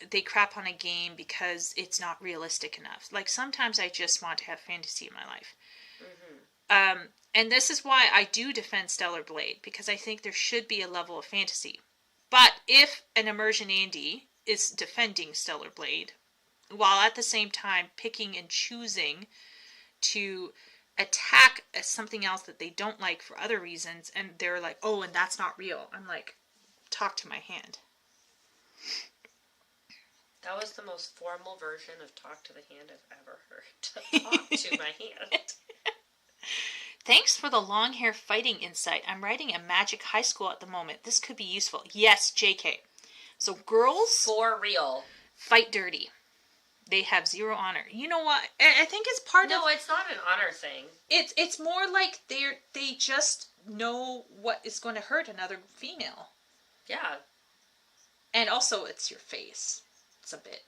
they crap on a game because it's not realistic enough. Like, sometimes I just want to have fantasy in my life. Mm-hmm. And this is why I do defend Stellar Blade, because I think there should be a level of fantasy. But if an immersion Andie is defending Stellar Blade, while at the same time picking and choosing to attack something else that they don't like for other reasons, and they're like, oh, and that's not real. I'm like, talk to my hand. That was the most formal version of talk to the hand I've ever heard. Talk to my hand. Thanks for the long hair fighting insight. I'm writing a magic high school at the moment. This could be useful. Yes, JK. So girls For real. fight dirty. They have zero honor. You know what? I think it's part of... No, it's not an honor thing. It's more like they just know what is going to hurt another female. Yeah. And also, it's your face. It's a bit...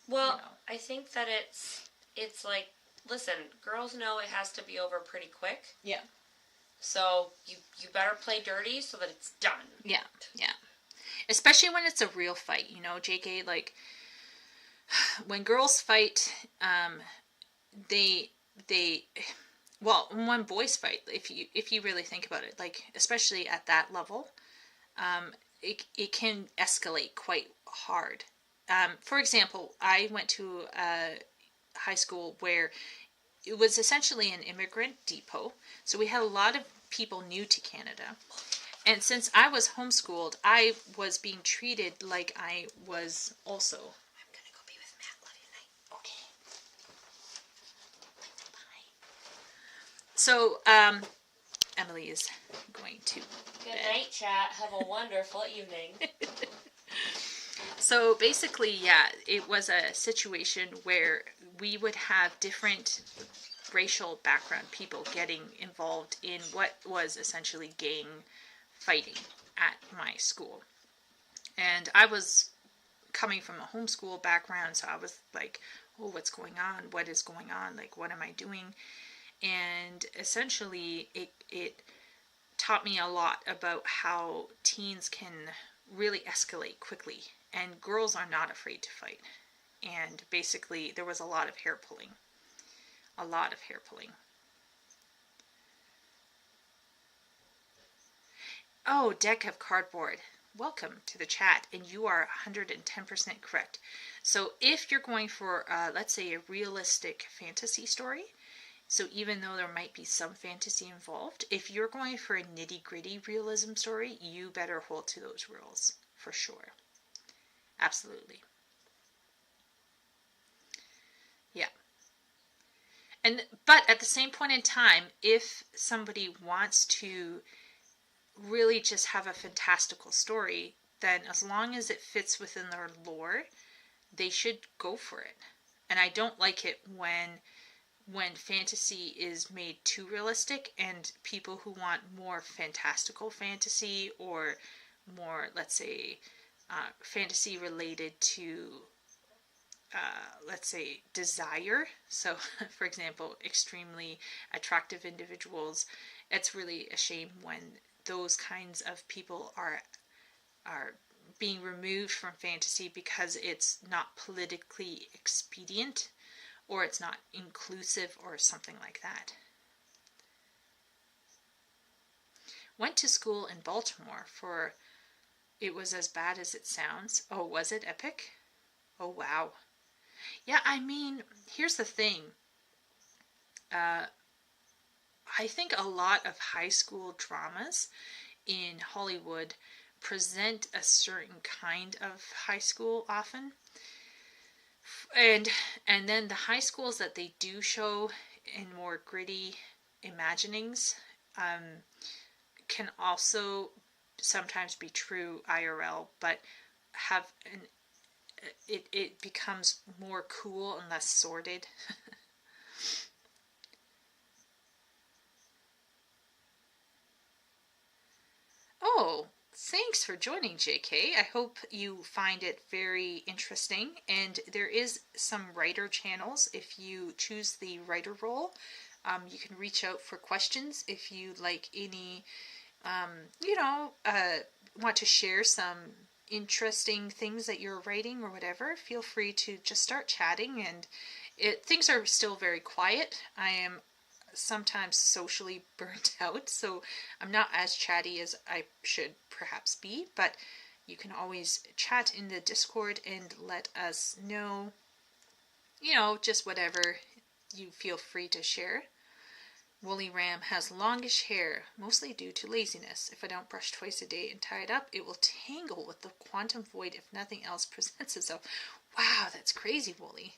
Well, I think that it's like, listen, girls know it has to be over pretty quick. Yeah. So you better play dirty so that it's done. Yeah, yeah. Especially when it's a real fight, JK, like, when girls fight, well, when boys fight, if you really think about it, like, especially at that level, it can escalate quite hard. For example, I went to a high school where it was essentially an immigrant depot. So we had a lot of people new to Canada. And since I was homeschooled, I was being treated like I was also... I'm going to go be with Matt. Love you, night. Okay. Bye. So, Emily is going to Good night, chat. Have a wonderful evening. So basically, yeah, it was a situation where we would have different racial background people getting involved in what was essentially gang fighting at my school. And I was coming from a homeschool background, so I was like, oh, what's going on? What is going on? Like, what am I doing? And essentially, it taught me a lot about how teens can really escalate quickly. And girls are not afraid to fight. And basically, there was a lot of hair pulling. A lot of hair pulling. Oh, deck of cardboard. Welcome to the chat. And you are 110% correct. So if you're going for, let's say, a realistic fantasy story, so even though there might be some fantasy involved, if you're going for a nitty-gritty realism story, you better hold to those rules, for sure. Absolutely. Yeah. But at the same point in time, if somebody wants to really just have a fantastical story, then as long as it fits within their lore, they should go for it. And I don't like it when fantasy is made too realistic and people who want more fantastical fantasy or more, let's say, fantasy related to let's say, desire. So, for example, extremely attractive individuals. It's really a shame when those kinds of people are being removed from fantasy because it's not politically expedient or it's not inclusive or something like that. Went to school in Baltimore for It Was As Bad As It Sounds. Oh, was it epic? Oh, wow. Yeah, I mean, here's the thing. I think a lot of high school dramas in Hollywood present a certain kind of high school often. And then the high schools that they do show in more gritty imaginings can also sometimes be true IRL, but have it becomes more cool and less sordid. Oh, thanks for joining, JK. I hope you find it very interesting. And there is some writer channels. If you choose the writer role, you can reach out for questions. If you like any, want to share some interesting things that you're writing or whatever, feel free to just start chatting. And things are still very quiet. I am sometimes socially burnt out, so I'm not as chatty as I should perhaps be, but you can always chat in the Discord and let us know, just whatever you feel free to share. Woolly Ram has longish hair, mostly due to laziness. If I don't brush twice a day and tie it up, it will tangle with the quantum void if nothing else presents itself. Wow, that's crazy, Woolly.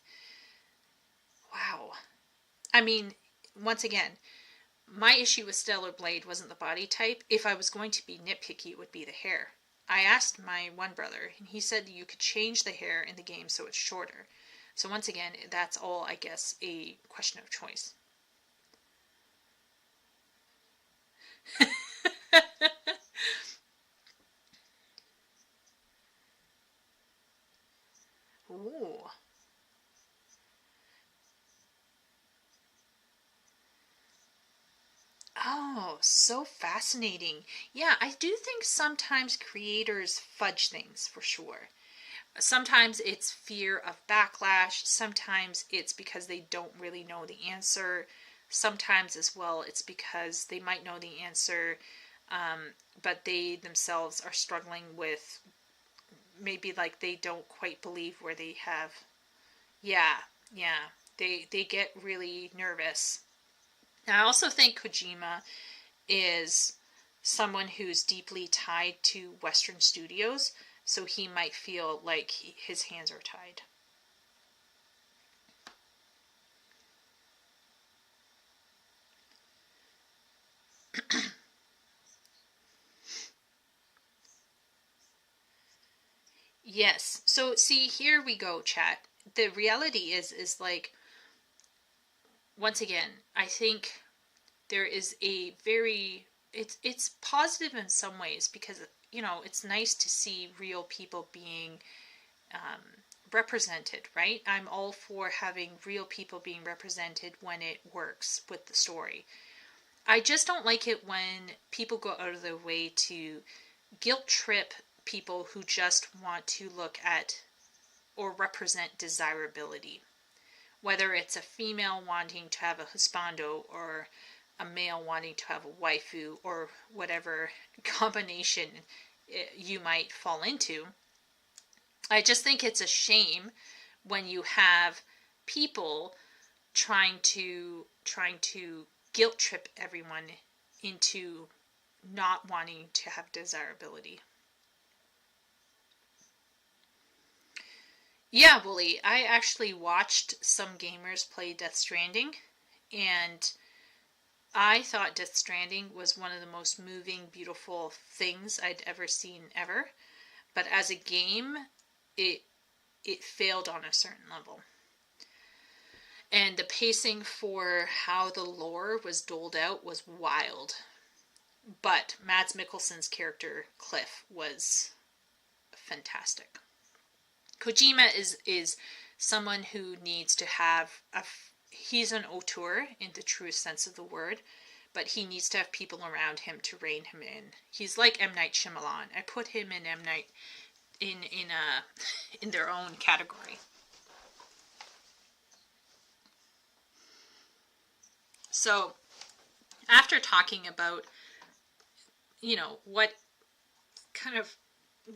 Wow. I mean, once again, my issue with Stellar Blade wasn't the body type. If I was going to be nitpicky, it would be the hair. I asked my one brother, and he said you could change the hair in the game so it's shorter. So once again, that's all, I guess, a question of choice. Ooh. Oh, so fascinating. Yeah, I do think sometimes creators fudge things for sure. Sometimes it's fear of backlash. Sometimes it's because they don't really know the answer. Sometimes as well, it's because they might know the answer, but they themselves are struggling with maybe like they don't quite believe where they have. Yeah, yeah. They get really nervous. I also think Kojima is someone who's deeply tied to Western studios, so he might feel like his hands are tied. Yes. So see, here we go, chat. The reality is like, once again, I think there is a very it's positive in some ways because it's nice to see real people being represented, right? I'm all for having real people being represented when it works with the story. I just don't like it when people go out of their way to guilt trip people who just want to look at or represent desirability. Whether it's a female wanting to have a husbando or a male wanting to have a waifu or whatever combination you might fall into. I just think it's a shame when you have people trying to guilt trip everyone into not wanting to have desirability. Yeah, Wooly, I actually watched some gamers play Death Stranding, and I thought Death Stranding was one of the most moving, beautiful things I'd ever seen ever. But as a game, it failed on a certain level. And the pacing for how the lore was doled out was wild. But Mads Mikkelsen's character, Cliff, was fantastic. Kojima is someone who needs to have he's an auteur in the truest sense of the word, but he needs to have people around him to rein him in. He's like M. Night Shyamalan. I put him and M. Night in their own category. So, after talking about,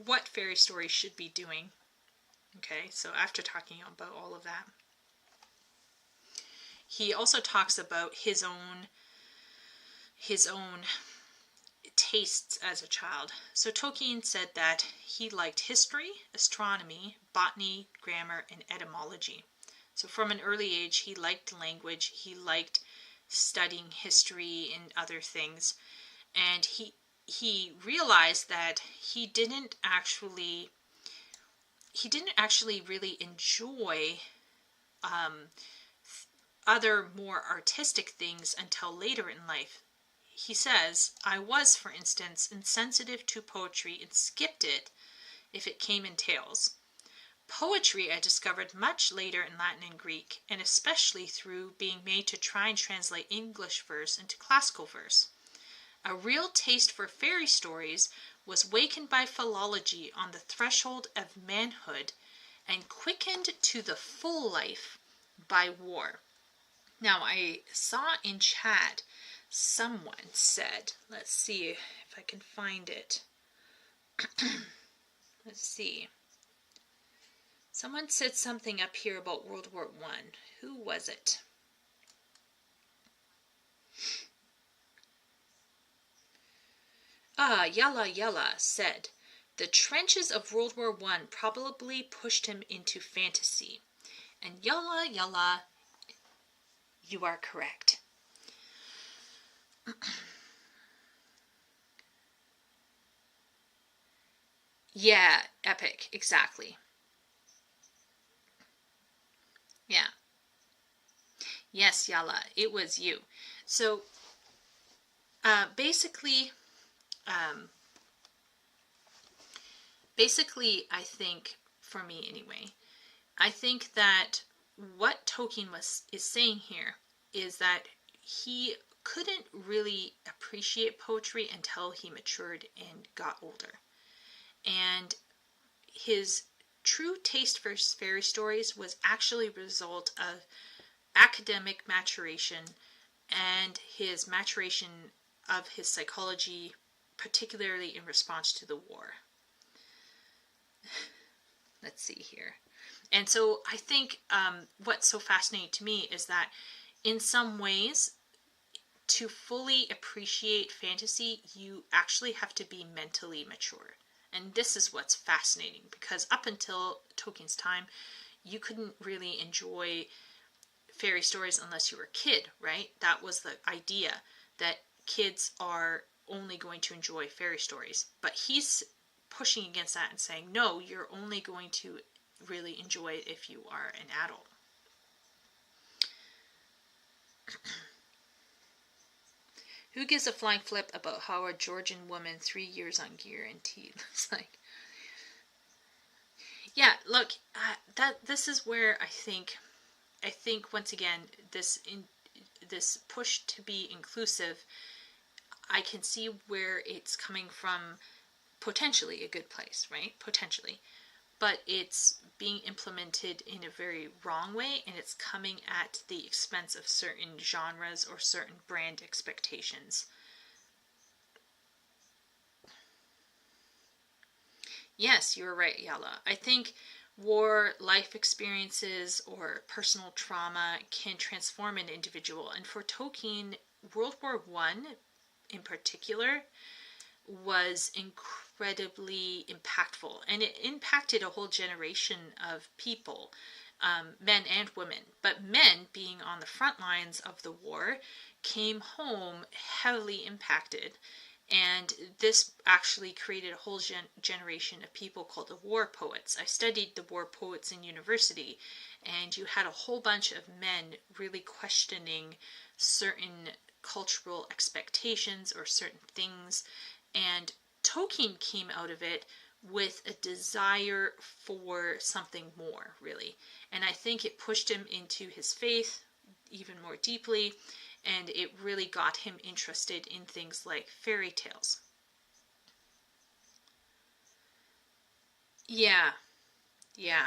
what fairy stories should be doing, okay, so after talking about all of that, he also talks about his own tastes as a child. So Tolkien said that he liked history, astronomy, botany, grammar, and etymology. So from an early age, he liked language, he liked studying history and other things, and he realized that he didn't actually really enjoy other more artistic things until later in life. He says, I was, for instance, insensitive to poetry and skipped it if it came in tales. Poetry I discovered much later in Latin and Greek, and especially through being made to try and translate English verse into classical verse. A real taste for fairy stories was wakened by philology on the threshold of manhood and quickened to the full life by war. Now, I saw in chat someone said, let's see if I can find it. Let's see. Someone said something up here about World War I. Who was it? Yalla Yalla said, the trenches of World War I probably pushed him into fantasy. And Yalla Yalla, you are correct. Yeah, epic, exactly. Yeah. Yes, Yalla, it was you. So, basically, I think, for me anyway, I think that what Tolkien is saying here is that he couldn't really appreciate poetry until he matured and got older. And his true taste for fairy stories was actually a result of academic maturation and his maturation of his psychology, particularly in response to the war. Let's see here. And so I think what's so fascinating to me is that in some ways, to fully appreciate fantasy, you actually have to be mentally mature. And this is what's fascinating, because up until Tolkien's time, you couldn't really enjoy fairy stories unless you were a kid, right? That was the idea, that kids are only going to enjoy fairy stories. But he's pushing against that and saying, no, you're only going to really enjoy it if you are an adult. Who gives a flying flip about how a Georgian woman 3 years on guarantee looks like? Yeah, look, this is where I think once again, this push to be inclusive, I can see where it's coming from, potentially a good place, right? Potentially. But it's being implemented in a very wrong way, and it's coming at the expense of certain genres or certain brand expectations. Yes, you're right, Yala. I think war, life experiences, or personal trauma can transform an individual. And for Tolkien, World War I in particular was incredibly impactful, and it impacted a whole generation of people, men and women. But men, being on the front lines of the war, came home heavily impacted, and this actually created a whole generation of people called the war poets. I studied the war poets in university, and you had a whole bunch of men really questioning certain cultural expectations or certain things. And Tolkien came out of it with a desire for something more, really. And I think it pushed him into his faith even more deeply, and it really got him interested in things like fairy tales. Yeah, yeah.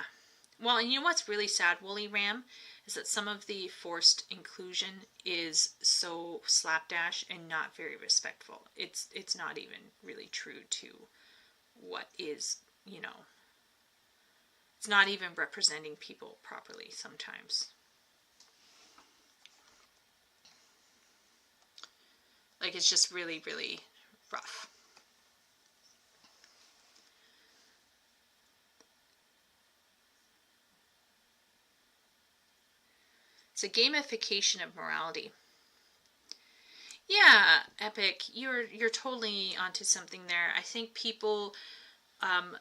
Well, and you know what's really sad, Woolly Ram, is that some of the forced inclusion is so slapdash and not very respectful. It's not even really true to what is, it's not even representing people properly sometimes. Like, it's just really, really rough. It's a gamification of morality. Yeah, Epic, you're totally onto something there. I think people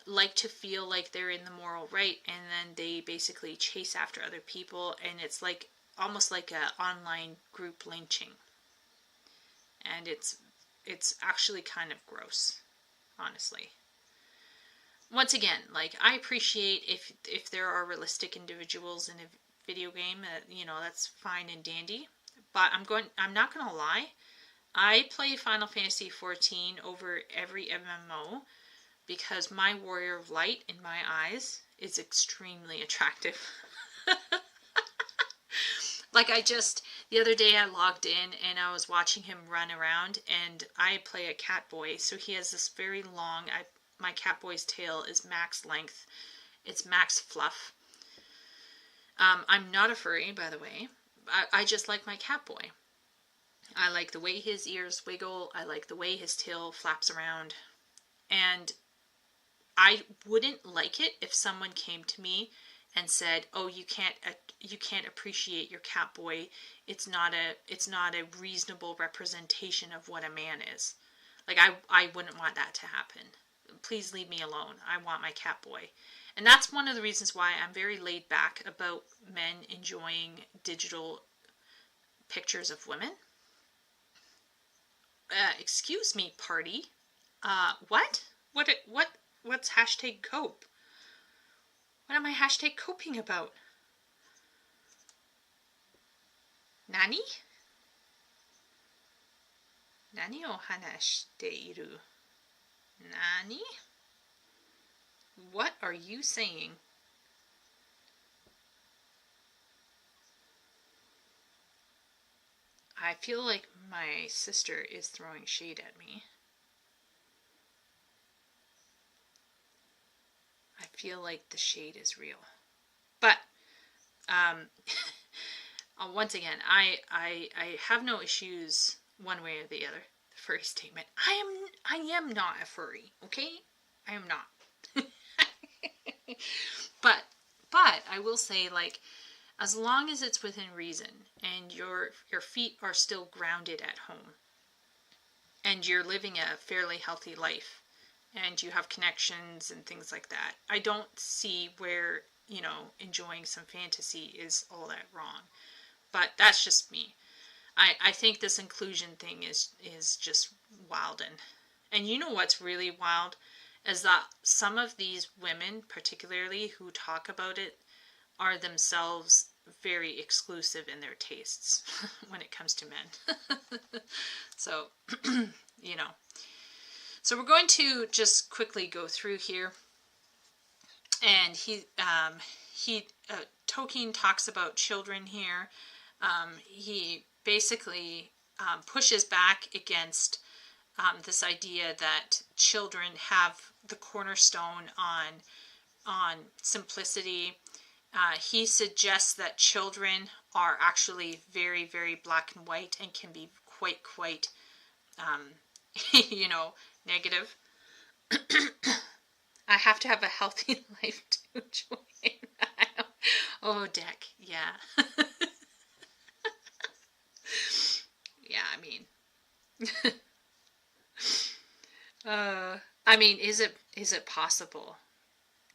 like to feel like they're in the moral right, and then they basically chase after other people, and it's like almost like a online group lynching. And it's actually kind of gross, honestly. Once again, like, I appreciate if there are realistic individuals in a video game, that's fine and dandy. But I'm not gonna lie, I play Final Fantasy XIV over every MMO because my Warrior of Light in my eyes is extremely attractive. Like, the other day I logged in and I was watching him run around, and I play a cat boy, so he has this very long, my cat boy's tail is max length. It's max fluff. I'm not a furry, by the way. I just like my cat boy. I like the way his ears wiggle. I like the way his tail flaps around. And I wouldn't like it if someone came to me and said, "Oh, you can't appreciate your cat boy. It's not a reasonable representation of what a man is." Like, I wouldn't want that to happen. Please leave me alone. I want my cat boy. And that's one of the reasons why I'm very laid back about men enjoying digital pictures of women. Excuse me, party. What? What's hashtag cope? What am I hashtag coping about? Nani? Nani o hanashite iru? Nani? What are you saying? I feel like my sister is throwing shade at me. I feel like the shade is real. But, once again, I have no issues one way or the other. The furry statement. I am not a furry, okay? I am not. But I will say, like, as long as it's within reason and your feet are still grounded at home and you're living a fairly healthy life and you have connections and things like that, I don't see where, enjoying some fantasy is all that wrong. But that's just me. I think this inclusion thing is just wild. And you know what's really wild is that some of these women, particularly who talk about it, are themselves very exclusive in their tastes when it comes to men. So, So we're going to just quickly go through here. And Tolkien talks about children here. He basically pushes back against this idea that children have the cornerstone on simplicity. He suggests that children are actually very, very black and white and can be quite negative. I have to have a healthy life to enjoy it. Oh, Deck, yeah. Yeah, is it possible?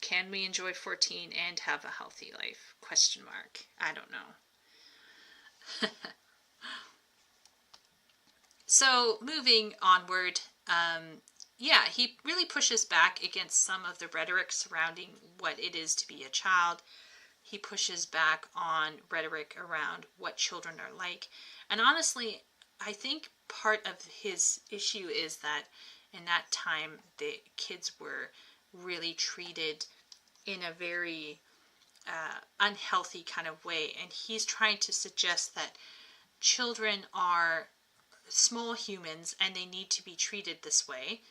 Can we enjoy 14 and have a healthy life? Question mark. I don't know. So, moving onward, yeah, he really pushes back against some of the rhetoric surrounding what it is to be a child. He pushes back on rhetoric around what children are like. And honestly, I think part of his issue is that in that time, the kids were really treated in a very unhealthy kind of way. And he's trying to suggest that children are small humans and they need to be treated this way.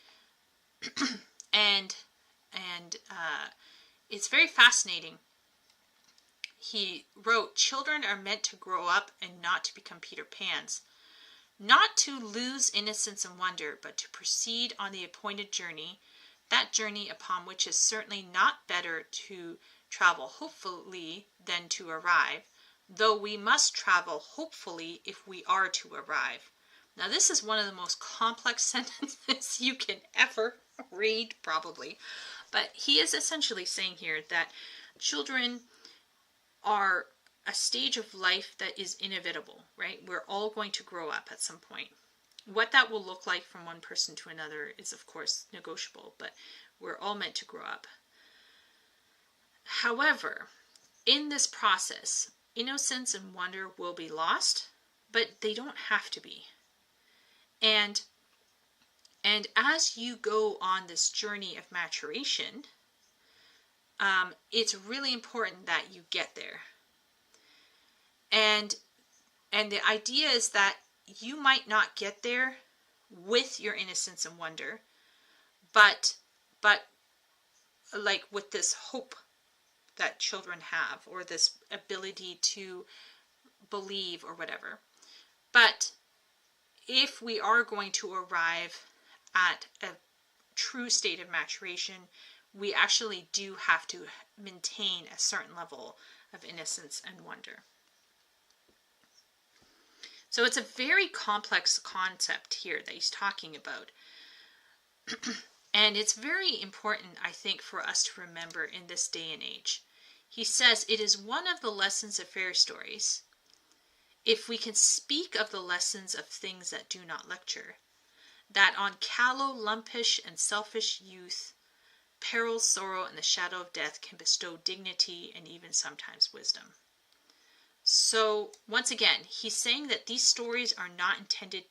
and it's very fascinating. He wrote, "Children are meant to grow up and not to become Peter Pans. Not to lose innocence and wonder, but to proceed on the appointed journey, that journey upon which is certainly not better to travel hopefully than to arrive, though we must travel hopefully if we are to arrive." Now, this is one of the most complex sentences you can ever read, probably. But he is essentially saying here that children are a stage of life that is inevitable, right? We're all going to grow up at some point. What that will look like from one person to another is, of course, negotiable, but we're all meant to grow up. However, in this process, innocence and wonder will be lost, but they don't have to be. And as you go on this journey of maturation, it's really important that you get there. And the idea is that you might not get there with your innocence and wonder, but like with this hope that children have, or this ability to believe or whatever. But if we are going to arrive at a true state of maturation, we actually do have to maintain a certain level of innocence and wonder. So it's a very complex concept here that he's talking about. And it's very important, I think, for us to remember in this day and age. He says it is one of the lessons of fairy stories, if we can speak of the lessons of things that do not lecture, that on callow, lumpish, and selfish youth, peril, sorrow, and the shadow of death can bestow dignity and even sometimes wisdom. So, once again, he's saying that these stories are not intended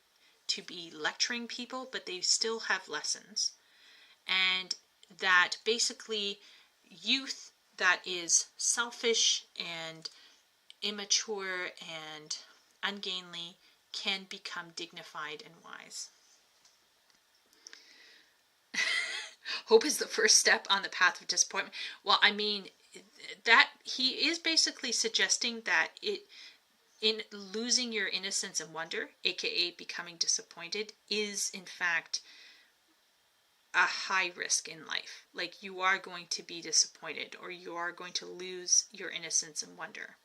to be lecturing people, but they still have lessons. And that basically youth that is selfish and immature and ungainly can become dignified and wise. Hope is the first step on the path of disappointment. Well, I mean, that he is basically suggesting that in losing your innocence and wonder, aka becoming disappointed, is in fact a high risk in life. Like, you are going to be disappointed, or you are going to lose your innocence and wonder.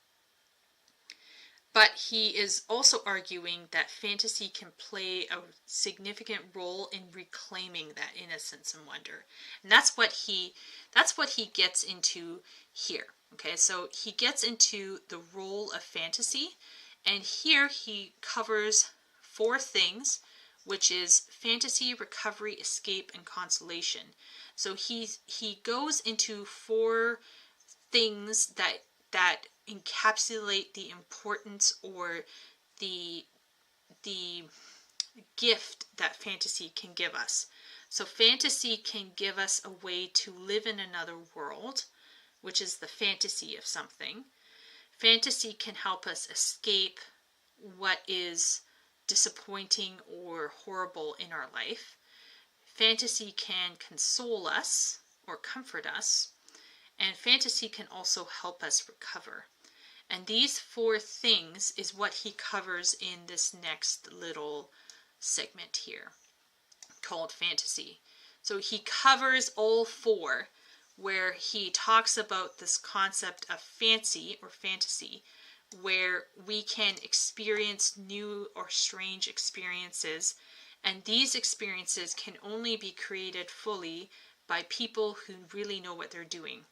But he is also arguing that fantasy can play a significant role in reclaiming that innocence and wonder. And that's what he gets into here. Okay, so he gets into the role of fantasy, and here he covers 4 things, which is fantasy, recovery, escape, and consolation. So he goes into 4 things that encapsulate the importance or the gift that fantasy can give us. So fantasy can give us a way to live in another world, which is the fantasy of something. Fantasy can help us escape what is disappointing or horrible in our life. Fantasy can console us or comfort us. And fantasy can also help us recover. And these 4 things is what he covers in this next little segment here called fantasy. So he covers all 4, where he talks about this concept of fancy or fantasy, where we can experience new or strange experiences, and these experiences can only be created fully by people who really know what they're doing.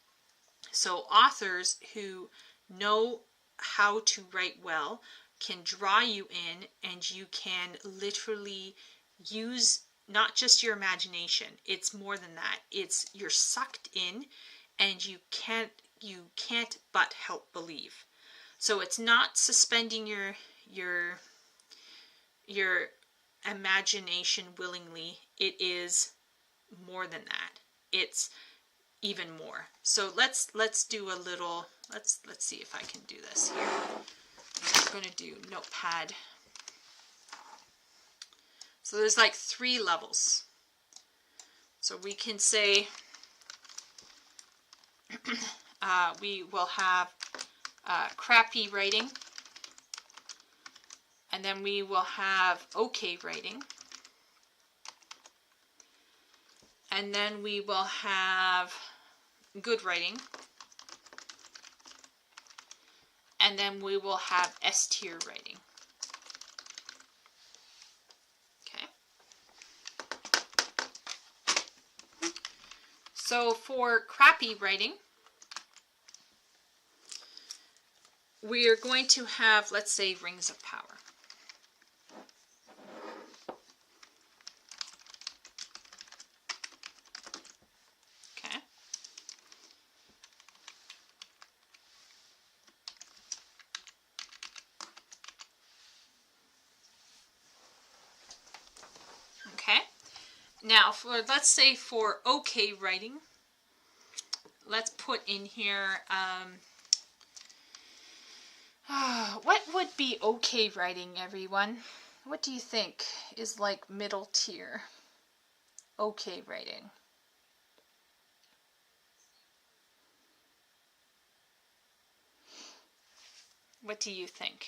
So authors who know how to write well can draw you in, and you can literally use not just your imagination. It's more than that. It's you're sucked in, and you can't but help believe. So it's not suspending your imagination willingly. It is more than that. It's even more. So let's do a little. Let's see if I can do this here. I'm going to do notepad. So there's like 3 levels. So we can say we will have crappy writing, and then we will have okay writing, and then we will have good writing, and then we will have S tier writing. So for crappy writing, we are going to have, let's say, Rings of Power. Okay. Okay. Now, let's say for okay writing, let's put in here, what would be okay writing, everyone? What do you think is like middle tier okay writing? What do you think?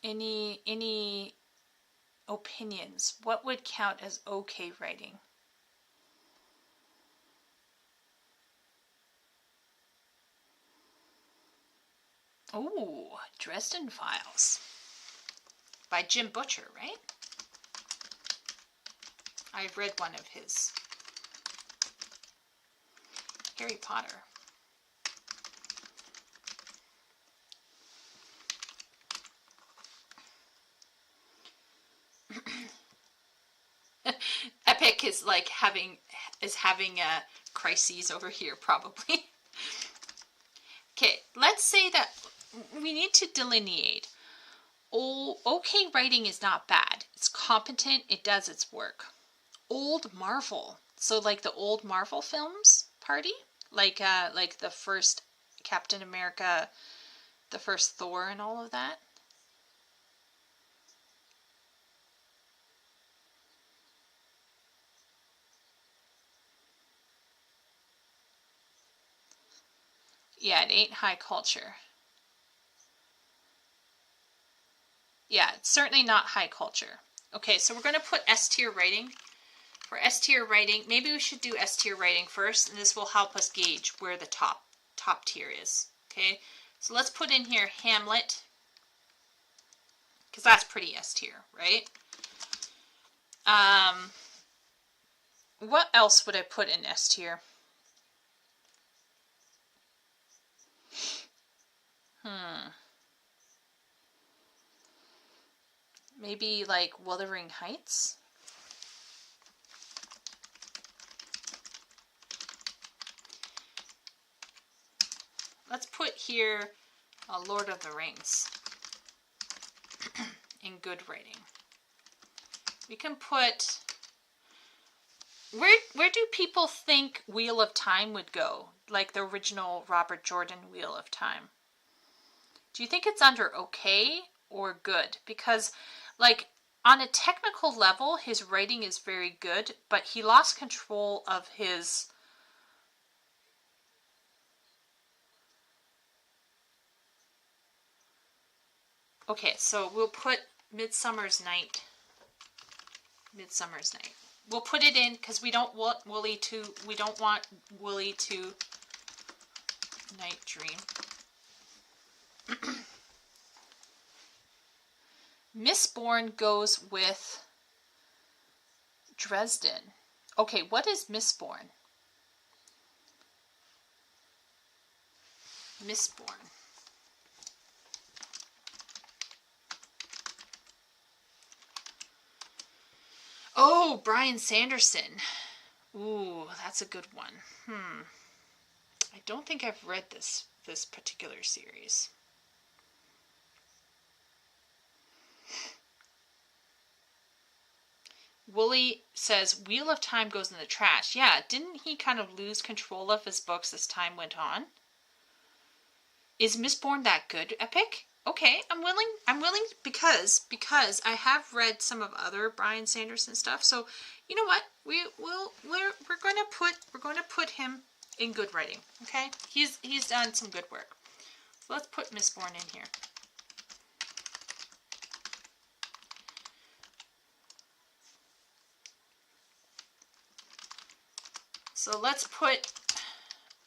Any opinions? What would count as okay writing? Ooh, Dresden Files by Jim Butcher, right? I've read one of his. Harry Potter. Epic is like having a crises over here, probably. Okay, let's say that we need to delineate. Okay writing is not bad. It's competent. It does its work. Old Marvel. So like the old Marvel films party, like the first Captain America, the first Thor, and all of that. Yeah, it ain't high culture. Yeah, it's certainly not high culture. Okay, so we're going to put S tier writing. For S tier writing, maybe we should do S tier writing first, and this will help us gauge where the top tier is. Okay, so let's put in here Hamlet, because that's pretty S tier, right? What else would I put in S tier? Maybe like Wuthering Heights? Let's put here Lord of the Rings in good writing. We can put... Where do people think Wheel of Time would go? Like the original Robert Jordan Wheel of Time. Do you think it's under okay or good? Because, like, on a technical level, his writing is very good, but he lost control of his... Okay, so we'll put Midsummer's Night. Midsummer's Night. We'll put it in because we don't want Wooly to night dream. Mistborn goes with Dresden. Okay, what is Mistborn? Mistborn. Oh, Brian Sanderson. Ooh, that's a good one. I don't think I've read this particular series. Wooly says Wheel of Time goes in the trash. Yeah, didn't he kind of lose control of his books as time went on? Is Mistborn that good, Epic? Okay, I'm willing because I have read some of other Brian Sanderson stuff. So, you know what? We're going to put him in good writing. Okay? He's done some good work. So let's put Mistborn in here. So let's put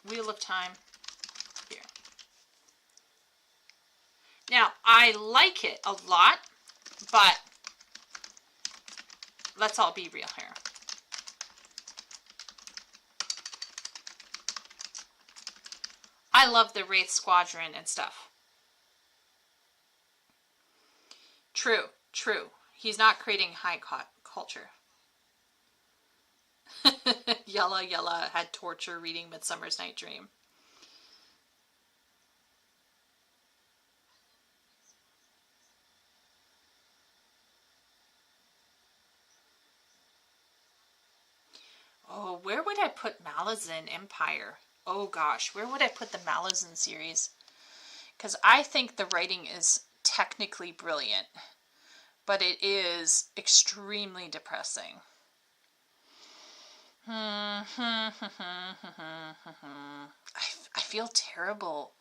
Wheel of Time here. Now, I like it a lot, but let's all be real here. I love the Wraith Squadron and stuff. True. He's not creating high culture. Yella had torture reading Midsummer's Night Dream. Oh, where would I put Malazan Empire? Oh gosh, where would I put the Malazan series? Because I think the writing is technically brilliant, but it is extremely depressing. I feel terrible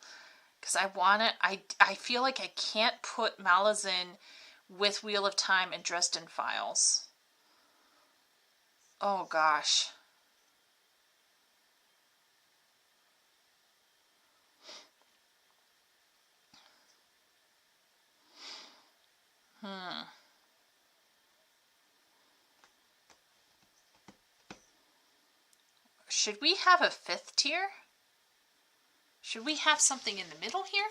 because I feel like I can't put Malazan with Wheel of Time and Dresden Files. Oh gosh. Should we have a fifth tier? Should we have something in the middle here?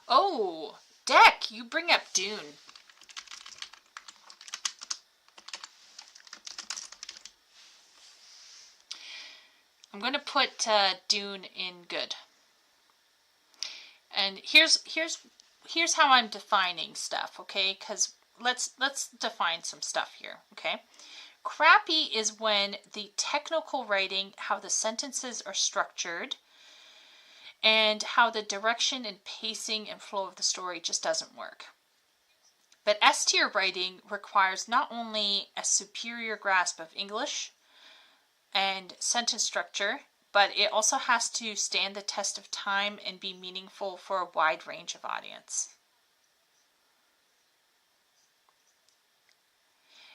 Oh, Deck, you bring up Dune. I'm going to put Dune in good. And here's how I'm defining stuff, okay? Because let's define some stuff here, okay? Crappy is when the technical writing, how the sentences are structured, and how the direction and pacing and flow of the story just doesn't work. But S-tier writing requires not only a superior grasp of English and sentence structure, but it also has to stand the test of time and be meaningful for a wide range of audience.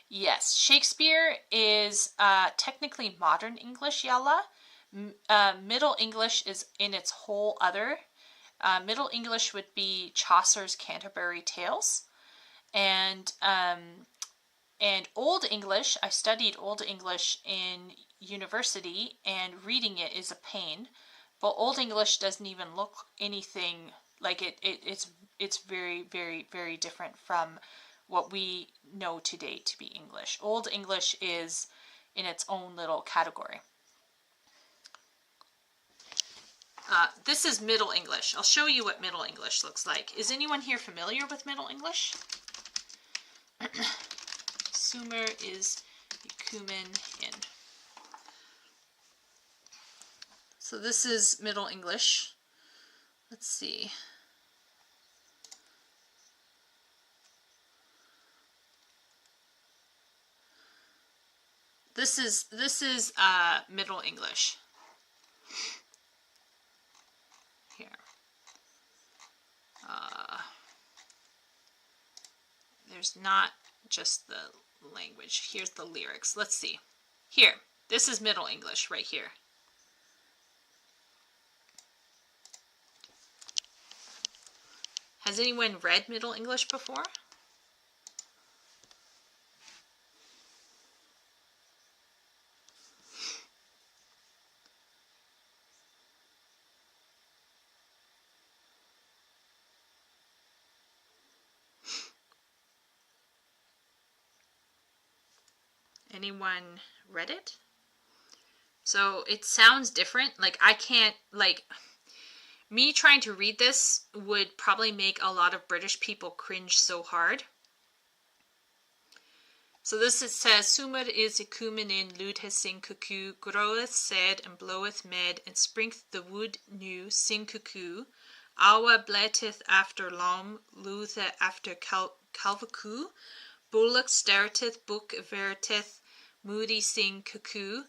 Yes, Shakespeare is technically modern English, Yalla. Middle English is in its whole other. Middle English would be Chaucer's Canterbury Tales. And Old English, I studied Old English in university, and reading it is a pain. But Old English doesn't even look anything like it. It's very, very, very different from what we know today to be English. Old English is in its own little category. This is Middle English. I'll show you what Middle English looks like. Is anyone here familiar with Middle English? Sumer is Ekumen in. So this is Middle English. Let's see. This is Middle English. Here. There's not just the language. Here's the lyrics. Let's see. Here. This is Middle English right here. Has anyone read Middle English before? Anyone read it? So it sounds different. Like I can't, like, me trying to read this would probably make a lot of British people cringe so hard. So this it says, Summer is ikumen in ludhe sing cuckoo, groweth said and bloweth med, and springth the wood new sing cuckoo, awa bleteth after lom, luthe after calvacoo, bullock starteth, book veriteth, moody sing cuckoo,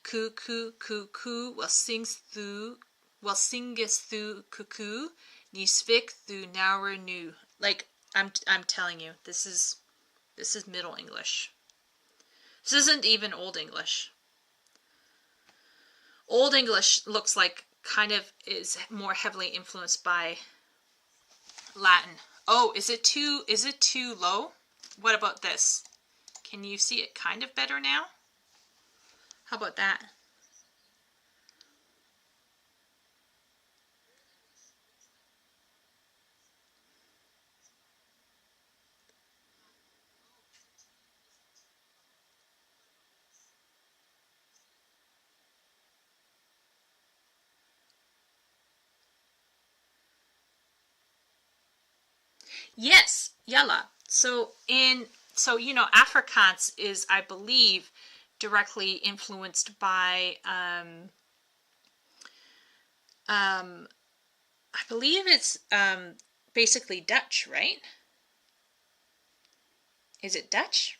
cuckoo, cuckoo, while singest through cuckoo, ni svik through nower new. Like, I'm telling you, this is Middle English. This isn't even Old English. Old English looks like kind of is more heavily influenced by Latin. Oh, is it too low? What about this? Can you see it kind of better now? How about that? Yes, yalla. So Afrikaans is, I believe, directly influenced by I believe it's basically Dutch, right? Is it Dutch?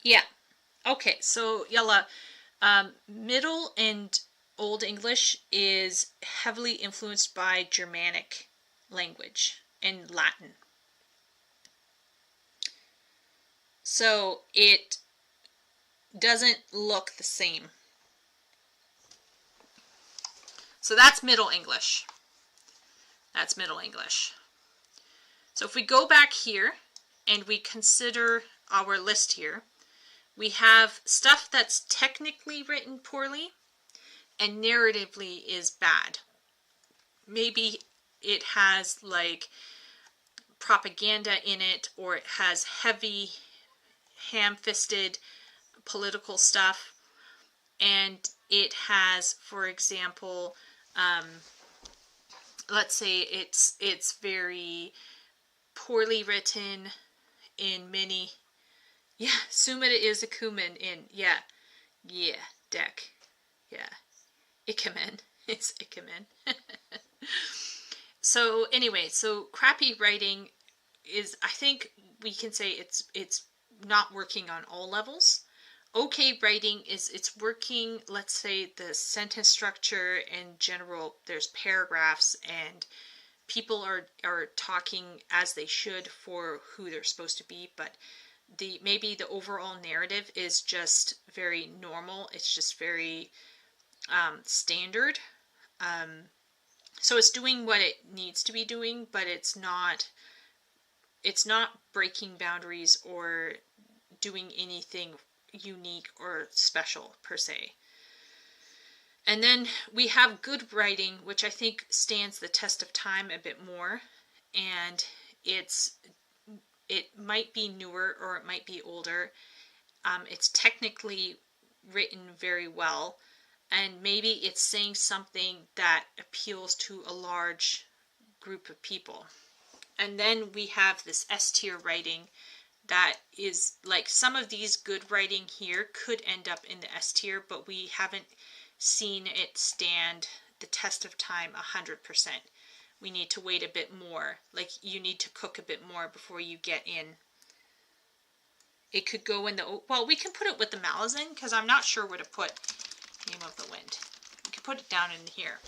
Yeah. Okay, so yalla, Middle and Old English is heavily influenced by Germanic language and Latin. So it doesn't look the same. So that's Middle English. That's Middle English. So if we go back here and we consider our list here, we have stuff that's technically written poorly and narratively is bad. Maybe it has like propaganda in it, or it has heavy, ham-fisted political stuff, and it has, for example, let's say it's very poorly written in many. Yeah, Sumida is a Kuman in, yeah, deck, yeah, Ikemen, it's Ikemen. So anyway, so crappy writing is, I think we can say it's not working on all levels. Okay writing is, it's working, let's say the sentence structure in general, there's paragraphs and people are talking as they should for who they're supposed to be, but maybe the overall narrative is just very normal. It's just very standard. So it's doing what it needs to be doing, but it's not breaking boundaries or doing anything unique or special per se. And then we have good writing, which I think stands the test of time a bit more, and it might be newer or it might be older. It's technically written very well, and maybe it's saying something that appeals to a large group of people. And then we have this S tier writing that is like, some of these good writing here could end up in the S tier, but we haven't seen it stand the test of time 100%. we need to wait a bit more. Like, you need to cook a bit more before you get in. It could go in the, well, we can put it with the Malazan, because I'm not sure where to put Name of the Wind. We can put it down in here.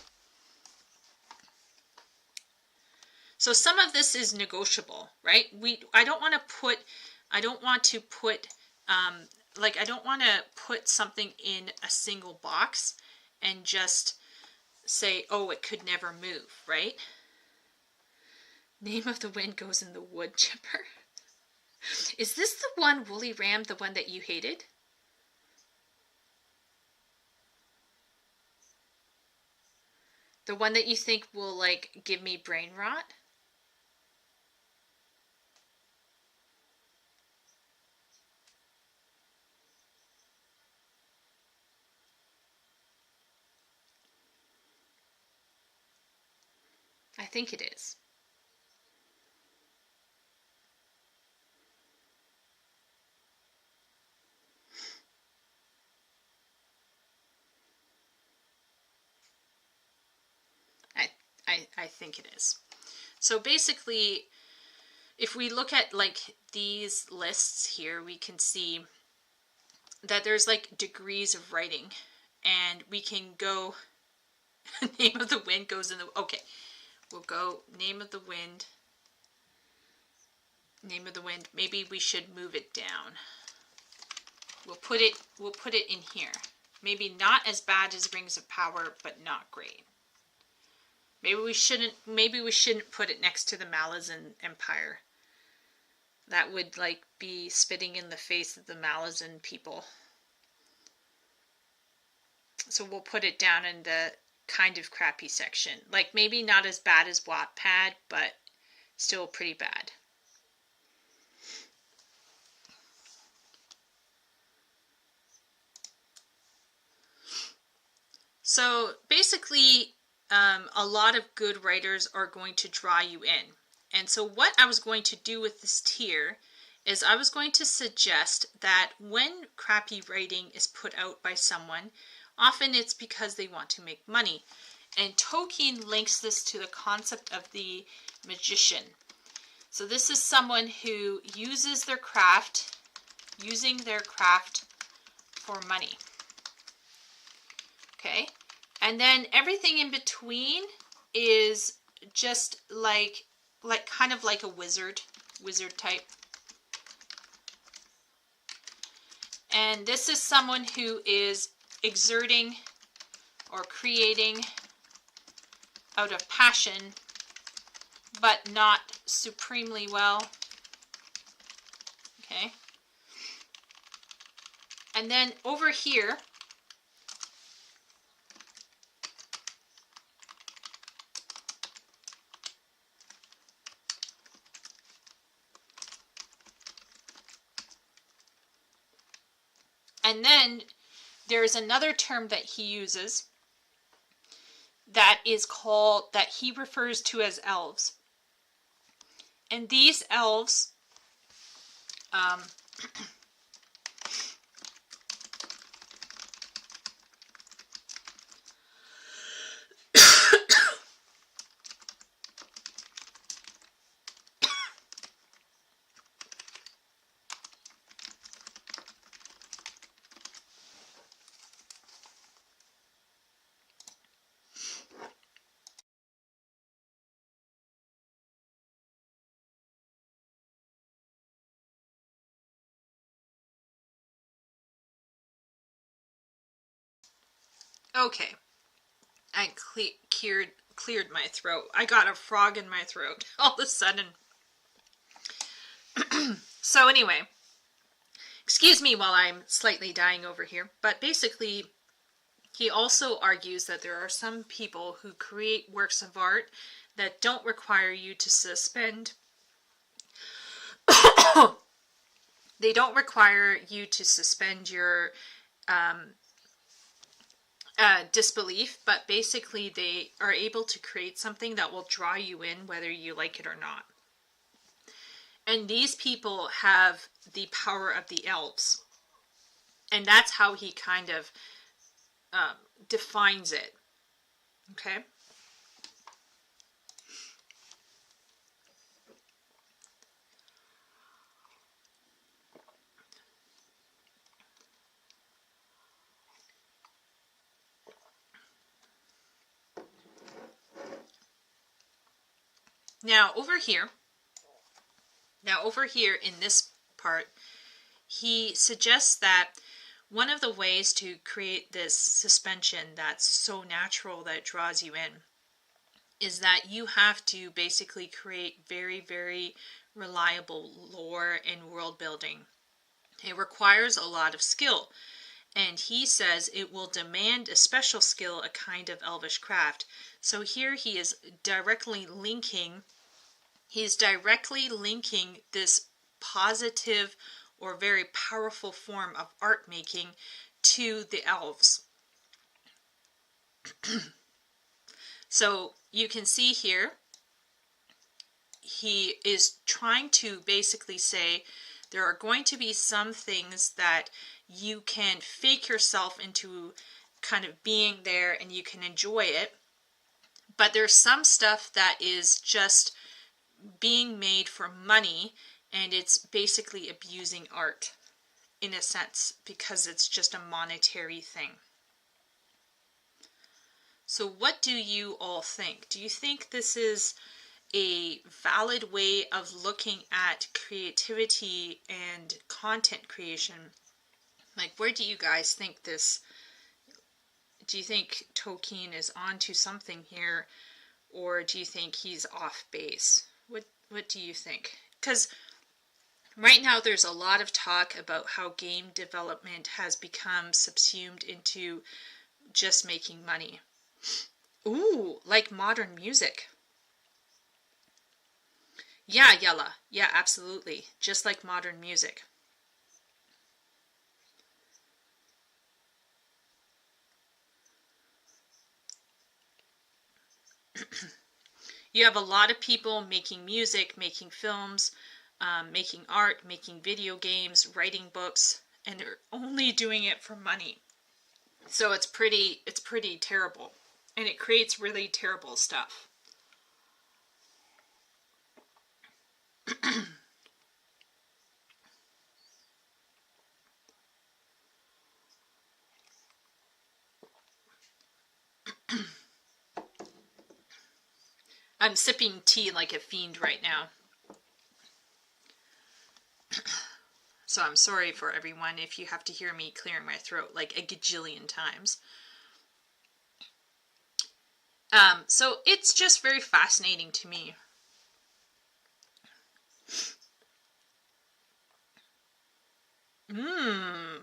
So some of this is negotiable, right? I don't want to put something in a single box and just say, oh, it could never move, right? Name of the Wind goes in the wood chipper. Is this the one, Woolly Ram, the one that you hated? The one that you think will, like, give me brain rot? I think it is. I think it is. So basically, if we look at like these lists here, we can see that there's like degrees of writing, and we can go Name of the Wind goes in the, okay, we'll go Name of the Wind, Name of the Wind. Maybe we should move it down. We'll put it in here. Maybe not as bad as Rings of Power, but not great. Maybe we shouldn't put it next to the Malazan Empire. That would like be spitting in the face of the Malazan people. So we'll put it down in the kind of crappy section. Like maybe not as bad as Wattpad, but still pretty bad. So basically, a lot of good writers are going to draw you in. And so what I was going to do with this tier is I was going to suggest that when crappy writing is put out by someone, often it's because they want to make money. And Tolkien links this to the concept of the magician. So this is someone who uses their craft, using their craft for money. Okay? And then everything in between is just like kind of like a wizard type. And this is someone who is exerting or creating out of passion, but not supremely well. Okay. And then over here, and then there's another term that he uses that is called, that he refers to as elves. And these elves, okay, I cleared my throat. I got a frog in my throat all of a sudden. So anyway, excuse me while I'm slightly dying over here, but basically he also argues that there are some people who create works of art that don't require you to suspend they don't require you to suspend your disbelief, but basically they are able to create something that will draw you in whether you like it or not. And these people have the power of the elves. And that's how he kind of defines it. Okay? Now over here in this part, he suggests that one of the ways to create this suspension that's so natural that it draws you in is that you have to basically create very, very reliable lore and world building. It requires a lot of skill, and he says it will demand a special skill, a kind of elvish craft. So here he is directly linking this positive or very powerful form of art making to the elves. So you can see here, he is trying to basically say there are going to be some things that you can fake yourself into kind of being there and you can enjoy it. But there's some stuff that is just being made for money, and it's basically abusing art in a sense because it's just a monetary thing. So what do you all think? Do you think this is a valid way of looking at creativity and content creation? Like, where do you guys think this? Do you think Tolkien is onto something here, or do you think he's off base? What do you think? Because right now there's a lot of talk about how game development has become subsumed into just making money. Ooh, like modern music. Yeah, Yella. Yeah, absolutely. Just like modern music. You have a lot of people making music, making films, making art, making video games, writing books, and they're only doing it for money. So it's pretty terrible. And it creates really terrible stuff. I'm sipping tea like a fiend right now. So I'm sorry for everyone if you have to hear me clearing my throat like a gajillion times. So it's just very fascinating to me.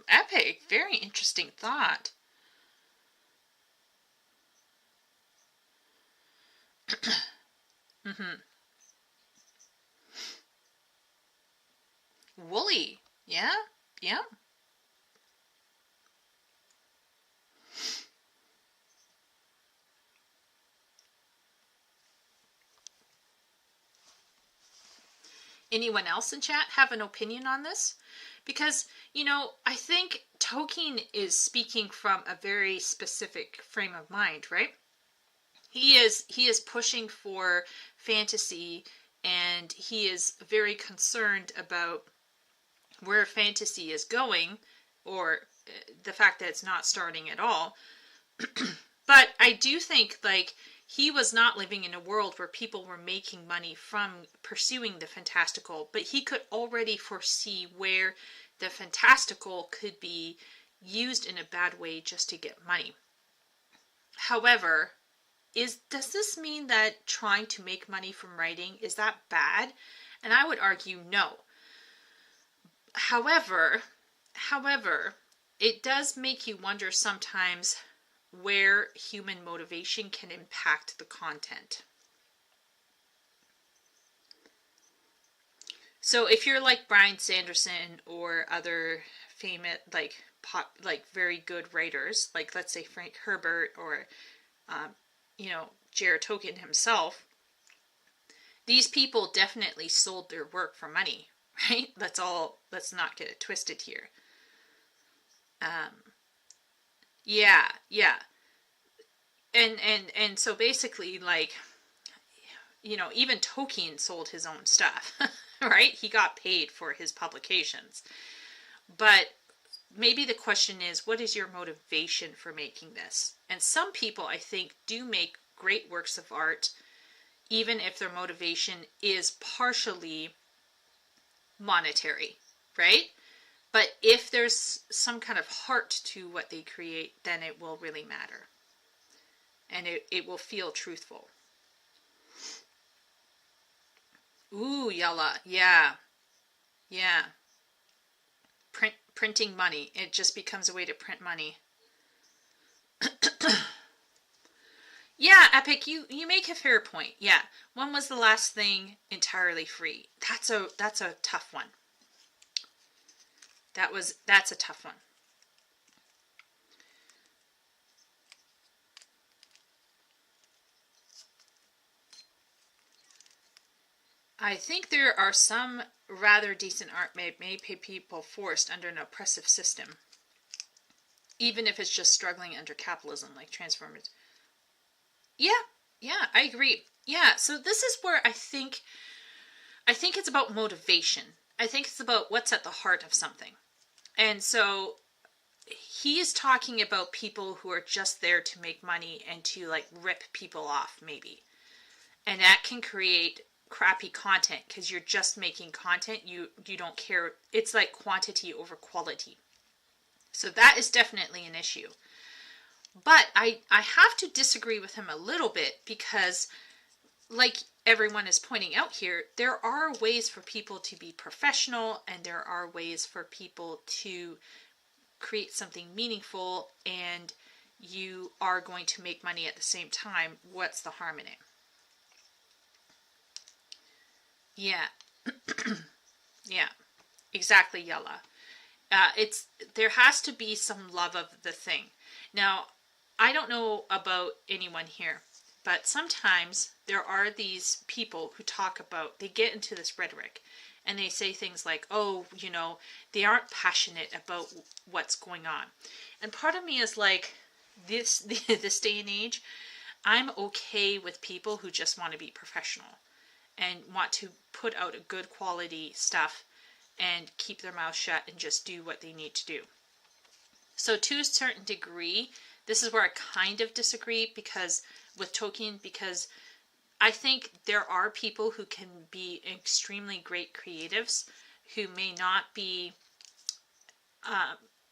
Epic. Very interesting thought. Woolly. Yeah? Yeah. Anyone else in chat have an opinion on this? Because, I think Tolkien is speaking from a very specific frame of mind, right? He is pushing for fantasy, and he is very concerned about where fantasy is going, or the fact that it's not starting at all. But I do think, he was not living in a world where people were making money from pursuing the fantastical, but he could already foresee where the fantastical could be used in a bad way just to get money. However, does this mean that trying to make money from writing, is that bad? And I would argue no. However, it does make you wonder sometimes where human motivation can impact the content. So if you're like Brian Sanderson or other famous, very good writers, like let's say Frank Herbert or, j.r.r. Tolkien himself, these people definitely sold their work for money, right? Let's not get it twisted here. Yeah. And so basically, even Tolkien sold his own stuff, right? He got paid for his publications. But maybe the question is, what is your motivation for making this? And some people, I think, do make great works of art even if their motivation is partially monetary, right? But if there's some kind of heart to what they create, then it will really matter. And it will feel truthful. Ooh, yalla. Yeah. Yeah. Printing money. It just becomes a way to print money. Yeah, Epic, you make a fair point. Yeah. When was the last thing entirely free? That's a tough one. That's a tough one. I think there are some rather decent art made may pay people forced under an oppressive system, even if it's just struggling under capitalism, like Transformers. Yeah, I agree. Yeah, so this is where I think it's about motivation. I think it's about what's at the heart of something. And so he is talking about people who are just there to make money and to like rip people off, maybe. And that can create crappy content because you're just making content. You don't care. It's like quantity over quality. So that is definitely an issue. But I have to disagree with him a little bit because, like everyone is pointing out here, there are ways for people to be professional and there are ways for people to create something meaningful, and you are going to make money at the same time. What's the harm in it? Yeah. Yeah, exactly, Yella. There has to be some love of the thing. Now, I don't know about anyone here, but sometimes there are these people who talk about, they get into this rhetoric and they say things like, oh, they aren't passionate about what's going on. And part of me is like, this day and age, I'm okay with people who just want to be professional and want to put out a good quality stuff and keep their mouth shut and just do what they need to do. So to a certain degree, this is where I kind of disagree with Tolkien, because I think there are people who can be extremely great creatives who may not be,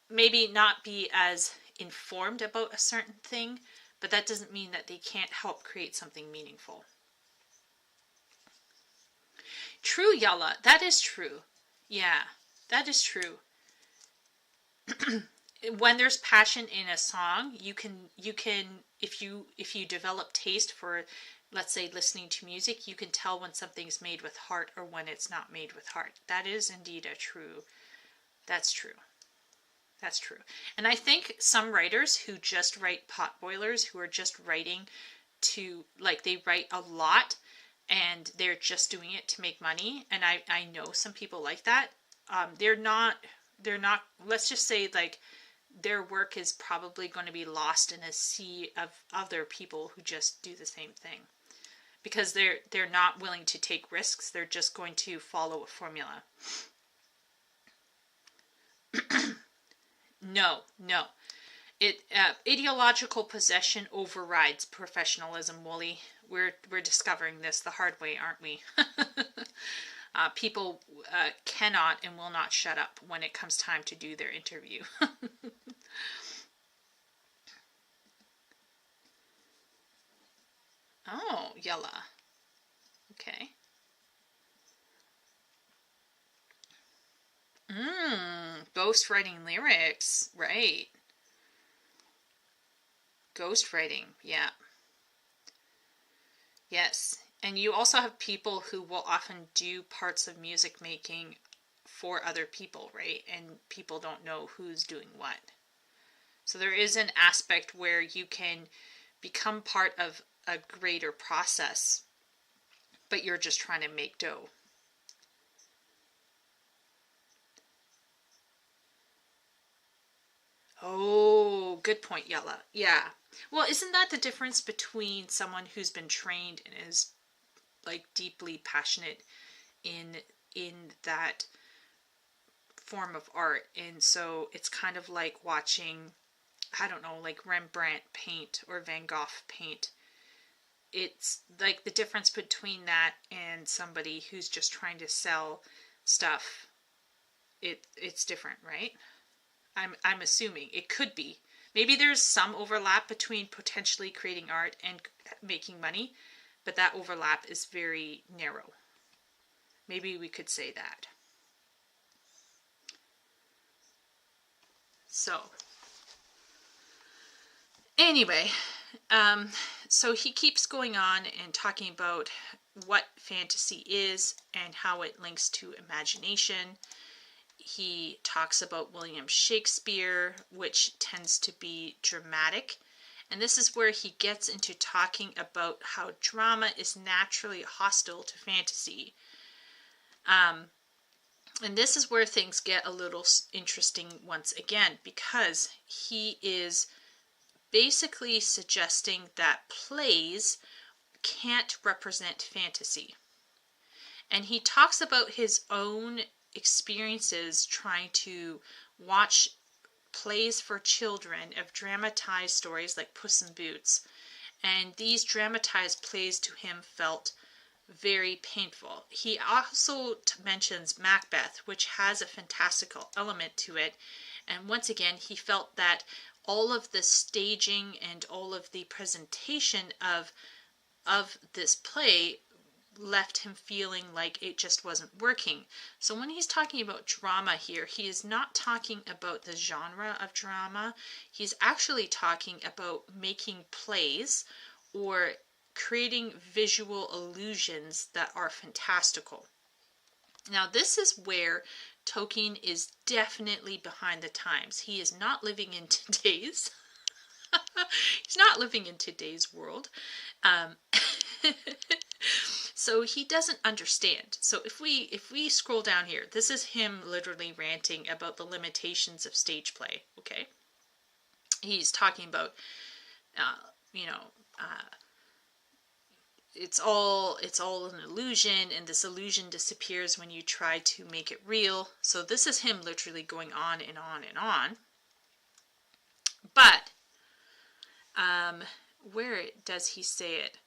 maybe not be as informed about a certain thing, but that doesn't mean that they can't help create something meaningful. True, Yalla. That is true. Yeah, that is true. When there's passion in a song, you can if you develop taste for, let's say, listening to music, you can tell when something's made with heart or when it's not made with heart. That is indeed that's true. That's true. And I think some writers who just write potboilers, who are just writing to, like, they write a lot and they're just doing it to make money, and I know some people like that. They're not, let's just say, like, their work is probably going to be lost in a sea of other people who just do the same thing, because they're not willing to take risks. They're just going to follow a formula. No. Ideological possession overrides professionalism, Wooly. We're discovering this the hard way, aren't we? People cannot and will not shut up when it comes time to do their interview. Oh, Yella. Okay. Ghostwriting lyrics. Right. Ghostwriting. Yeah. Yes. And you also have people who will often do parts of music making for other people, right? And people don't know who's doing what. So there is an aspect where you can become part of a greater process, but you're just trying to make dough. Oh, good point, Yella. Yeah. Well, isn't that the difference between someone who's been trained and is, like, deeply passionate in that form of art? And so it's kind of like watching, I don't know, like Rembrandt paint or Van Gogh paint. it's like the difference between that and somebody who's just trying to sell stuff. It's different, right? I'm assuming it could be. Maybe there's some overlap between potentially creating art and making money, but that overlap is very narrow. Maybe we could say that. So, anyway, so he keeps going on and talking about what fantasy is and how it links to imagination. He talks about William Shakespeare, which tends to be dramatic. And this is where he gets into talking about how drama is naturally hostile to fantasy. And this is where things get a little interesting once again, because he is basically suggesting that plays can't represent fantasy. And he talks about his own experiences trying to watch plays for children of dramatized stories like Puss in Boots. And these dramatized plays to him felt very painful. He also mentions Macbeth, which has a fantastical element to it. And once again, he felt that all of the staging and all of the presentation of this play left him feeling like it just wasn't working. So when he's talking about drama here, he is not talking about the genre of drama. He's actually talking about making plays or creating visual illusions that are fantastical. Now, this is where Tolkien is definitely behind the times. He is not living in today's he's not living in today's world. So he doesn't understand. So if we scroll down here, this is him literally ranting about the limitations of stage play. Okay, he's talking about it's all an illusion, and this illusion disappears when you try to make it real. So this is him literally going on and on and on. But where does he say it?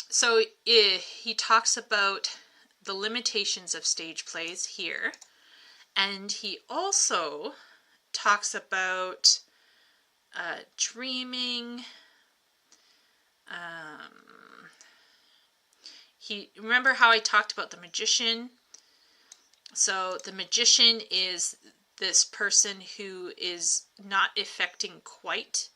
So he talks about the limitations of stage plays here, and he also talks about dreaming. Remember how I talked about the magician? So the magician is this person who is not affecting quite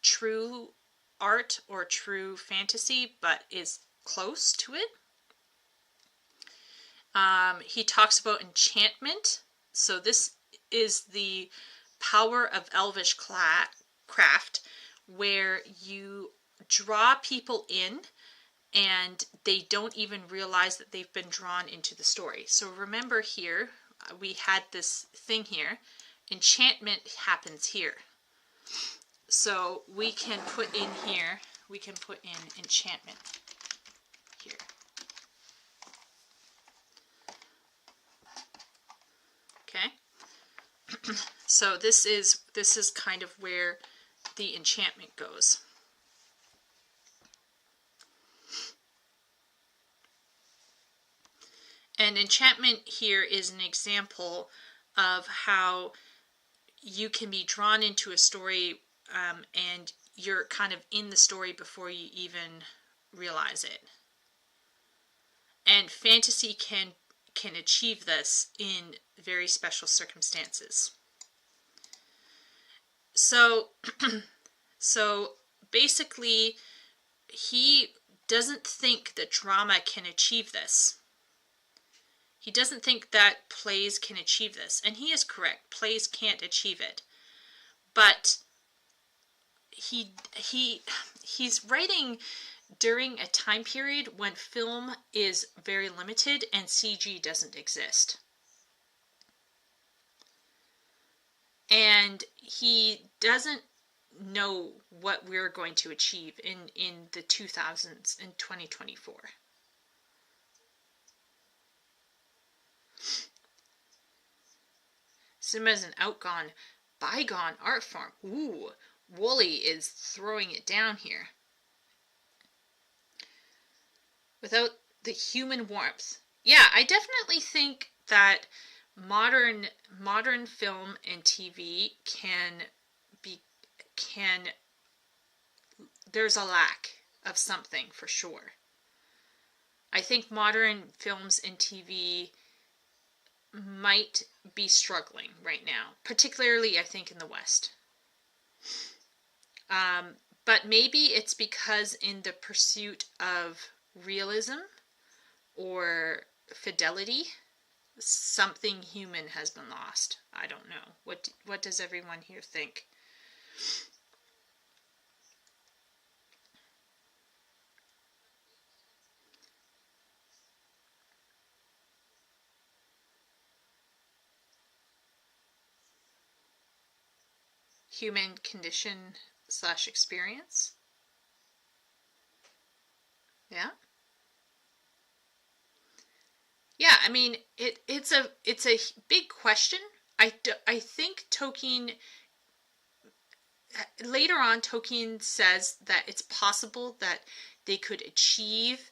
true art or true fantasy, but is close to it. He talks about enchantment. So this is the power of elvish craft, where you draw people in and they don't even realize that they've been drawn into the story. So remember here, we had this thing here. Enchantment happens here. So we can put in here, we can put in enchantment here. Okay. So this is kind of where the enchantment goes. And enchantment here is an example of how you can be drawn into a story and you're kind of in the story before you even realize it. And fantasy can achieve this in very special circumstances. So, basically, he doesn't think that drama can achieve this. He doesn't think that plays can achieve this. And he is correct. Plays can't achieve it. But he's writing during a time period when film is very limited and CG doesn't exist. And he doesn't know what we're going to achieve in the 2000s, in 2024. Cinema is an outgone bygone art form. Ooh, Wooly is throwing it down here. Without the human warmth. Yeah, I definitely think that modern film and TV can there's a lack of something for sure. I think modern films and TV might be struggling right now, particularly I think in the West. But maybe it's because in the pursuit of realism or fidelity, something human has been lost. I don't know. What does everyone here think? Human condition / experience? Yeah? Yeah, I mean, it's a big question. I think Tolkien, later on, Tolkien says that it's possible that they could achieve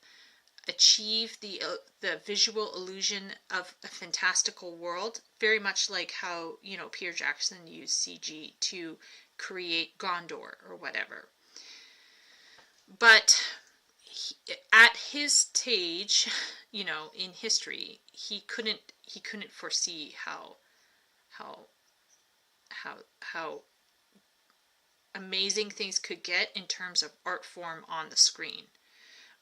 the visual illusion of a fantastical world, very much like how, Peter Jackson used CG to create Gondor or whatever. But at his stage, in history, he couldn't foresee how amazing things could get in terms of art form on the screen.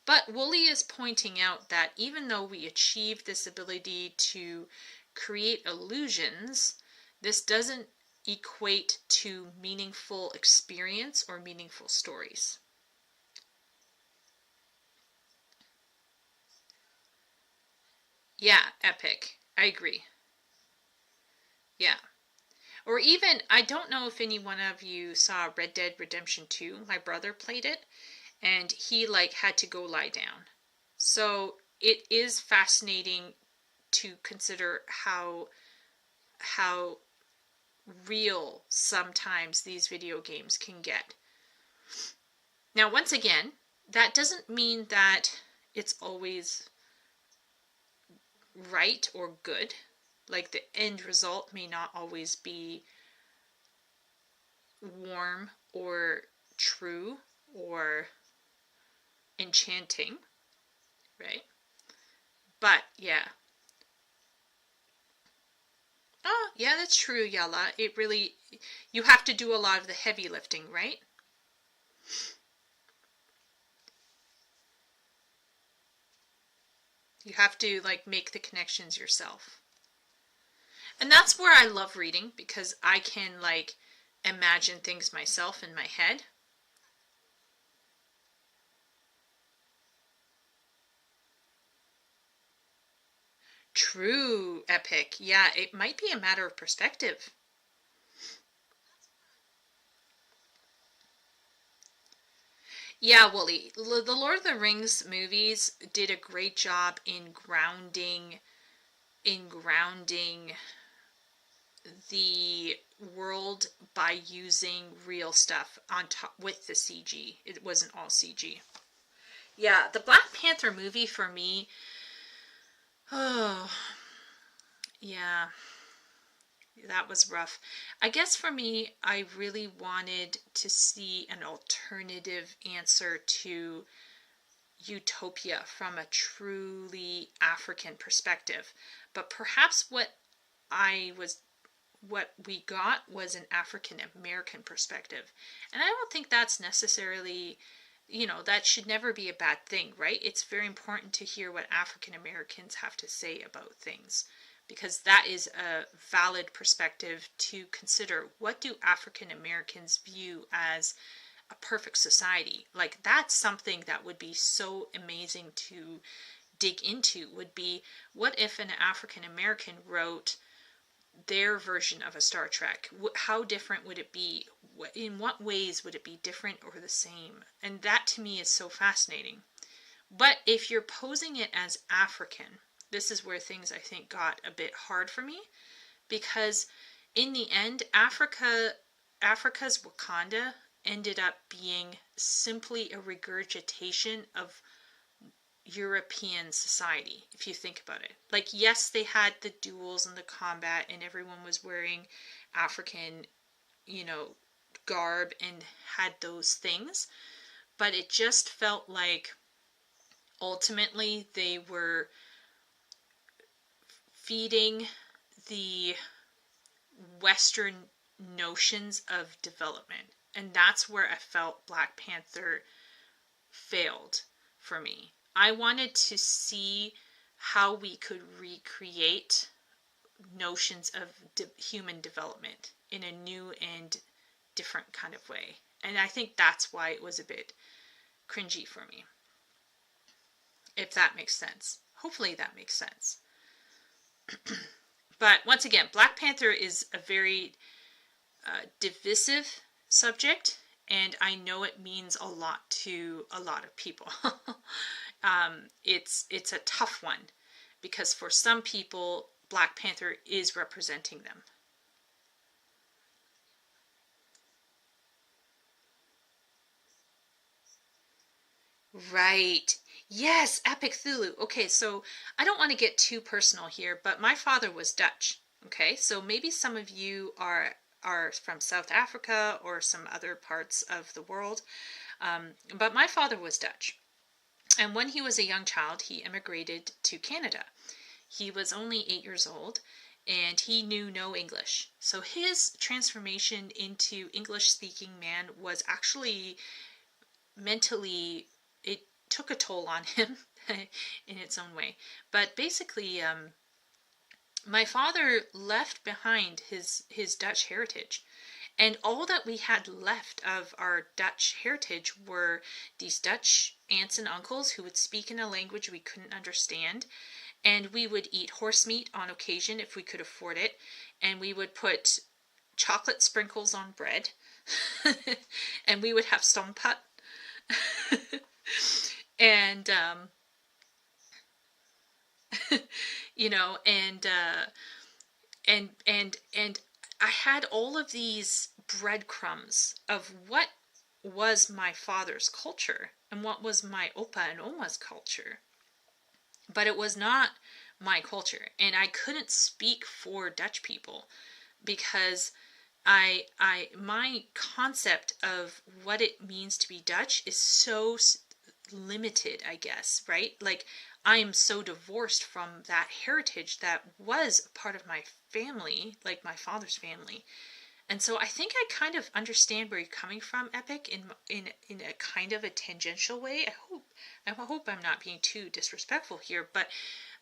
But Woolley is pointing out that even though we achieve this ability to create illusions, this doesn't equate to meaningful experience or meaningful stories. Yeah, epic. I agree. Yeah. Or even, I don't know if any one of you saw Red Dead Redemption 2. My brother played it, and he had to go lie down. So it is fascinating to consider how real sometimes these video games can get. Now, once again, that doesn't mean that it's always right or good. Like, the end result may not always be warm or true or enchanting, right? But yeah. Oh, yeah, that's true, Yala. It really, you have to do a lot of the heavy lifting, right? You have to make the connections yourself. And that's where I love reading, because I can imagine things myself in my head. True, epic. Yeah, it might be a matter of perspective. Yeah, Wooly. The Lord of the Rings movies did a great job in grounding the world by using real stuff on top with the CG. It wasn't all CG. Yeah, the Black Panther movie for me, oh, yeah, that was rough. I guess for me, I really wanted to see an alternative answer to utopia from a truly African perspective. But perhaps what we got was an African American perspective. And I don't think that's necessarily, that should never be a bad thing, right? It's very important to hear what African Americans have to say about things, because that is a valid perspective to consider. What do African Americans view as a perfect society? That's something that would be so amazing to dig into, would be, what if an African American wrote their version of a Star Trek? How different would it be? In what ways would it be different or the same? And that to me is so fascinating. But if you're posing it as African, this is where things I think got a bit hard for me, because in the end, Africa's Wakanda ended up being simply a regurgitation of European society, if you think about it. Like, yes, they had the duels and the combat, and everyone was wearing African, garb and had those things, but it just felt like ultimately they were feeding the Western notions of development. And that's where I felt Black Panther failed for me. I wanted to see how we could recreate notions of human development in a new and different kind of way. And I think that's why it was a bit cringy for me. If that makes sense. Hopefully that makes sense. But once again, Black Panther is a very divisive subject, and I know it means a lot to a lot of people. It's a tough one, because for some people, Black Panther is representing them. Right. Yes, Epic Thulu. Okay, so I don't want to get too personal here, but my father was Dutch. Okay, so maybe some of you are from South Africa or some other parts of the world, but my father was Dutch. And when he was a young child, he immigrated to Canada. He was only 8 years old, and he knew no English. So his transformation into English-speaking man was actually mentally, it took a toll on him in its own way. But basically, my father left behind his Dutch heritage. And all that we had left of our Dutch heritage were these Dutch aunts and uncles who would speak in a language we couldn't understand. And we would eat horse meat on occasion if we could afford it. And we would put chocolate sprinkles on bread. And we would have stompat. And, and I had all of these breadcrumbs of what was my father's culture and what was my Opa and Oma's culture. But it was not my culture. And I couldn't speak for Dutch people because my concept of what it means to be Dutch is so limited, I guess, right? Like, I am so divorced from that heritage that was a part of my family, like my father's family. And so I think I kind of understand where you're coming from, Epic, in a kind of a tangential way. I hope I'm not being too disrespectful here, but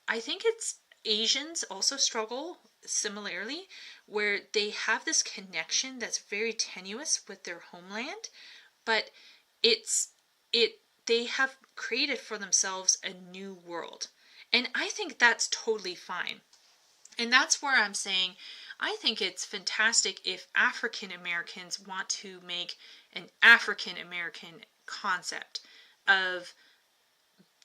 I think it's Asians also struggle similarly, where they have this connection that's very tenuous with their homeland, but they have created for themselves a new world. And I think that's totally fine. And that's where I'm saying I think it's fantastic if African Americans want to make an African American concept of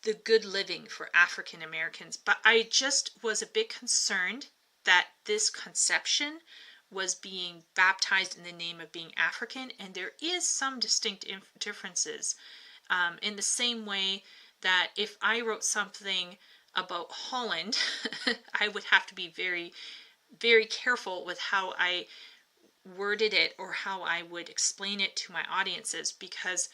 the good living for African Americans. But I just was a bit concerned that this conception was being baptized in the name of being African, and there is some distinct differences. In the same way that if I wrote something about Holland, I would have to be very, very careful with how I worded it or how I would explain it to my audiences, because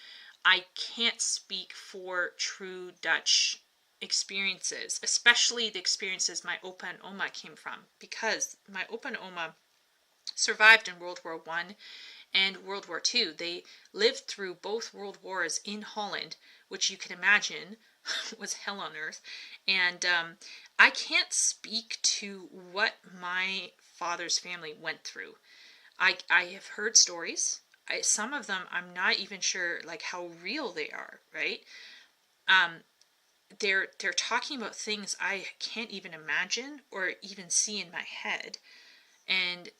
I can't speak for true Dutch experiences, especially the experiences my Opa and Oma came from, because my Opa and Oma survived in World War I and World War II. They lived through both world wars in Holland, which you can imagine was hell on earth. And I can't speak to what my father's family went through. I have heard stories. Some of them I'm not even sure like how real they are, right? They're talking about things I can't even imagine or even see in my head. And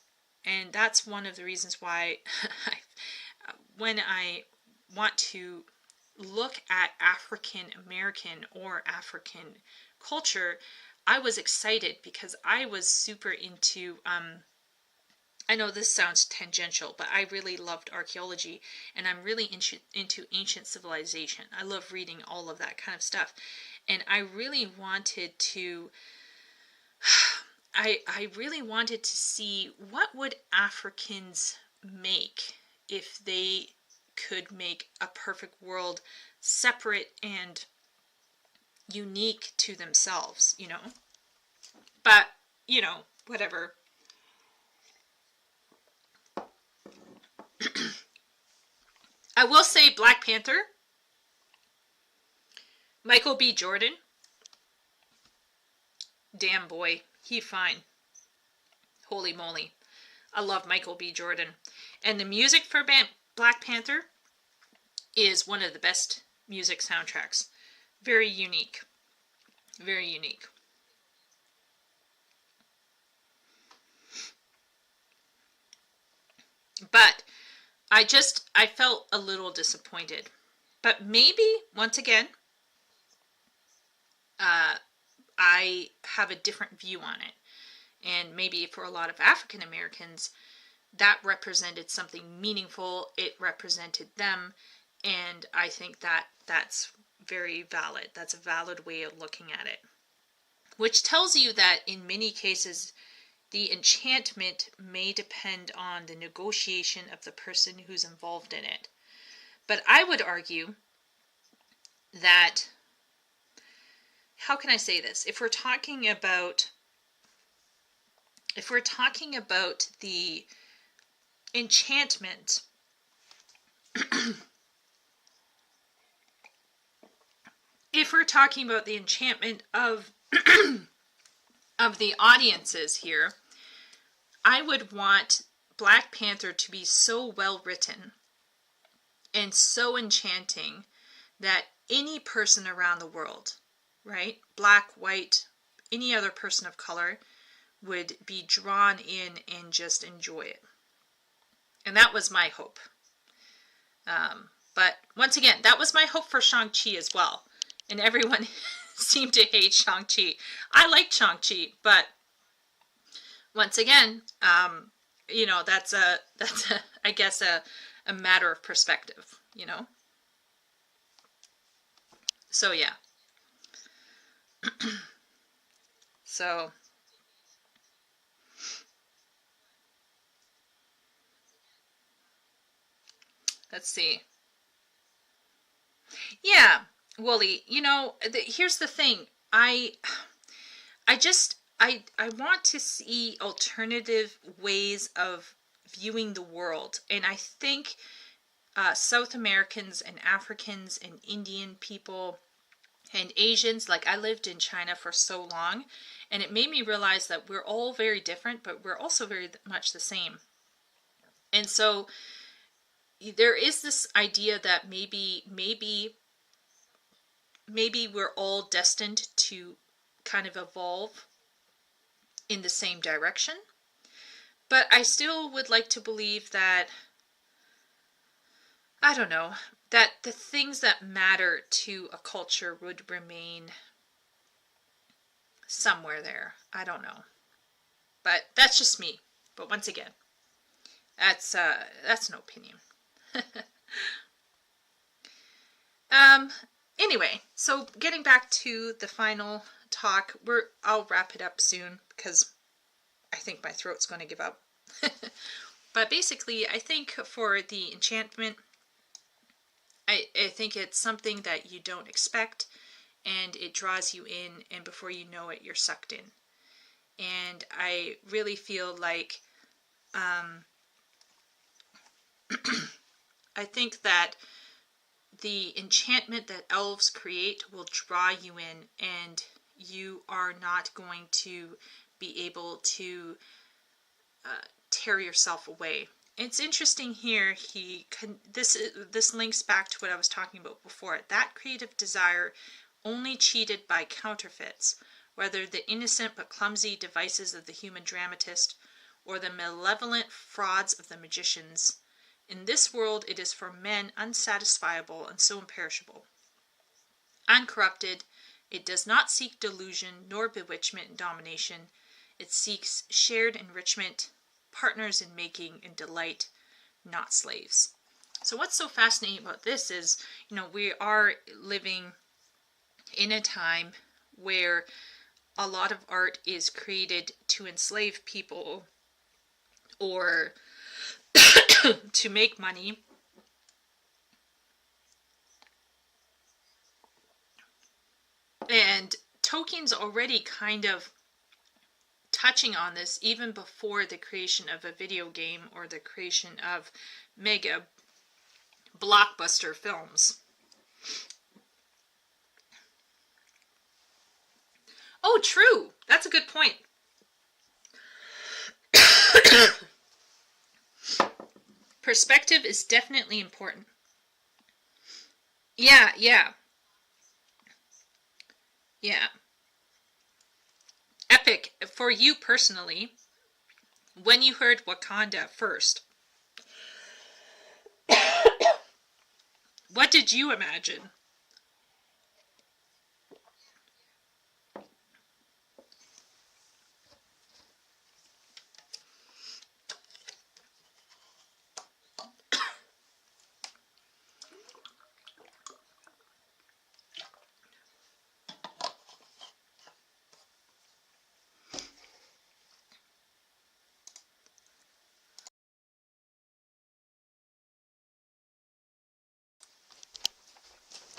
that's one of the reasons why when I want to look at African American or African culture, I was excited because I was super into I know this sounds tangential, but I really loved archaeology, and I'm really into ancient civilization. I love reading all of that kind of stuff. And I really wanted to I really wanted to see what would Africans make if they could make a perfect world separate and unique to themselves, you know. But, you know, whatever. I will say Black Panther, Michael B. Jordan, damn boy, he fine. Holy moly. I love Michael B. Jordan. And the music for Black Panther is one of the best music soundtracks. Very unique. Very unique. But I felt a little disappointed. But maybe, once again, I have a different view on it. And maybe for a lot of African Americans, that represented something meaningful. It represented them. And I think that that's very valid. That's a valid way of looking at it. Which tells you that in many cases, the enchantment may depend on the negotiation of the person who's involved in it. But I would argue that, how can I say this? If we're talking about the enchantment, if we're talking about the enchantment of of the audiences here, I would want Black Panther to be so well written and so enchanting that any person around the world, right, black, white, any other person of color, would be drawn in and just enjoy it. And that was my hope. But once again, that was my hope for Shang-Chi as well. And everyone seemed to hate Shang-Chi. I like Shang-Chi, but once again, you know, that's I guess a matter of perspective, you know. So yeah. So let's see. Yeah, Wooly, you know, here's the thing. I want to see alternative ways of viewing the world. And I think South Americans and Africans and Indian people and Asians, like I lived in China for so long, and it made me realize that we're all very different, but we're also very much the same. And so there is this idea that maybe we're all destined to kind of evolve in the same direction. But I still would like to believe that, I don't know, that the things that matter to a culture would remain somewhere there. I don't know. But that's just me. But once again, that's an opinion. Anyway, so getting back to the final talk, I'll wrap it up soon because I think my throat's going to give up. But basically, I think for the enchantment, I think it's something that you don't expect, and it draws you in, and before you know it, you're sucked in. And I really feel like I think that the enchantment that elves create will draw you in, and you are not going to be able to tear yourself away. It's interesting here. This links back to what I was talking about before. That creative desire only cheated by counterfeits, whether the innocent but clumsy devices of the human dramatist or the malevolent frauds of the magicians. In this world, it is for men unsatisfiable and so imperishable. Uncorrupted, it does not seek delusion nor bewitchment and domination. It seeks shared enrichment partners in making and delight, not slaves. So what's so fascinating about this is, we are living in a time where a lot of art is created to enslave people or to make money. And Tolkien's already kind of touching on this even before the creation of a video game or the creation of mega blockbuster films. Oh, true. That's a good point. Perspective is definitely important. Yeah. Epic, for you personally, when you heard Wakanda first, what did you imagine?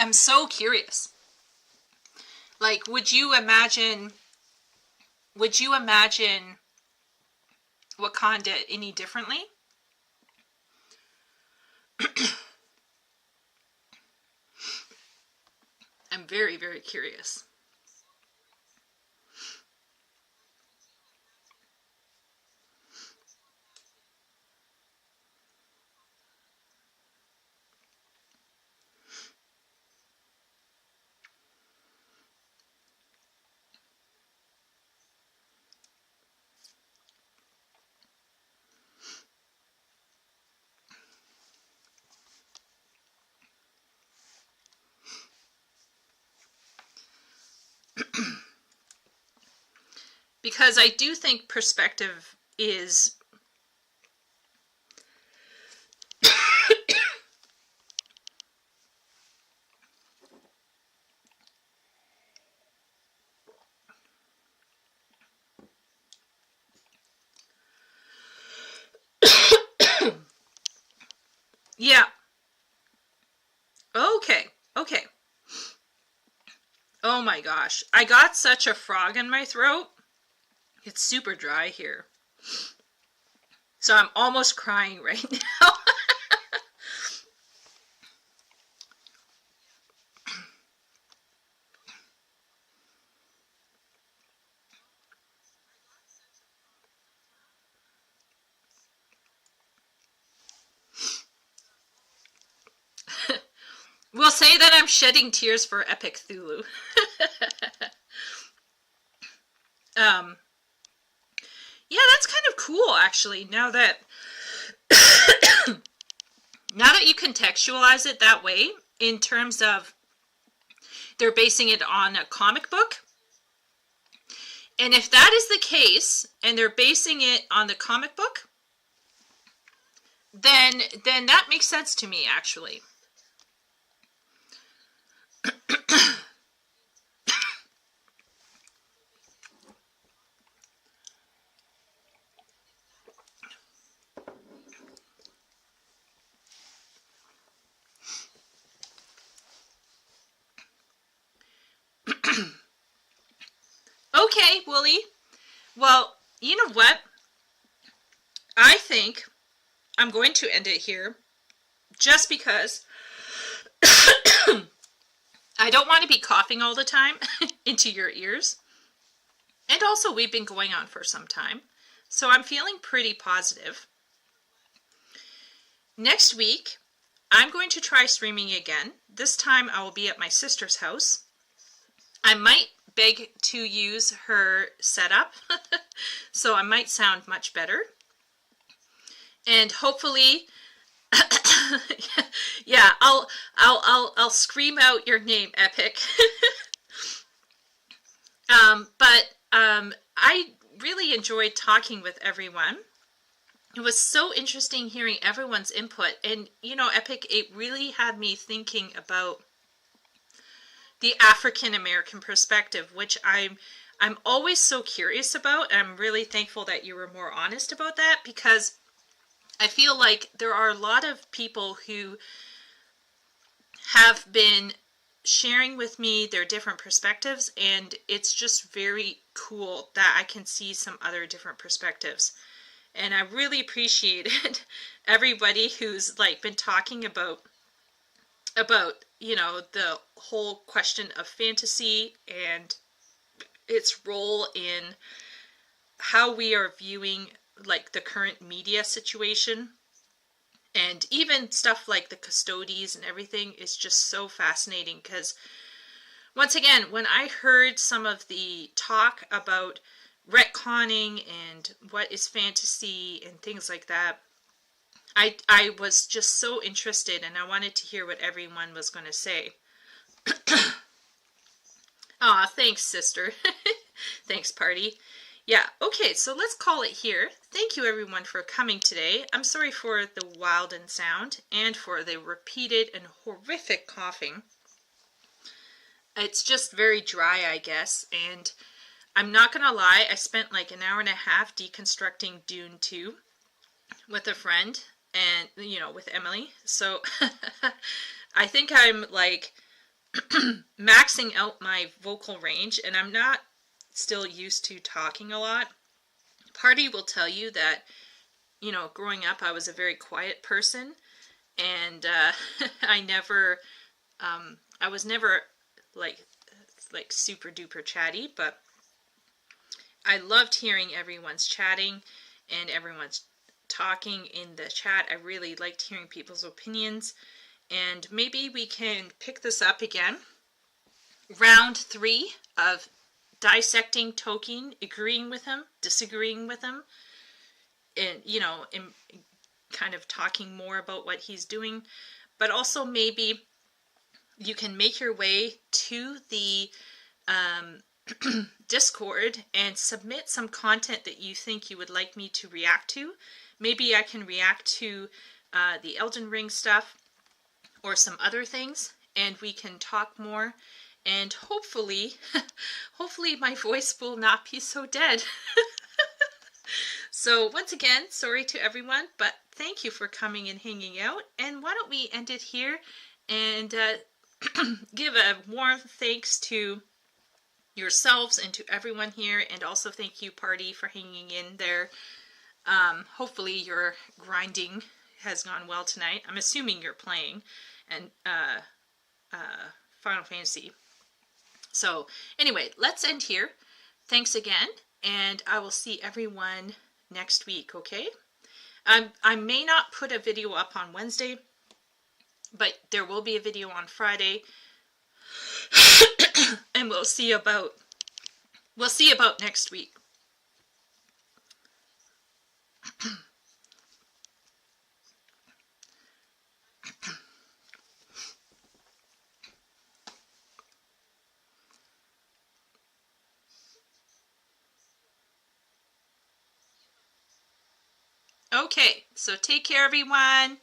I'm so curious. Like, would you imagine Wakanda any differently? I'm very, very curious. Because I do think perspective is yeah. Okay. Oh my gosh. I got such a frog in my throat. It's super dry here. So I'm almost crying right now. We'll say that I'm shedding tears for Epic Thulu. Yeah, that's kind of cool, actually, now that you contextualize it that way, in terms of they're basing it on a comic book. And if that is the case, and they're basing it on the comic book, then that makes sense to me, actually. Okay, Wooly. Well, you know what? I think I'm going to end it here, just because I don't want to be coughing all the time into your ears. And also, we've been going on for some time, so I'm feeling pretty positive. Next week, I'm going to try streaming again. This time I will be at my sister's house. I might beg to use her setup, so I might sound much better. And hopefully, yeah, I'll scream out your name, Epic. But I really enjoyed talking with everyone. it was so interesting hearing everyone's input. And, you know, Epic, it really had me thinking about the African American perspective, which I'm always so curious about. And I'm really thankful that you were more honest about that, because I feel like there are a lot of people who have been sharing with me their different perspectives, and it's just very cool that I can see some other different perspectives. And I really appreciated everybody who's like been talking about you know, the whole question of fantasy and its role in how we are viewing like the current media situation. And even stuff like the custodies and everything is just so fascinating, because once again, when I heard some of the talk about retconning and what is fantasy and things like that, I was just so interested, and I wanted to hear what everyone was going to say. Aw, thanks, sister. Thanks, party. Yeah, okay, so let's call it here. Thank you, everyone, for coming today. I'm sorry for the Wilden sound and for the repeated and horrific coughing. It's just very dry, I guess, and I'm not going to lie, I spent like an hour and a half deconstructing Dune 2 with a friend, and, you know, with Emily. So I think I'm like maxing out my vocal range, and I'm not still used to talking a lot. Party will tell you that, you know, growing up I was a very quiet person, and I was never like super duper chatty, but I loved hearing everyone's chatting and everyone's talking in the chat. I really liked hearing people's opinions, and maybe we can pick this up again. Round 3 of dissecting Tolkien, agreeing with him, disagreeing with him, and, you know, in kind of talking more about what he's doing. But also maybe you can make your way to the Discord and submit some content that you think you would like me to react to. Maybe I can react to the Elden Ring stuff or some other things, and we can talk more. And hopefully, hopefully my voice will not be so dead. So once again, sorry to everyone, but thank you for coming and hanging out. And why don't we end it here and give a warm thanks to yourselves and to everyone here, and also thank you, Party, for hanging in there. Hopefully your grinding has gone well tonight. I'm assuming you're playing and Final Fantasy. So anyway, let's end here. Thanks again, and I will see everyone next week, okay? I may not put a video up on Wednesday, but there will be a video on Friday. And we'll see about next week. Okay, so take care, everyone.